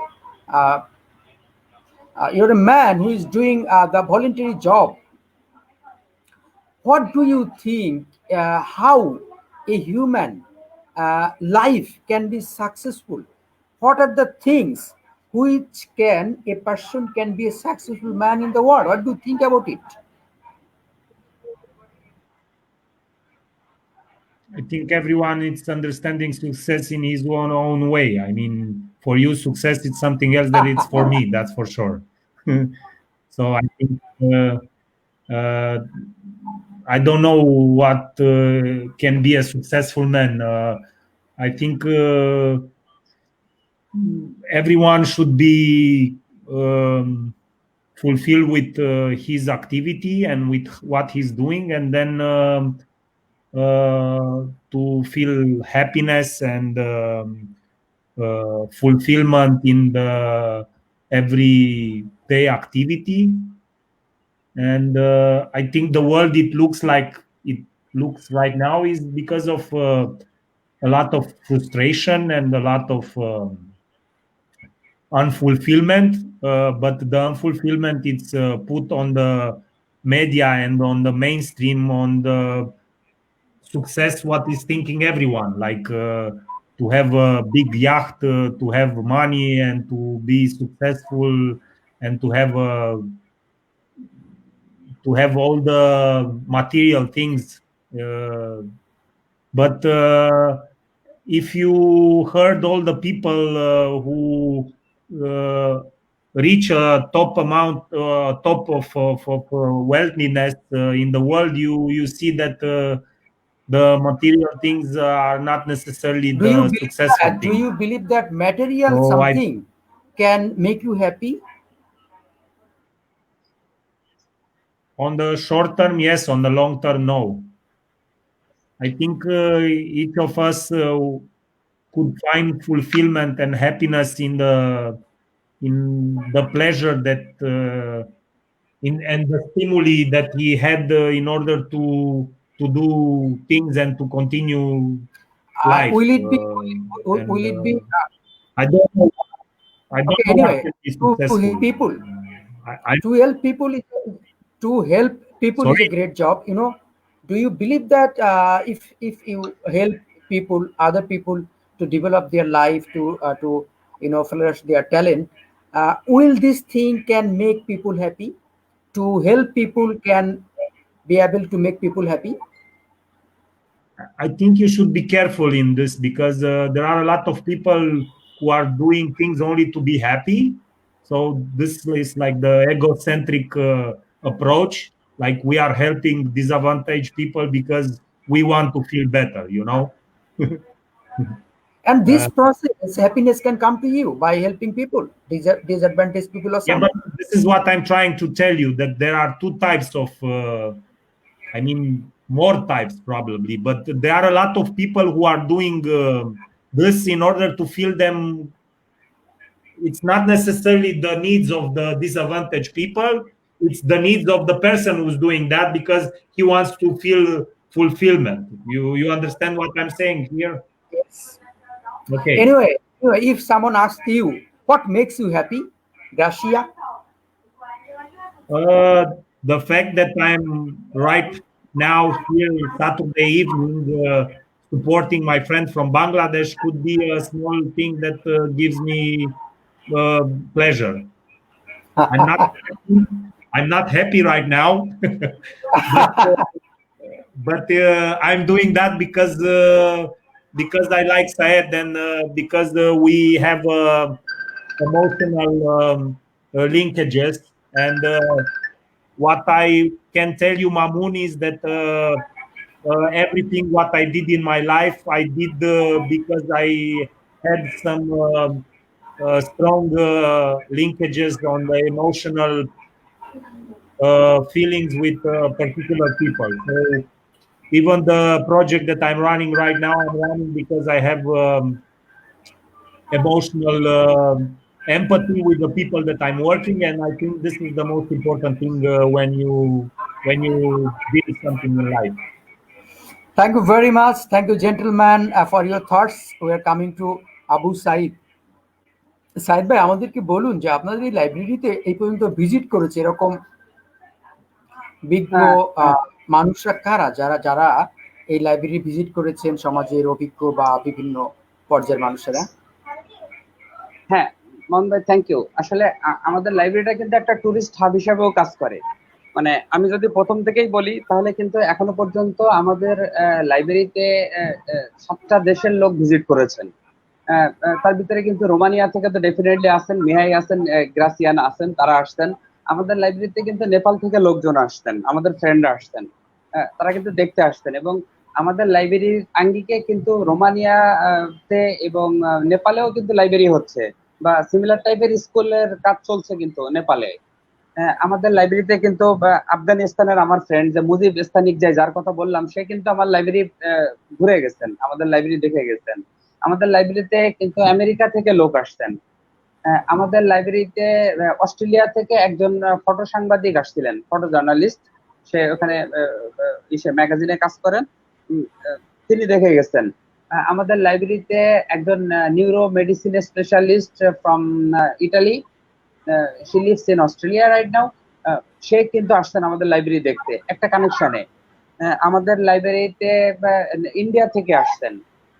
You're a man who is doing the voluntary job. What do you think? How a human life can be successful? What are the things which a person can be a successful man in the world? What do you think about it? I think everyone is understanding success in his own way. I mean, for you, success is something else that it's for me. That's for sure. So I think I don't know what can be a successful man. I think everyone should be fulfilled with his activity and with what he's doing, and then to feel happiness and fulfillment in the everyday activity. And I think the world it looks right now is because of a lot of frustration and a lot of unfulfillment, but the unfulfillment it's put on the media and on the mainstream, on the success what is thinking everyone, like to have a big yacht, to have money and to be successful and to have all the material things, but if you heard all the people who reach a top amount, top of wealthiness in the world, you see that the material things are not necessarily the successful thing. Do you believe that material something can make you happy? On the short term, yes. On the long term, no. I think each of us could find fulfillment and happiness in the pleasure that in and the stimuli that he had in order to do things and to continue life. Will it be? And Will it be? I don't know. I don't Okay. know what Anyway, can be to successful. help people, I to help people, to help people is a Sorry? great job. You know, do you believe that if you help people, other people to develop their life, to flourish their talent, will this thing can make people happy? To help people can be able to make people happy. I think you should be careful in this because there are a lot of people who are doing things only to be happy. So this is like the egocentric approach. Like we are helping disadvantaged people because we want to feel better, you know? And this Uh, process, happiness can come to you by helping people, disadvantaged people yeah, also. but this is what I'm trying to tell you that there are two types of, I mean, more types probably, but there are a lot of people who are doing this in order to feel them. It's not necessarily the needs of the disadvantaged people, it's the needs of the person who's doing that because he wants to feel fulfillment. You understand what I'm saying here? Yes. Okay. Anyway, if someone asks you what makes you happy, Gracia, uh, the fact that I'm right now here Saturday evening supporting my friend from Bangladesh could be a small thing that gives me uh, pleasure. I'm not I'm not happy right now, but I'm doing that because I like Syed and because we have emotional linkages. And what I can tell you, Mamoon, is that everything what I did in my life, I did because I had some strong linkages on the emotional feelings with particular people. So even the project that I'm running right now, I'm running because I have emotional empathy with the people that I'm working, and I think this is the most important thing when you build something in life. thank you very much. Thank you, gentlemen, for your thoughts. We are coming to Abu Said. Said ভাই আমাদেরকে বলুন যে আপনাদের এই লাইব্রেরিতে এই পর্যন্ত visit করেছে এরকম বিজ্ঞ হ্যাঁ মানুষরা কারা যারা যারা এই লাইব্রেরি ভিজিট করেছেন সমাজের অভিজ্ঞ বা বিভিন্ন পর্যায়ের মানুষেরা? হ্যাঁ মোহন ভাই, থ্যাংক ইউ। আসলে আমাদের লাইব্রেরিটা কিন্তু একটা টুরিস্ট হাব হিসেবেও কাজ করে। মানে আমি যদি প্রথম থেকেই বলি তাহলে কিন্তু এখনো পর্যন্ত আমাদের লাইব্রেরিতে 7টা দেশের লোক ভিজিট করেছেন। তার ভিতরে কিন্তু রোমানিয়া থেকে তো ডেফিনেটলি আসেন, মিহাই আছেন, গ্রাসিয়ান আছেন, তারা আসছেন। আমাদের লাইব্রেরিতে কিন্তু নেপাল থেকে লোকজন আসতেন, আমাদের ফ্রেন্ডরা আসতেন, তারা কিন্তু দেখতে আসতেন। এবং আমাদের লাইব্রেরির আঙ্গিকে কিন্তু রোমানিয়া তে এবং নেপালেও কিন্তু লাইব্রেরি হচ্ছে বা সিমিলার টাইপের স্কুলের কাজ চলছে কিন্তু নেপালে। আমাদের লাইব্রেরিতে কিন্তু আফগানিস্তানের আমার ফ্রেন্ড যে মুজিব স্থানিক যার কথা বললাম, সে কিন্তু আমার লাইব্রেরি ঘুরে গেছেন, আমাদের লাইব্রেরি দেখে গেছেন। আমাদের লাইব্রেরিতে কিন্তু আমেরিকা থেকে লোক আসতেন। আমাদের লাইব্রেরিতে অস্ট্রেলিয়া থেকে একজন ফটো সাংবাদিক আসছিলেন, ফটো জার্নালিস্ট। সে ওখানে ম্যাগাজিনে কাজ করেন, তিনি দেখে গেছেন। আমাদের লাইব্রেরিতে একজন neuro medicine specialist from Italy, she lives in Australia right now, সে কিন্তু আসছেন আমাদের লাইব্রেরি দেখতে একটা কানেকশনে। আমাদের লাইব্রেরিতে ইন্ডিয়া থেকে আসছেন।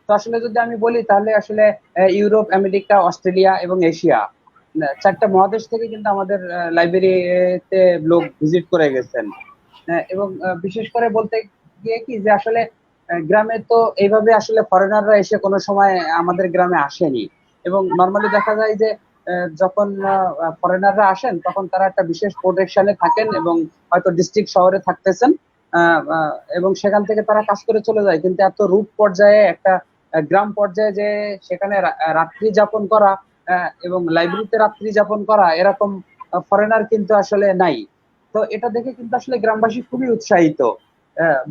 তো আসলে যদি আমি বলি তাহলে আসলে ইউরোপ, আমেরিকা, অস্ট্রেলিয়া এবং এশিয়া, 4টা মহাদেশ থেকে কিন্তু আমাদের লাইব্রেরিতে লোক ভিজিট করে গেছেন। এবং বিশেষ করে বলতে গিয়ে কি যে আসলে গ্রামে তো এইভাবে আসলে ফরেনাররা এসে কোনো সময় আমাদের গ্রামে আসেনি। এবং নর্মালি দেখা যায় যে যখন ফরেনাররা আসেন তখন তারা একটা বিশেষ প্রোটেকশনে থাকেন এবং হয়তো ডিস্ট্রিক্ট শহরে থাকতেছেন, এবং সেখান থেকে তারা কাজ করে চলে যায়। কিন্তু এত রুট পর্যায়ে একটা গ্রাম পর্যায়ে যে সেখানে রাত্রি যাপন করা এবং লাইব্রেরিতে রাত্রি যাপন করা, এরকম ফরেনার কিন্তু আসলে নাই। তো এটা দেখে কিন্তু আসলে গ্রামবাসী খুবই উৎসাহিত।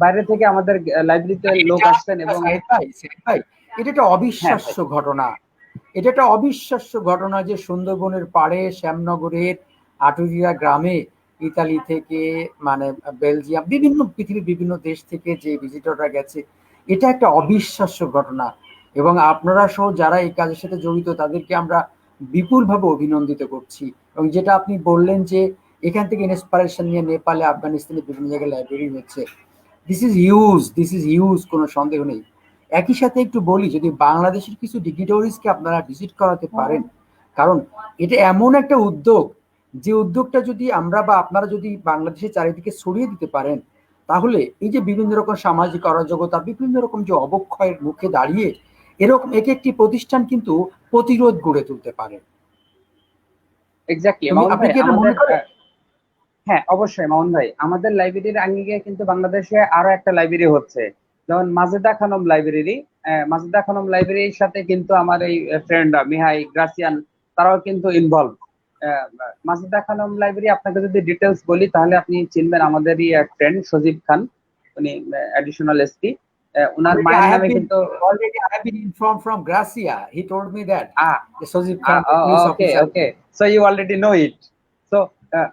বাইরে থেকে আমাদের লাইব্রেরিতে লোক আসছেন এবং সাইদ ভাই, এটা একটা হ্যাঁ অবিশ্বাস্য ঘটনা। এটা একটা অবিশ্বাস্য ঘটনা যে সুন্দরবনের পাড়ে শ্যামনগরের আটুরিয়া গ্রামে ইতালি থেকে, মানে বেলজিয়াম, বিভিন্ন পৃথিবীর বিভিন্ন দেশ থেকে যে ভিজিটররা গেছে, এটা একটা অবিশ্বাস্য ঘটনা। এবং আপনারা সহ যারা এই কাজের সাথে জড়িত তাদেরকে আমরা বিপুলভাবে অভিনন্দিত করছি। এবং যেটা আপনি বললেন যে এখান থেকে ইন্সপিরেশন নিয়ে নেপালে, আফগানিস্তানে বিভিন্ন জায়গায় লাইব্রেরি হচ্ছে, দিস ইজ হিউজ, কোনো সন্দেহ নেই। একই সাথে একটু বলি, যদি বাংলাদেশের কিছু ডিগনিটরিজকে আপনারা ভিজিট করাতে পারেন, কারণ এটা এমন একটা উদ্যোগ, যে উদ্যোগটা যদি আমরা বা আপনারা যদি বাংলাদেশের চারিদিকে ছড়িয়ে দিতে পারেন, তাহলে এই যে বিভিন্ন রকম সামাজিক অরাজকতা, বিভিন্ন রকম যে অবক্ষয়ের মুখে দাঁড়িয়ে এরকম এক একটি প্রতিষ্ঠান কিন্তু প্রতিরোধ গড়ে তুলতে পারে। এক্স্যাক্টলি আপনি কি এটা মনে করেন? হ্যাঁ অবশ্যই মামুন ভাই, আমাদের লাইব্রেরির আঙ্গিকে কিন্তু বাংলাদেশে আরো একটা লাইব্রেরি হচ্ছে, যেমন মাজেদা খানম লাইব্রেরি। মাজেদা খানম লাইব্রেরির সাথে কিন্তু আমার এই ফ্রেন্ডরা মিহাই, গ্রাসিয়ান, তারাও কিন্তু ইনভলভ। মাজেদা খানম লাইব্রেরি আপনাকে যদি ডিটেলস বলি তাহলে আপনি চিনবেন, আমাদেরই এক ফ্রেন্ড সজীব খান, উনি অ্যাডিশনাল এসপি। ওনার মায়ের নামে কিন্তু already I have been informed from Gracia. He told me that the Sojib Khan, okay okay, so you already know it. So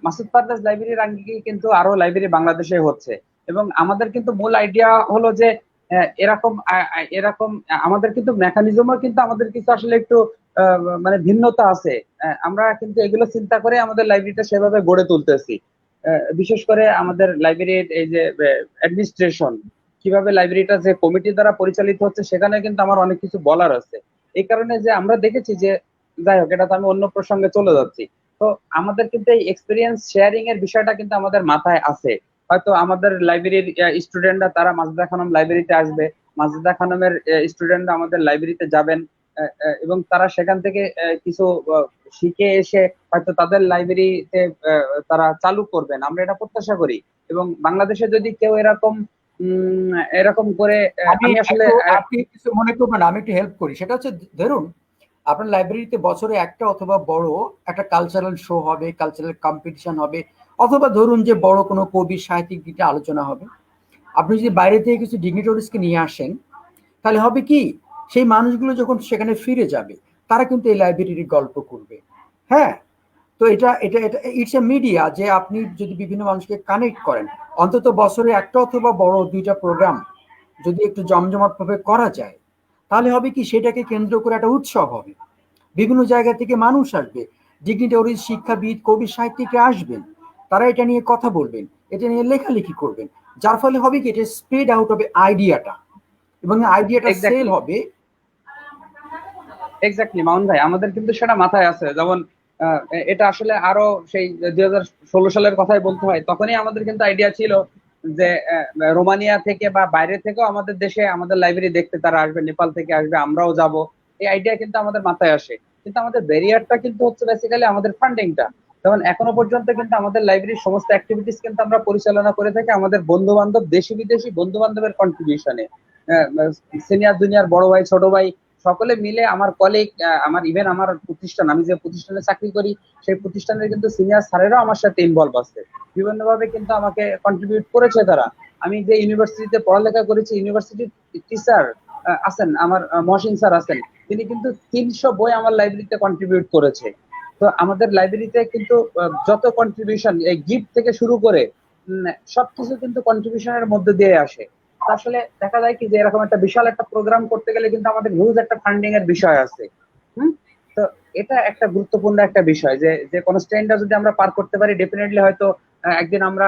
Masud Parvez লাইব্রেরির আঙ্গিকে কিন্তু আরো লাইব্রেরি বাংলাদেশে হচ্ছে, এবং আমাদের কিন্তু মূল আইডিয়া হলো যে এরকম এরকম আমাদের কিন্তু মেকানিজমও কিন্তু আমাদের কিছু আসলে একটু মানে ভিন্নতা আছে। আমরা কিন্তু এগুলো চিন্তা করে আমাদের লাইব্রেরিটা সেভাবে গড়ে তুলতেছি। বিশেষ করে আমাদের লাইব্রেরির এই যে অ্যাডমিনিস্ট্রেশন, কিভাবে লাইব্রেরিটা যে কমিটি দ্বারা পরিচালিত হচ্ছে, সেখানে কিন্তু আমার অনেক কিছু বলার আছে। এই কারণে যে আমরা দেখেছি যে, যাই হোক, এটা তো আমি অন্য প্রসঙ্গে চলে যাচ্ছি। তো আমাদের কিন্তু এই এক্সপিরিয়েন্স শেয়ারিং এর বিষয়টা কিন্তু আমাদের মাথায় আছে। হয়তো আমাদের লাইব্রেরির স্টুডেন্টরা তারা মাজেদা খানম লাইব্রেরিতে আসবে, মাজেদা খানমের স্টুডেন্টরা আমাদের লাইব্রেরিতে যাবেন, এবং তারা সেখান থেকে কিছু শিখে এসে হয়তো তাদের লাইব্রেরিতে তারা চালু করবেন, আমরা এটা প্রত্যাশা করি। এবং বাংলাদেশে যদি কেউ এরকম এরকম করে, আমি আসলে আপনি কিছু মনে করবেন, আমি একটু হেল্প করি। সেটা হচ্ছে, ধরুন আপনার লাইব্রেরিতে বছরে একটা অথবা বড় একটা কালচারাল শো হবে, কালচারাল কম্পিটিশন হবে, অথবা ধরুন যে বড় কোনো কবি সাহিত্যিক দিকে আলোচনা হবে। আপনি যদি বাইরে থেকে কিছু ডিগনিটরিজকে নিয়ে আসেন, তাহলে হবে কি, সেই মানুষগুলো যখন সেখানে ফিরে যাবে, তারা কিন্তু এই লাইব্রেরির গল্প করবে। হ্যাঁ, তো এটা এটা এটা ইটস এ মিডিয়া, যে আপনি যদি বিভিন্ন মানুষকে কানেক্ট করেন, অন্তত বছরে একটা অথবা বড় দুইটা প্রোগ্রাম যদি একটু জমজমাট ভাবে করা যায়, তাহলে হবে কি, সেটাকে কেন্দ্র করে একটা উৎসব হবে। বিভিন্ন জায়গা থেকে মানুষ আসবে, ডিগনিটরিজ, শিক্ষাবিদ, কবি, সাহিত্যিকরা আসবেন, তারা এটা নিয়ে কথা বলবেন, এটা নিয়ে লেখালেখি করবেন, যার ফলে হবে কি, এটা স্প্রেড আউট হবে আইডিয়াটা, এবং আইডিয়াটা সেল হবে। এক্স্যাক্টলি মামুন ভাই, আমাদের কিন্তু সেটা মাথায় আছে। যেমন এটা আসলে আরো সেই 2016 সালের কথাই বলতে হয়, তখনই আমাদের কিন্তু আইডিয়া ছিল যে রোমানিয়া থেকে বা বাইরে থেকেও আমাদের দেশে আমাদের লাইব্রেরি দেখতে তারা আসবে, নেপাল থেকে আসবে, আমরাও যাব। এই আইডিয়া কিন্তু আমাদের মাথায় আসে, কিন্তু আমাদের ব্যারিয়ারটা কিন্তু হচ্ছে বেসিক্যালি আমাদের ফান্ডিংটা। যেমন এখনো পর্যন্ত কিন্তু আমাদের লাইব্রেরির সমস্ত অ্যাক্টিভিটিস কিন্তু আমরা পরিচালনা করে থাকি আমাদের বন্ধু বান্ধব, দেশি বিদেশি বন্ধু বান্ধবের কন্ট্রিবিউশনে। সিনিয়র জুনিয়র, বড় ভাই, ছোট ভাই, সকলে মিলে, আমার কলিগ, আমার ইভেন আমার প্রতিষ্ঠান, আমি যে প্রতিষ্ঠানে চাকরি করি সেই প্রতিষ্ঠানের কিন্তু সিনিয়র স্যারেরাও আমার সাথে ইনভলভ আছে, বিভিন্নভাবে কিন্তু আমাকে কন্ট্রিবিউট করেছে তারা। আমি যে ইউনিভার্সিটিতে পড়ালেখা করেছি, ইউনিভার্সিটির টিচার আছেন আমার, মহসিন স্যার আছেন, তিনি কিন্তু 300 বই আমার লাইব্রেরিতে কন্ট্রিবিউট করেছে। তো আমাদের লাইব্রেরিতে কিন্তু যত কন্ট্রিবিউশন, এই গিফট থেকে শুরু করে সবকিছু কিন্তু কন্ট্রিবিউশনের মধ্যে দিয়ে আসে। আসলে দেখা যায় কি, যে এরকম একটা বিশাল একটা প্রোগ্রাম করতে গেলে কিন্তু আমাদের হিউজ একটা ফান্ডিং এর বিষয় আছে। তো এটা একটা গুরুত্বপূর্ণ একটা বিষয়, যে যে কনস্ট্রেইনটা যদি আমরা পার করতে পারি, ডেফিনেটলি হয়তো একদিন আমরা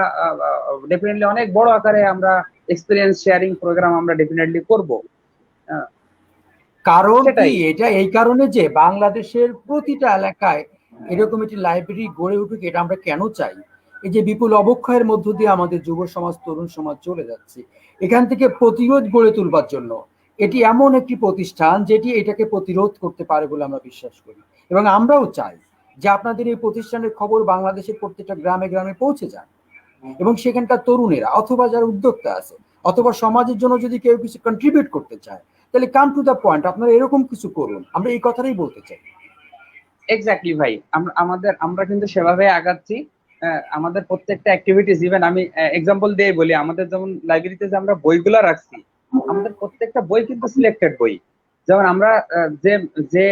ডেফিনেটলি অনেক বড় আকারে আমরা এক্সপেরিয়েন্স শেয়ারিং প্রোগ্রাম আমরা ডেফিনেটলি করব। কারণ কি, এটা এই কারণে যে বাংলাদেশের প্রতিটা এলাকায় এরকম একটি লাইব্রেরি গড়ে উঠুক, এটা আমরা কেন চাই? এই যে বিপুল অবক্ষয়ের মধ্য দিয়ে আমাদের যুব সমাজ, তরুণ সমাজ চলে যাচ্ছে, এখান থেকে প্রতিরোধ গড়ে তুলবার জন্য এটি এমন একটি প্রতিষ্ঠান যেটি এটাকে প্রতিরোধ করতে পারে বলে আমরা বিশ্বাস করি। এবং আমরাও চাই যে আপনাদের এই প্রতিষ্ঠানের খবর বাংলাদেশের প্রত্যেকটা গ্রামে গ্রামে পৌঁছে যাক, এবং সেখানকার তরুণেরা অথবা যারা উদ্যোক্তা আছে অথবা সমাজের জন্য যদি কেউ কিছু কন্ট্রিবিউট করতে চায়, তাহলে কাম টু দ্য পয়েন্ট, আপনারা এরকম কিছু করুন, আমরা এই কথাটাই বলতে চাই। এক্স্যাক্টলি ভাই, আমরা কিন্তু সেভাবে আগাচ্ছি। আমাদের প্রত্যেকটা অ্যাক্টিভিটিস, ইভেন আমি এক্সাম্পল দিয়ে বলি, আমাদের যেমন লাইব্রেরিতে যে আমরা বইগুলো রাখছি, আমাদের প্রত্যেকটা বই কিন্তু সিলেক্টেড বই। যেমন আমরা যে যে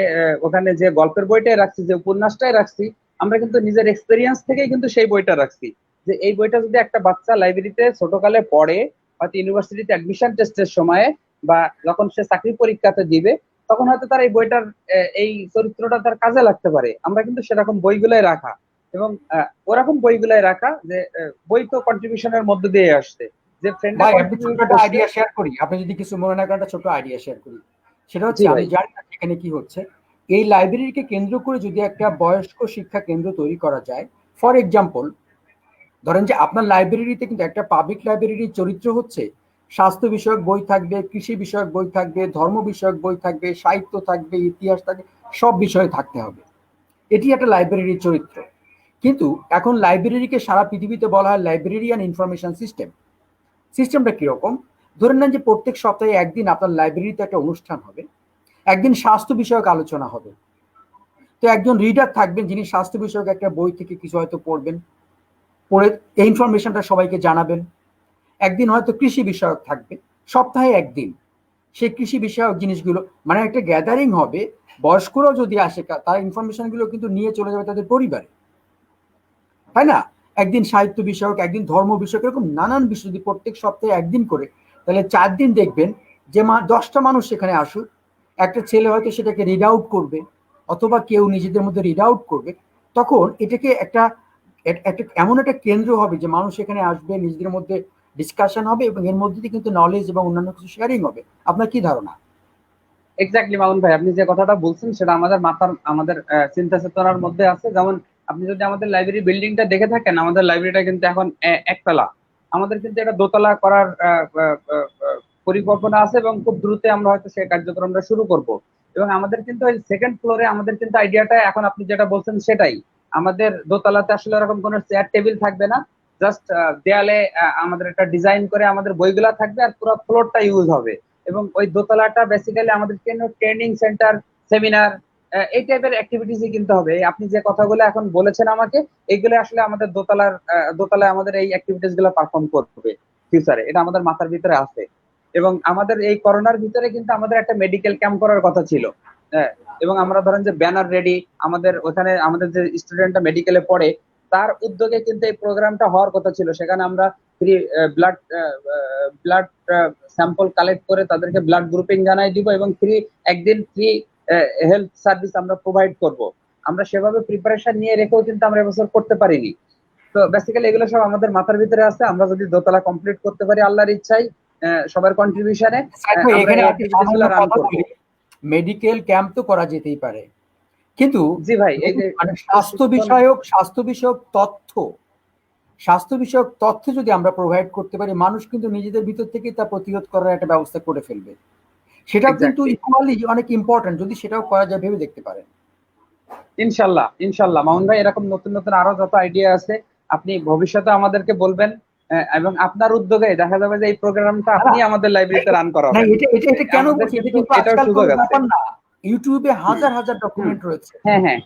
ওখানে যে গল্পের বইটাই রাখছি, যে উপন্যাসটাই রাখছি, আমরা কিন্তু নিজের এক্সপেরিয়েন্স থেকেই কিন্তু সেই বইটা রাখছি, যে এই বইটা যদি একটা বাচ্চা লাইব্রেরিতে ছোটকালে পড়ে, হয়তো ইউনিভার্সিটিতে অ্যাডমিশন টেস্টের সময়ে বা যখন সে চাকরি পরীক্ষাতে দিবে, তখন হয়তো তার এই বইটার এই চরিত্রটা তার কাজে লাগতে পারে। আমরা কিন্তু সেরকম বইগুলোই রাখা, এবং ওরকম বইগুলাই রাখা যে বই তো কন্ট্রিবিউশনের মধ্যে দিয়ে আসছে, যে ফ্রেন্ডরা ভাই আপনি ছোট কন্ট্রিবিউট একটা করছে। আইডিয়া শেয়ার করি, আপনি যদি কিছু মনে না করেন, একটা ছোট আইডিয়া শেয়ার করি। সেটা হচ্ছে, জি আমি ভাই। জানি না এখানে কি হচ্ছে, এই লাইব্রেরিকে কেন্দ্র করে যদি একটা বয়স্ক শিক্ষা কেন্দ্র তৈরি করা যায়, ফর এক্সাম্পল ধরেন যে আপনার লাইব্রেরিতে কিন্তু একটা পাবলিক লাইব্রেরির চরিত্র হচ্ছে স্বাস্থ্য বিষয়ক বই থাকবে, কৃষি বিষয়ক বই থাকবে, ধর্ম বিষয়ক বই থাকবে, সাহিত্য থাকবে, ইতিহাস থাকবে, সব বিষয়ে থাকতে হবে। এটি একটা লাইব্রেরির চরিত্র। কিন্তু এখন লাইব্রেরিকে সারা পৃথিবীতে বলা হয় লাইব্রেরিয়ান ইনফরমেশন সিস্টেম। সিস্টেমটা কিরকম? ধরে নেন যে প্রত্যেক সপ্তাহে একদিন আপনার লাইব্রেরিতে একটা অনুষ্ঠান হবে, একদিন স্বাস্থ্য বিষয়ক আলোচনা হবে। তো একজন রিডার থাকবেন যিনি স্বাস্থ্য বিষয়ক একটা বই থেকে কিছু হয়তো পড়বেন, পড়ে এই ইনফরমেশনটা সবাইকে জানাবেন। একদিন হয়তো কৃষি বিষয়ক থাকবে, সপ্তাহে একদিন সেই কৃষি বিষয়ক জিনিসগুলো, মানে একটা গ্যাদারিং হবে। বয়স্করাও যদি আসে, তার ইনফরমেশন গুলো কিন্তু নিয়ে চলে যাবে তাদের পরিবারে, তাই না? একদিন সাহিত্য বিষয়ক, একদিন ধর্ম বিষয়ক, এরকম নানান বিষয় যদি প্রত্যেক সপ্তাহে একদিন করে, তাহলে 4 দিন দেখবেন যে 10টা মানুষ সেখানে আসুক, একটা ছেলে হয়তো সেটাকে রিড আউট করবে, অথবা কেউ নিজেদের মধ্যে রিড আউট করবে। তখন এটাকে একটা এমন একটা কেন্দ্র হবে যে মানুষ এখানে আসবে, নিজেদের মধ্যে ডিসকাশন হবে, এবং এর মধ্যে দিয়ে কিন্তু নলেজ এবং অন্যান্য কিছু শেয়ারিং হবে। আপনার কি ধারণা? এক্স্যাক্টলি মামুন ভাই, আপনি যে কথাটা বলছেন সেটা আমাদের মাথার, আমাদের চিন্তা চেতনার মধ্যে আছে। যেমন আপনি যদি আমাদের লাইব্রেরি বিল্ডিংটা দেখে থাকেন, আমাদের লাইব্রেরিটা কিন্তু এখন একতলা। আমাদের কিন্তু এটা দোতলা করার পরিকল্পনা আছে, এবং খুব দ্রুত আমরা হয়তো সেই কার্যক্রমটা শুরু করব। এবং আমাদের কিন্তু ওই সেকেন্ড ফ্লোরে আমাদের কিন্তু আইডিয়াটা এখন আপনি যেটা বলছেন সেটাই। আমাদের দোতলাতে আসলে এরকম কোনো চেয়ার টেবিল থাকবে না, জাস্ট দেয়ালে আমাদের একটা ডিজাইন করে আমাদের বইগুলা থাকবে, আর পুরো ফ্লোরটা ইউজ হবে। এবং ওই দোতলাটা বেসিক্যালি আমাদের ট্রেনিং সেন্টার, সেমিনার, এই টাইপের অ্যাক্টিভিটিসই কিন্তু হবে। আপনি যে কথাগুলো এখন বলেছেন আমাকে, এইগুলো আসলে আমাদের দোতলায় আমাদের এই অ্যাক্টিভিটিস গুলো পারফর্ম করবে ফিউচারে, এটা আমাদের মাথার ভিতরে আছে। এবং আমাদের এই করোনার ভিতরে কিন্তু আমাদের একটা মেডিকেল ক্যাম্প করার কথা ছিল। হ্যাঁ, এবং আমরা ধরেন যে ব্যানার রেডি, আমাদের ওখানে আমাদের যে স্টুডেন্টটা মেডিকেলে পড়ে তার উদ্যোগে কিন্তু এই প্রোগ্রামটা হওয়ার কথা ছিল। সেখানে আমরা free blood blood sample collect করে তাদেরকে ব্লাড গ্রুপিং জানাই দিব, এবং একদিন ফ্রি হেলথ সার্ভিস আমরা প্রোভাইড করব। আমরা সেভাবে প্রিপারেশন নিয়ে রেখেও কিন্তু আমরা এবছর করতে পারিনি। তো বেসিক্যালি এগুলো সব আমাদের মাথার ভিতরে আছে। আমরা যদি দোতলা কমপ্লিট করতে পারি আল্লাহর ইচ্ছায়, সবার কন্ট্রিবিউশনে, আমরা এই অ্যাক্টিভিটিসগুলো রান করব। মেডিকেল ক্যাম্প তো করা যেতেই পারে, কিন্তু জি ভাই, এই যে মানে স্বাস্থ্য বিষয়ক তথ্য যদি আমরা প্রোভাইড করতে পারি, মানুষ কিন্তু নিজেদের ভিতর থেকে তা প্রতিরোধ করার একটা ব্যবস্থা করে ফেলবে। সেটা কিন্তু ইকুয়ালি অনেক ইম্পর্টেন্ট, যদি সেটাও করা যায় ভেবে দেখতে পারেন। ইনশাল্লাহ ইনশাল্লাহ মামুন ভাই, এরকম নতুন নতুন আরো যত আইডিয়া আছে আপনি ভবিষ্যতে আমাদেরকে বলবেন, এবং আপনার উদ্যোগে দেখা যাবে যে এই প্রোগ্রামটা আপনি আমাদের লাইব্রেরিতে রান করাবেন। এটা কেন বলছি, এটা কিন্তু আজকালকার ব্যাপার না। ইউটিউবে হাজার হাজার ডকুমেন্ট রয়েছে। হ্যাঁ হ্যাঁ,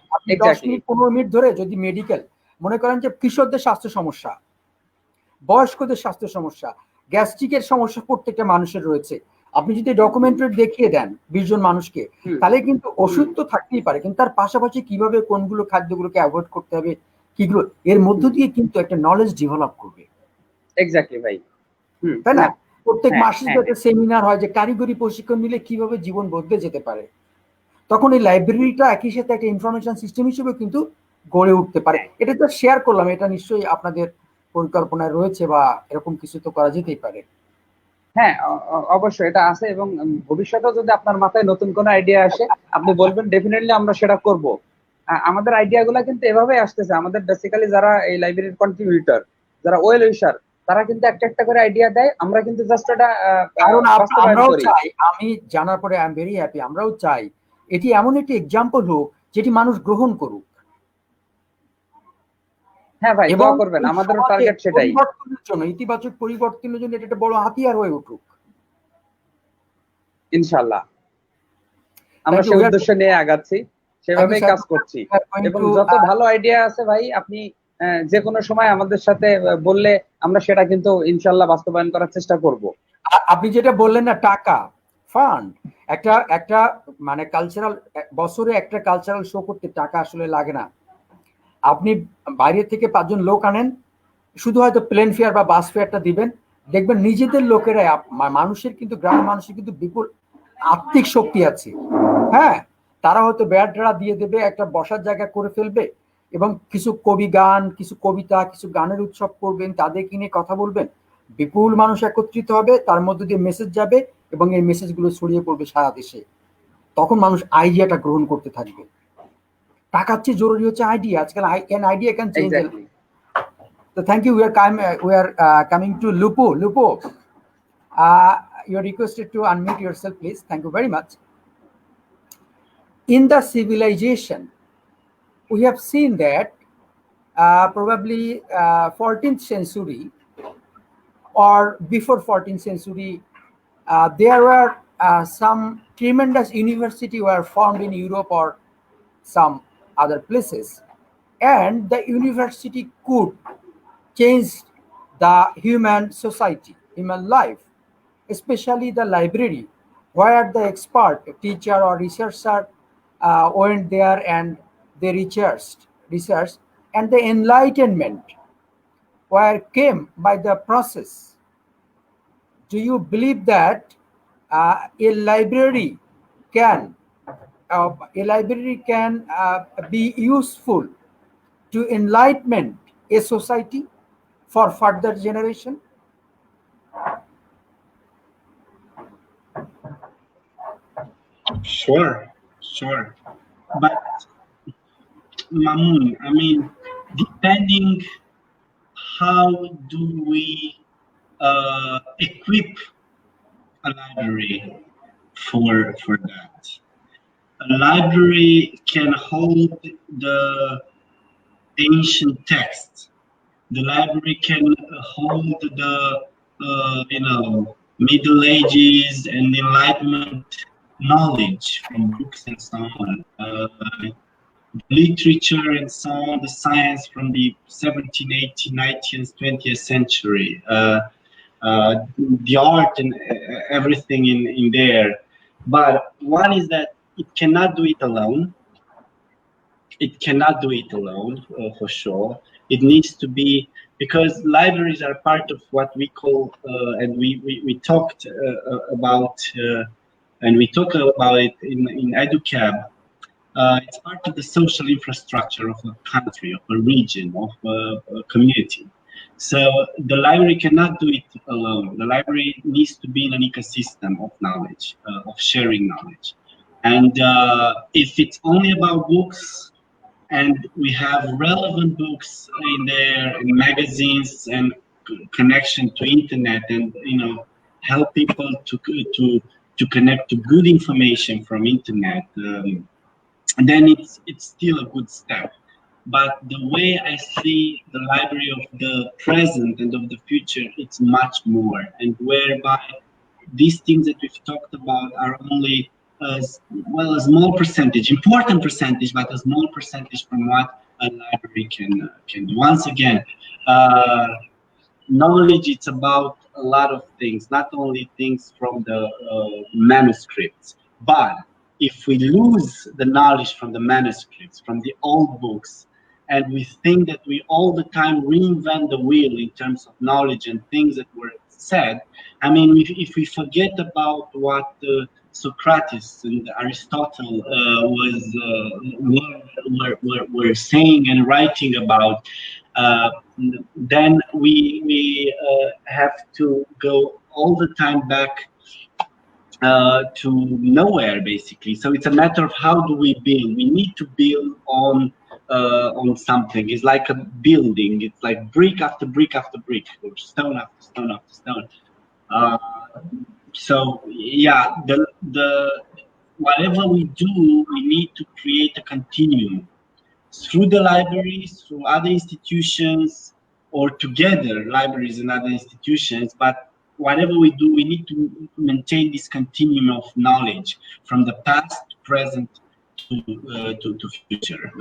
10 মিনিট 15 মিনিট ধরে যদি মেডিকেল, মনে করেন যে কিশোরদের স্বাস্থ্য সমস্যা, বয়স্কদের স্বাস্থ্য সমস্যা, গ্যাস্ট্রিকের সমস্যা প্রত্যেকটা মানুষের রয়েছে, আপনি যদি ডকুমেন্টারি দেখিয়ে দেন 20 জন মানুষকে, তাহলে কিন্তু ওষুধ তো থাকতেই পারে, কিন্তু তার পাশাপাশি কিভাবে কোনগুলো খাদ্যগুলোকে অ্যাভয়েড করতে হবে, কিগুলো, এর মধ্য দিয়ে কিন্তু একটা নলেজ ডেভেলপ করবে। এক্স্যাক্টলি ভাই, তাই না? প্রত্যেক মাসে যদি একটা সেমিনার হয় যে কারিগরি প্রশিক্ষণ নিলে কিভাবে জীবন বদলে যেতে পারে, তখন এই লাইব্রেরিটা একই সাথে একটা ইনফরমেশন সিস্টেম হিসেবে কিন্তু গড়ে উঠতে পারে। এটা তো শেয়ার করলাম, এটা নিশ্চয়ই আপনাদের পরিকল্পনায় রয়েছে, বা এরকম কিছু তো করা যেতেই পারে। হ্যাঁ, অবশ্যই এটা আছে, এবং ভবিষ্যতে যদি আপনার মাথায় নতুন কোনো আইডিয়া আসে আপনি বলবেন, ডেফিনেটলি আমরা সেটা করব। আমাদের আইডিয়া গুলা কিন্তু এভাবে আসতেছে। আমাদের বেসিক্যালি যারা এই লাইব্রেরির কন্ট্রিবিউটর, যারা ওয়েল উইশার, তারা কিন্তু একটা একটা করে আইডিয়া দেয়, আমরা কিন্তু জাস্ট এটা আমরাও চাই, আমি জানার পরে আই এম ভেরি হ্যাপি, আমরাও চাই এটি এমন একটি এক্সাম্পল হোক যেটি মানুষ গ্রহণ করুক। হ্যাঁ ভাই, দোয়া করবেন, আমাদের টার্গেট সেটাই। পরিবর্তনের জন্য, ইতিবাচক পরিবর্তনের জন্য এটা একটা বড় হাতিয়ার হয়ে উঠুক ইনশাআল্লাহ। আমরা সেই উদ্দেশ্য নিয়ে আগাচ্ছি, সেভাবেই কাজ করছি। এবং যত ভালো আইডিয়া আছে ভাই আপনি যে কোনো সময় আমাদের সাথে বললে আমরা সেটা কিন্তু ইনশাল্লাহ বাস্তবায়ন করার চেষ্টা করব। আপনি যেটা বললেন না, টাকা ফান্ড, একটা মানে কালচারাল, বছরে একটা কালচারাল শো করতে টাকা আসলে লাগে না। আপনি বাইরে থেকে 5 জন লোক আনেন, শুধু হয়তো প্লেন ফেয়ার বা বাস ফেয়ারটা দিবেন, দেখবেন নিজেদের লোকেরাই, মানুষের কিন্তু, গ্রামের মানুষের কিন্তু বিপুল আর্থিক শক্তি আছে। হ্যাঁ, তারা হয়তো বেড়া দিয়ে দেবে, একটা বসার জায়গা করে ফেলবে, এবং কিছু কবি গান, কিছু কবিতা, কিছু গানের উৎসব করবেন, তাদেরকে নিয়ে কথা বলবেন, বিপুল মানুষ একত্রিত হবে, তার মধ্যে দিয়ে মেসেজ যাবে এবং এই মেসেজগুলো ছড়িয়ে পড়বে সারা দেশে। তখন মানুষ আইডিয়াটা গ্রহণ করতে থাকবে। টাকার চেয়ে জরুরি হচ্ছে আইডিয়া। আজকাল idea can change. So thank you. We are coming to Lupo. Lupo, you are requested to unmute yourself, please. Thank you very much. In the civilization, we have seen that probably 14th century or before 14th century, there were some tremendous university were formed in Europe or some other places, and the university could change the human society, human life, especially the library, where the expert teacher or researcher went there and they researched, and the enlightenment where came by the process. Do you believe that a library can be useful to enlightenment a society for further generation? Sure. But Mamoon, I mean, depending how do we equip a library for that. A library can hold the ancient texts. The library can hold the Middle Ages and Enlightenment knowledge from books and so on. Literature and so on, the science from the 17th, 18th, 19th, 20th century. The art and everything in there. But one is that it cannot do it alone. For sure. It needs to be, because libraries are part of what we call, and we talked about, and we talk about it in EduCab. It's part of the social infrastructure of a country, of a region, of a community. So the library cannot do it alone. The library needs to be in an ecosystem of knowledge, of sharing knowledge. And if it's only about books, and we have relevant books in there, in magazines, and connection to internet, and help people to connect to good information from internet, then it's still a good step. But the way I see the library of the present and of the future, it's much more, and whereby these things that we've talked about are only a small percentage, important percentage, but a small percentage from what a library can do. Once again, knowledge, it's about a lot of things, not only things from the manuscripts, but if we lose the knowledge from the manuscripts, from the old books, and we think that we all the time reinvent the wheel in terms of knowledge and things that were said, I mean, if we forget about what Socrates and Aristotle were saying and writing about, then we have to go all the time back to nowhere, basically. So it's a matter of how do we build. We need to build on something. It's like a building. It's like brick after brick after brick, or stone after stone after stone. So yeah, the whatever we do, we need to create a continuum through the libraries, through other institutions, or together, libraries and other institutions. But whatever we do, we need to maintain this continuum of knowledge from the past, present, to future.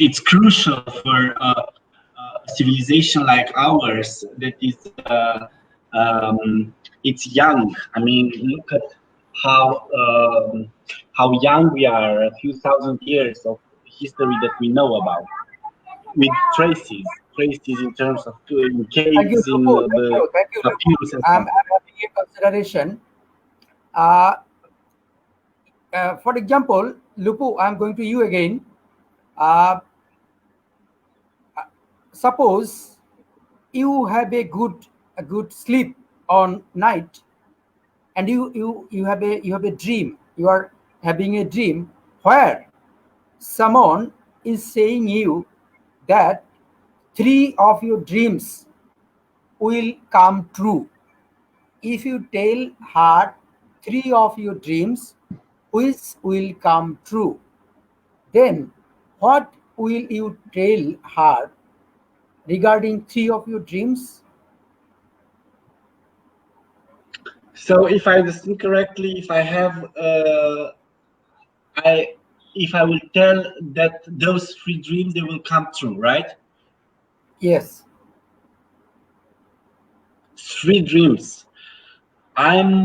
It's crucial for civilization like ours that is it's young. I mean, look at how young we are. A few thousand years of history that we know about, with traces in terms of in caves, Thank you, in Lupu. the Thank you. papyrus and I'm stuff. having a consideration. For example, Lupu, I'm going to you again. Suppose you have a good sleep on night, and you have a dream. You are having a dream where someone is saying you that 3 of your dreams will come true. If you tell her 3 of your dreams which will come true, then what will you tell her regarding 3 of your dreams? So if I understand correctly, if I have if I will tell that those 3 dreams, they will come true, right? Yes. 3 dreams. I'm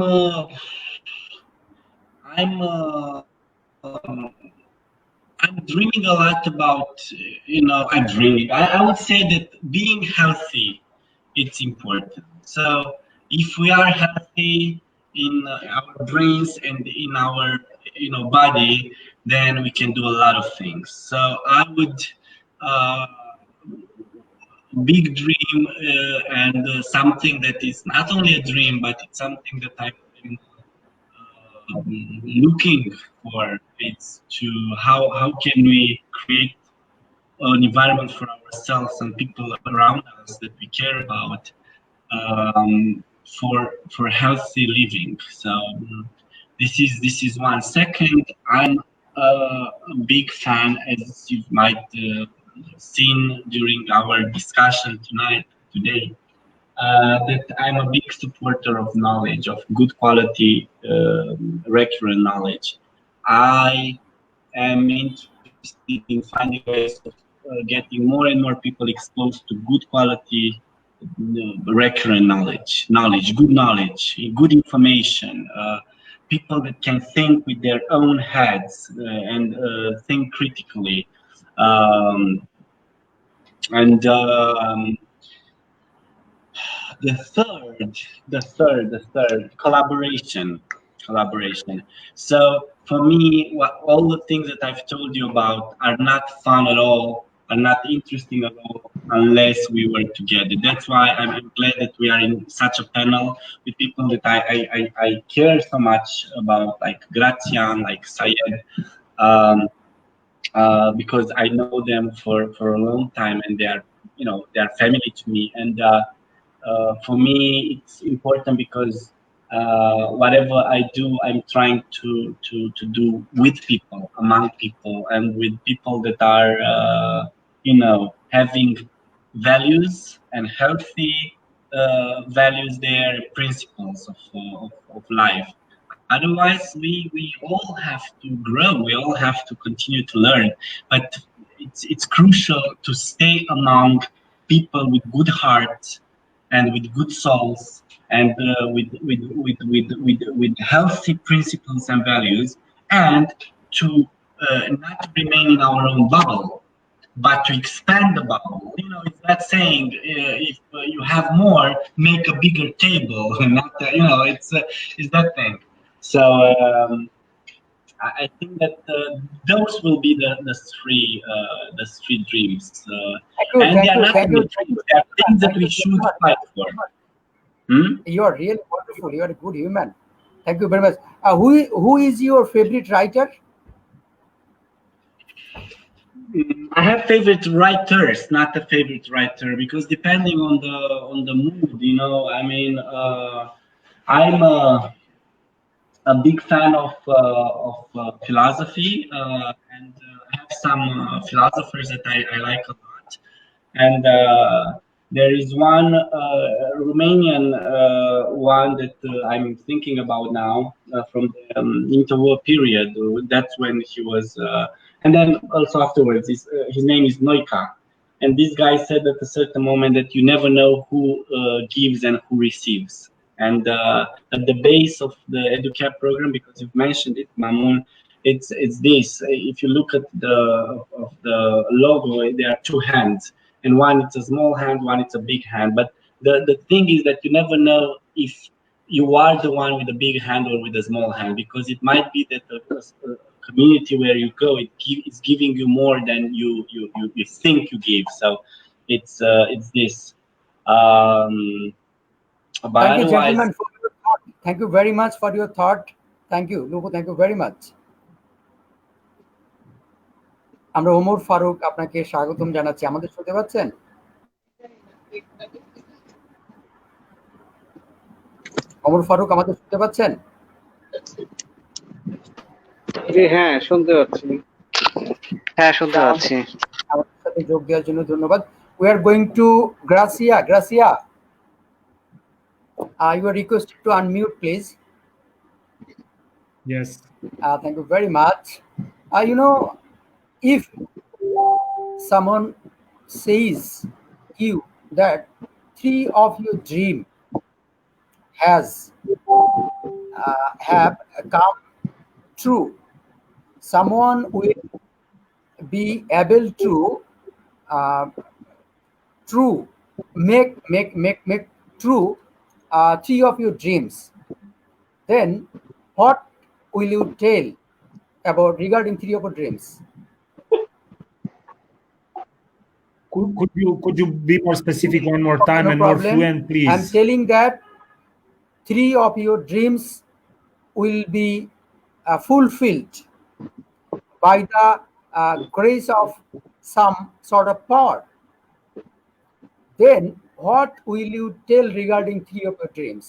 dreaming a lot about, I'm dreaming. I would say that being healthy, it's important. So if we are healthy in our brains and in our, body, then we can do a lot of things. So I would, big dream and something that is not only a dream, but it's something that I've been looking for. It's to how can we create an environment for ourselves and people around us that we care about, for healthy living. So this is one. Second, I'm a big fan, as you might seen during our discussion today, that I'm a big supporter of knowledge, of good quality recurrent knowledge. I am interested in finding ways of getting more and more people exposed to good quality recurrent knowledge, good information, people that can think with their own heads and think critically. The third, collaboration. So for me, all the things that I've told you about are not fun at all, are not interesting at all, unless we work together. That's why I'm glad that we are in such a panel with people that I care so much about, like Grazian, like Syed, because I know them for a long time, and they are family to me. And for me, it's important because whatever I do, I'm trying to do with people, among people, and with people that are, having values and healthy values there, principles of life. Otherwise, we all have to grow. We all have to continue to learn. But it's crucial to stay among people with good hearts and with good souls and with healthy principles and values, and to not remain in our own bubble, but to expand the bubble. It's that saying, if you have more, make a bigger table. Not, it's that thing. So I think that those will be the three dreams. And they are not dreams. They are things that we should fight for. You are really wonderful. You are a good human. Thank you very much. Who is your favorite writer? I have favorite writers, not a favorite writer, because depending on the mood, I mean, I'm a big fan of philosophy, and I have some philosophers that I like a lot. And there is one Romanian one that I'm thinking about now, from the interwar period. That's when he was, and then also afterwards. His name is Noica. And this guy said at a certain moment that you never know who gives and who receives. And at the base of the EduCap program, because you've mentioned it, Mamoun, it's this. If you look at the logo, there are two hands, and one it's a small hand, one it's a big hand. But the thing is that you never know if you are the one with a big hand or with a small hand, because it might be that a community where you go, it's giving you more than you think you give. So it's this. But Thank you, otherwise, gentlemen, for your thought. Thank you very much for your thought. Thank you, Lupo. Thank you very much. আমরা ওমর ফারুক আপনাকে স্বাগতম জানাচ্ছি। আমাদের শুনতে পাচ্ছেন? ওমর ফারুক আমাদের শুনতে পাচ্ছেন? জি হ্যাঁ শুনতে পাচ্ছি। হ্যাঁ শুনতে পাচ্ছি। আমাদের সাথে যোগ দেওয়ার জন্য ধন্যবাদ। We are going to Gracia. Gracia, you are requested to unmute, please. Yes. Thank you very much. You know, if someone says you that 3 of your dream have come true, someone will be able to make true 3 of your dreams. Then what will you tell about regarding 3 of your dreams? Could you be more specific one more time? No and problem. more fluent, please? I'm telling that 3 of your dreams will be fulfilled by the grace of some sort of power. Then what will you tell regarding 3 of your dreams?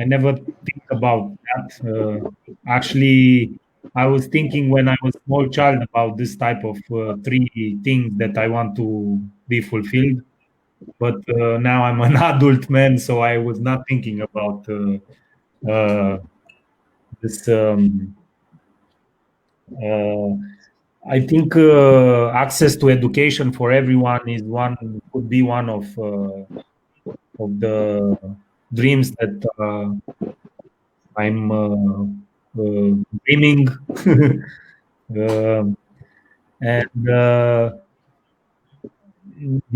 I never think about that. Actually, I was thinking when I was a small child about this type of 3 things that I want to be fulfilled. But now I'm an adult man, so I was not thinking about this. I think access to education for everyone could be one of the dreams that I'm dreaming. And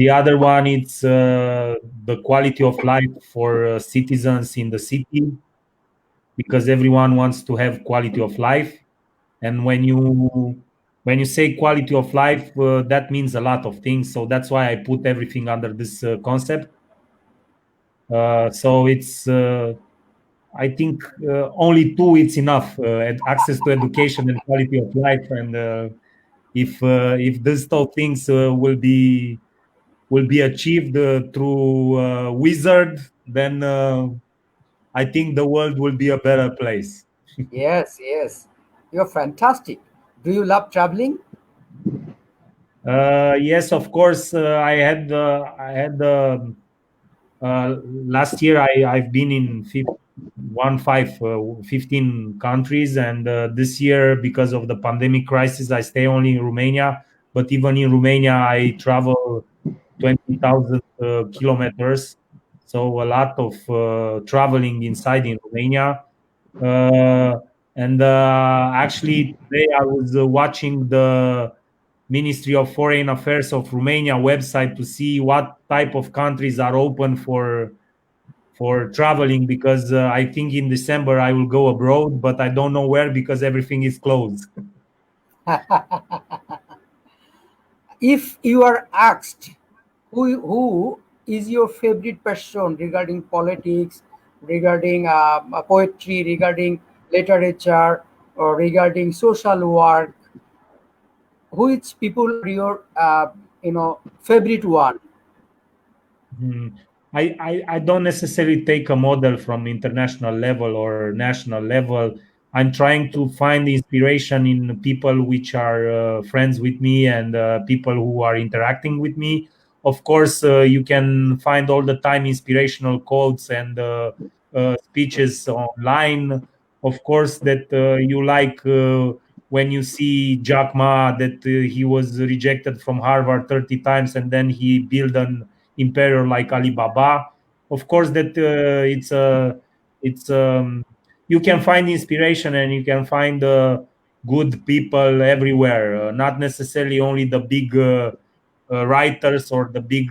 the other one, it's the quality of life for citizens in the city, because everyone wants to have quality of life. And when you say quality of life, that means a lot of things. So that's why I put everything under this concept. So it's, I think only 2, it's enough, access to education and quality of life. And if these 2 things will be achieved through Wizard, then I think the world will be a better place. Yes, you're fantastic. Do you love traveling? Yes, of course. I had last year I've been in 15 countries, and this year, because of the pandemic crisis, I stay only in Romania. But even in Romania, I travel 20,000 kilometers, so a lot of traveling inside in Romania. And actually today I was watching the Ministry of Foreign Affairs of Romania website to see what type of countries are open for traveling, because I think in December I will go abroad, but I don't know where because everything is closed. If you are asked who is your favorite person regarding politics, regarding poetry, regarding literature, or regarding social work, which people are your favorite one? I don't necessarily take a model from international level or national level. I'm trying to find inspiration in people which are friends with me and people who are interacting with me. of course, you can find all the time inspirational quotes and speeches online. Of course, that you like when you see Jack Ma, that he was rejected from Harvard 30 times and then he built an empire like Alibaba. Of course, that it's you can find inspiration and you can find good people everywhere, not necessarily only the big writers or the big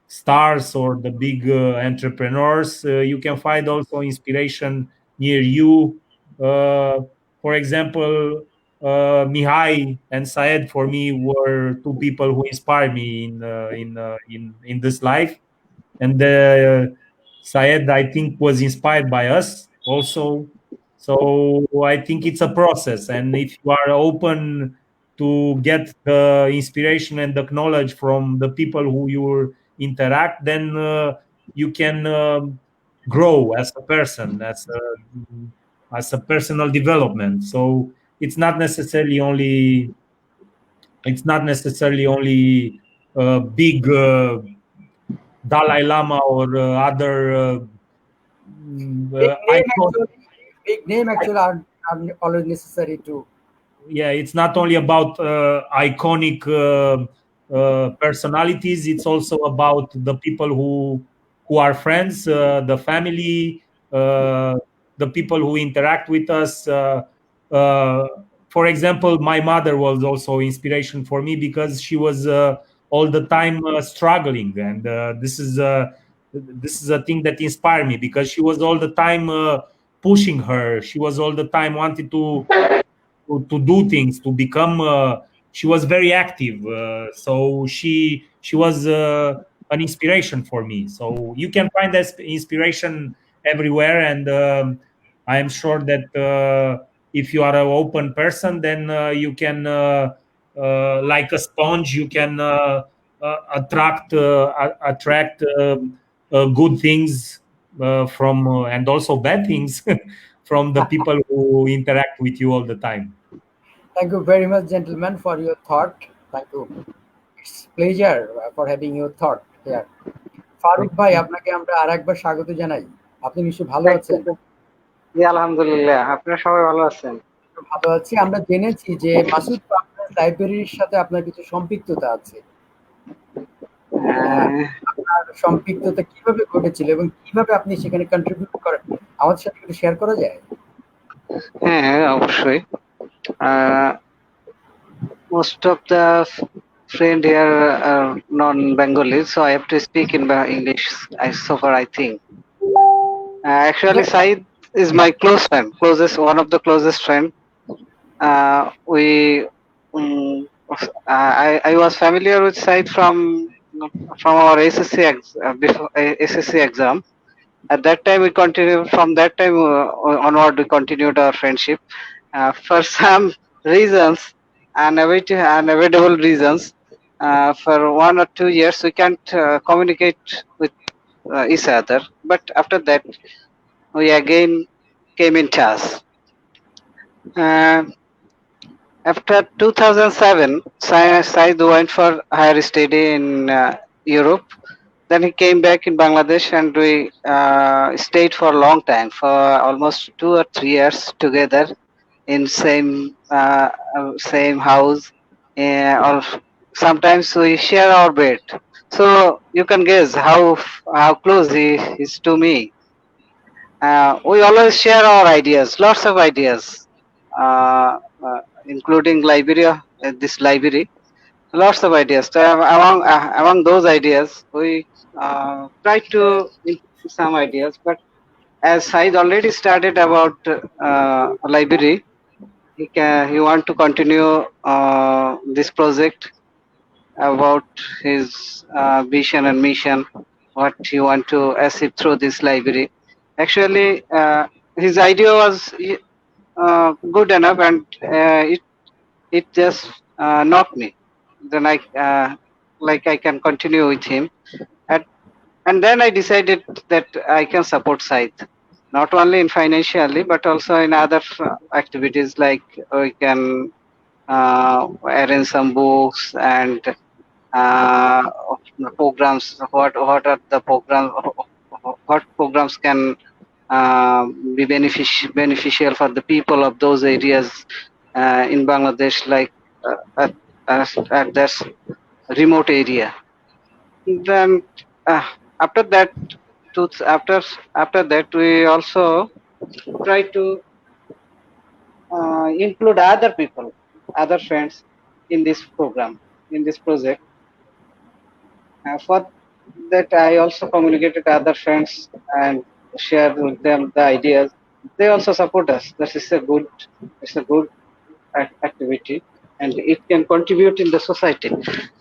stars or the big entrepreneurs. You can find also inspiration near you. For example, Mihai and Saed for me were two people who inspired me in this life, and Saed, I think, was inspired by us also. So I think it's a process, and if you are open to get the inspiration and the knowledge from the people who you interact, then you can grow as a person, as a personal development. So it's not necessarily only big Dalai Lama or other icon. Big name actually are always necessary to. Yeah, it's not only about iconic personalities. It's also about the people who are friends, the family, the people who interact with us. For example, my mother was also inspiration for me because she was all the time struggling, and this is a thing that inspired me because she was all the time pushing her. She was all the time wanting to do things, to become. She was very active, so she was an inspiration for me. So you can find that inspiration everywhere, and I am sure that if you are an open person, then you can, like a sponge, you can attract good things from and also bad things from the people who interact with you all the time. Thank you very much, gentlemen, for your thought. Thank you. It's pleasure for having your thought here. Faruk ভাই, আপনাকে আমরা আরেকবার স্বাগত জানাই। আপনি নিশ্চয়ই ভালো আছেন? জি আলহামদুলিল্লাহ, আপনারা সবাই ভালো আছেন? ভালো আছি। আমরা জেনেছি যে মাসুদ আপনার লাইব্রেরির সাথে আপনার কিছু সম্পৃক্ততা আছে। আপনার সম্পৃক্ততা কিভাবে ঘটেছিল এবং কিভাবে আপনি সেখানে কন্ট্রিবিউট করেন, আমাদের সাথে একটু শেয়ার করা যায়? হ্যাঁ, অবশ্যই। Most of the friend here are non-Bengali, so I have to speak in English so far, I think. Actually, Said is my close friend, one of the closest friend. I was familiar with Said from our SSC exam. At that time, we continued. From that time onward, we continued our friendship. For some reasons, unavoidable reasons, for 1 or 2 years, we can't communicate with each other. But after that, we again came in touch. After 2007, Said went for higher study in Europe. Then he came back in Bangladesh, and we stayed for a long time, for almost 2 or 3 years together in same house. Or sometimes we share our bed. So you can guess how close he is to me. We always share our ideas, lots of ideas, including this library. Lots of ideas. So among those ideas, we try to include some ideas. But as Said already started about library, he want to continue this project about his vision and mission, what he want to achieve through this library. Actually, his idea was good enough, and it just knocked me. Then I can continue with him, and then I decided that I can support Said, not only in financially but also in other activities, like we can arrange some books and programs, what are the programs, what programs can be beneficial for the people of those areas in Bangladesh, like at this remote area. Then after that, after that, we also try to include other people, other friends in this program, in this project. For that, I also communicated to other friends and shared with them the ideas. They also support us. It's a good activity, and it can contribute in the society.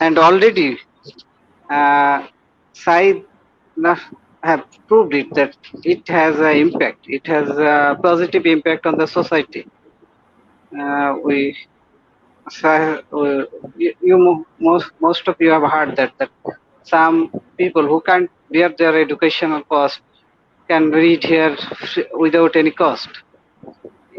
And already, Sai have proved it that it has an impact. It has a positive impact on the society. Most of you have heard that some people who can't bear their educational cost can read here without any cost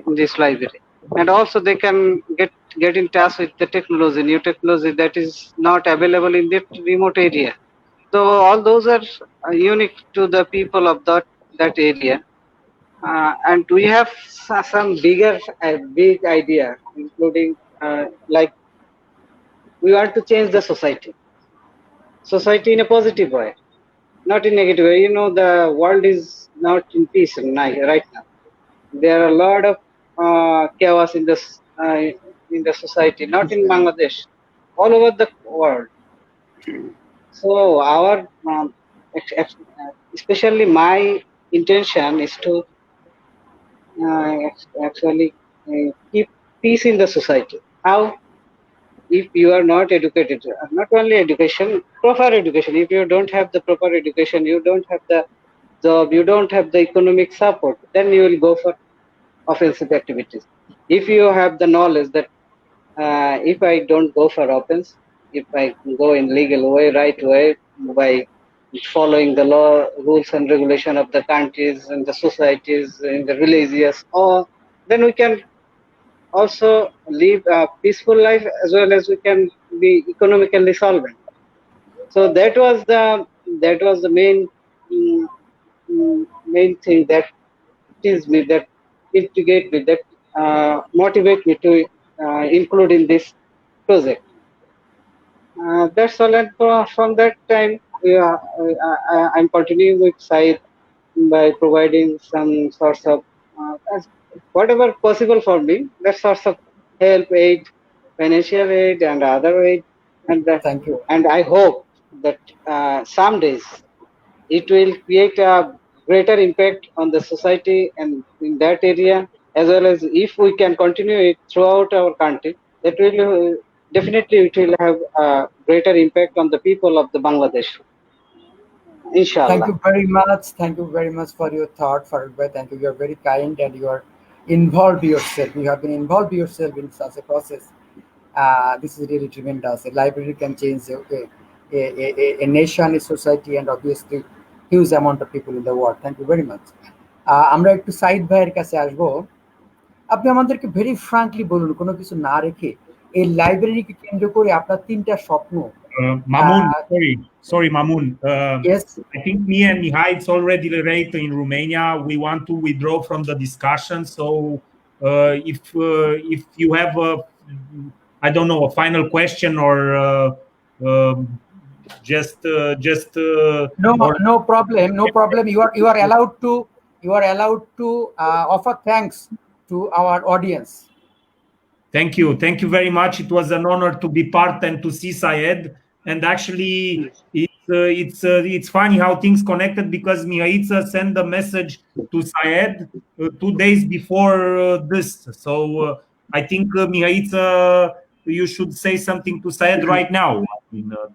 in this library, and also they can get in touch with the technology, new technology that is not available in that remote area. So all those are unique to the people of that area. And we have some big idea, including like we want to change the society in a positive way, not in negative way. You know, the world is not in peace right now. There are a lot of chaos in the society, not in Bangladesh, all over the world. So our especially my intention is to actually keep peace in the society. How? If you are not educated, not only education, proper education. If you don't have the proper education, you don't have the job, you don't have the economic support, then you will go for offensive activities. If you have the knowledge that if I don't go for offense, if I go in legal way, right way, by following the law, rules and regulation of the countries and the societies and the villages, or then we can also live a peaceful life, as well as we can be economically solvent. So that was the main thing that is me, that instigate me, that motivate me to include in this project. That's all. And from that time, I'm continuing with Said by providing some sorts of whatever possible for me, that sorts of help, aid, financial aid, and other aid. And Thank you. And I hope that some days it will create a greater impact on the society and in that area, as well as if we can continue it throughout our country, that will definitely it will have a greater impact on the people of the Bangladesh. Inshallah. Thank you very much. Thank you very much for your thought, Farooq. Thank you. You are very kind and you are involved yourself. You have been involved yourself in such a process. This is really tremendous. A library can change a nation, a society, and obviously huge amount of people in the world. Thank you very much. আমরা একটু সাইদ ভাইয়ের কাছে আসবো। আপনি আমাদেরকে very frankly বলুন, কোনো কিছু না রেখে এই লাইব্রেরিকে কেন্দ্র করে আপনার তিনটা স্বপ্ন। Mamun, sorry, Mamun. Yes. I think me and Mihai, it's already late in Romania. We want to withdraw from the discussion. So if you have I don't know, a final question or just no problem. You are allowed to offer thanks to our audience. Thank you very much. It was an honor to be part and to see Syed. And actually, it's funny how things connected, because Mihaitza sent a message to Syed 2 days before this. So I think Mihaitza, you should say something to Syed right now.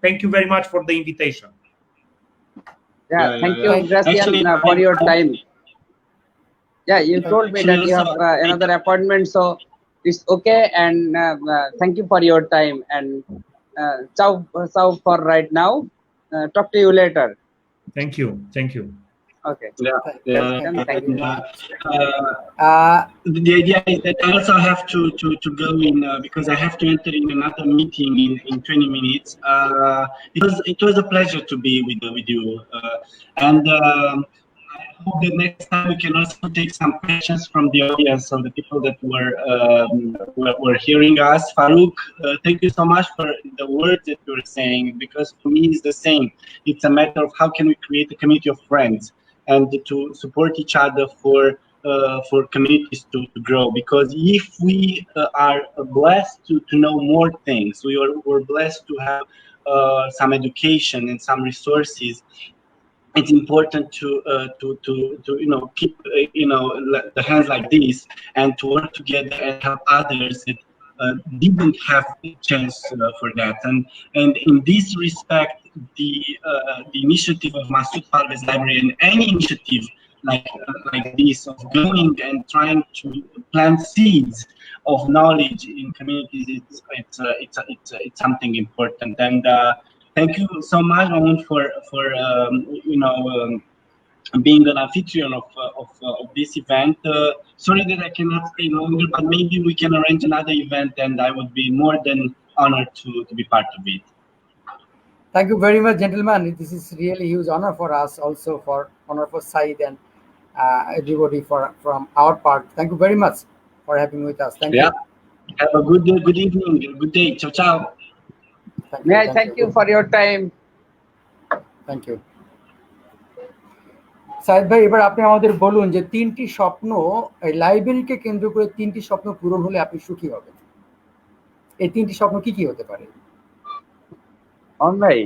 Thank you very much for the invitation. Yeah, thank you, Gracian, for your time. Yeah, you told me that you have another appointment, so it's okay. And thank you for your time. And ciao for right now. Talk to you later. Thank you. Okay. Yeah. Thank you. The idea is that I also have to go in because I have to enter in another meeting in 20 minutes. It was a pleasure to be with you, and I hope that next time we can also take some questions from the audience, of the people that were hearing us. Farouk, thank you so much for the words that you were saying, because for me it's the same. It's a matter of how can we create a community of friends and to support each other for communities to grow. Because if we are blessed to know more things, we're blessed to have some education and some resources, it's important to keep the hands like this and to work together and help others that didn't have a chance for that. And in this respect, the initiative of Masood Parvez Library and any initiative like this of going and trying to plant seeds of knowledge in communities, it's something important. And thank you so much, Mamoun, for being an anfitrion of this event. Sorry that I cannot stay longer, but maybe we can arrange another event, and I would be more than honored to be part of it. Thank you very much, gentlemen. This is really huge honor for us, also honor for Said and everybody from our part. Thank you very much for having with us. Thank you. Have a good evening, good day. Ciao, ciao. May I thank you for your time. Thank you. Saeed ভাই, এবার আপনি আমাদের বলুন যে তিনটি স্বপ্ন, এই লাইব্রেরিকে কেন্দ্র করে তিনটি স্বপ্ন পূরণ হলে আপনি সুখী হবেন। এই তিনটি স্বপ্ন কি কি হতে পারে? ভাই,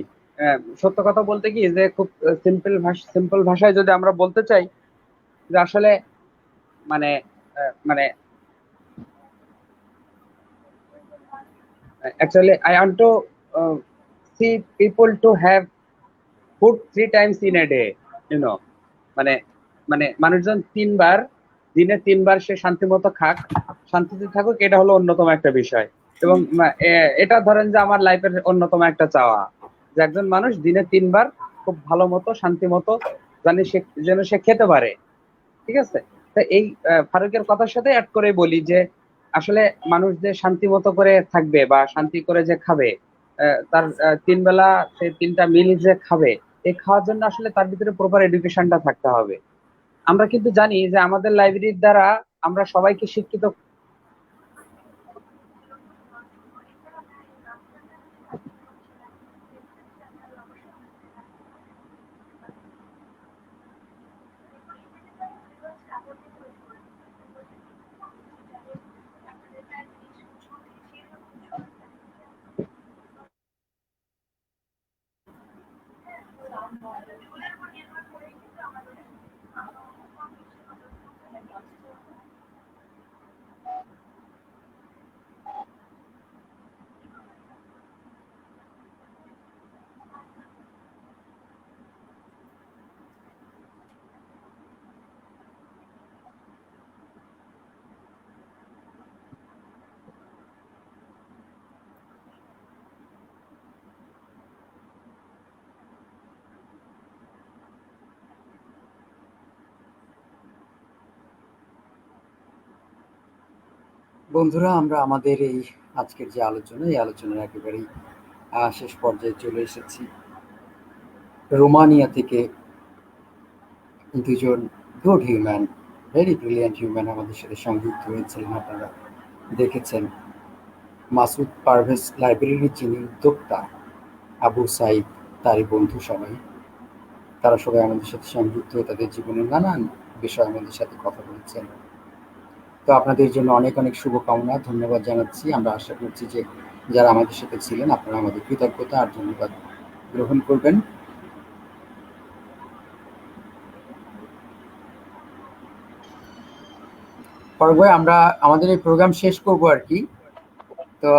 সত্য কথা বলতে কি যে খুব সিম্পল ভাষায় যদি আমরা বলতে চাই যে আসলে মানে actually I want to see people to have food 3 times in a day, মানে মানুষজন দিনে 3 বার সে শান্তিমতো খাক, শান্তিতে থাকুক, এটা হলো অন্যতম একটা বিষয়। এবং এটা ধরেন যে আমার লাইফের অন্যতম একটা চাওয়া যে একজন মানুষ দিনে 3 বার খুব ভালো মতো শান্তি মতো যেন সে খেতে পারে। ঠিক আছে, তো এই ফারুকের কথার সাথে অ্যাড করে বলি যে আসলে মানুষ যে শান্তি মতো করে থাকবে বা শান্তি করে যে খাবে, তার 3 বেলা সে 3টা মিল যে খাবে, এই খাওয়ার জন্য আসলে তার ভিতরে প্রপার এডুকেশনটা থাকতে হবে। আমরা কিন্তু জানি যে আমাদের লাইব্রেরির দ্বারা আমরা সবাইকে শিক্ষিত বন্ধুরা, আমরা আমাদের এই আজকের যে আলোচনা, এই আলোচনার একেবারেই শেষ পর্যায়ে চলে এসেছি। রোমানিয়া থেকে দুজন good human, very brilliant human আমাদের সাথে সংযুক্ত হয়েছিলেন। আপনারা দেখেছেন মাসুদ পারভেজ লাইব্রেরির যিনি উদ্যোক্তা, আবু সাইদ, তারই বন্ধু সবাই, তারা সবাই আমাদের সাথে সংযুক্ত হয়ে তাদের জীবনের নানান বিষয় আমাদের সাথে কথা বলেছেন। তো আপনাদের জন্য অনেক অনেক শুভকামনা, ধন্যবাদ জানাচ্ছি। আমরা আশা করছি যে যারা আমাদের সাথে ছিলেন আপনারা আমাদের কৃতজ্ঞতা আর ধন্যবাদ গ্রহণ করবেন। পরে আমরা আমাদের এই প্রোগ্রাম শেষ করব আর কি। তো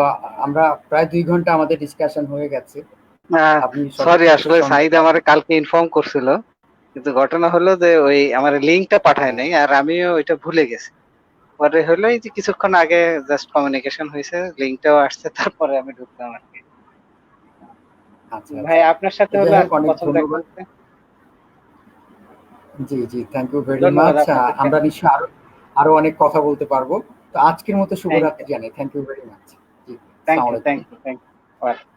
আমরা প্রায় 2 ঘন্টা আমাদের ডিসকাশন হয়ে গেছে। সরি, আসলে সাইদ আমারে কালকে ইনফর্ম করছিল, কিন্তু ঘটনা হলো যে ওই আমার লিংকটা পাঠায় নাই আর আমিও ওইটা ভুলে গেছি। পরে হলো এই যে কিছুক্ষণ আগে জাস্ট কমিউনিকেশন হয়েছে, লিংকটাও আসছে, তারপরে আমি ঢুকলাম আর কি। আচ্ছা ভাই, আপনার সাথে হলো কথা বলতে জি জি, থ্যাংক ইউ ভেরি ধন্যবাদ মাচ। আপনাদেরকে। আমরা নিশ্চয়ই আরো অনেক কথা বলতে পারবো। তো আজকের মতো শুভরাত্রি Thank জানাই। Thank you very much. জি, থ্যাংক আসসালামু ইউ, আলাইকুম। Thank you, thank you.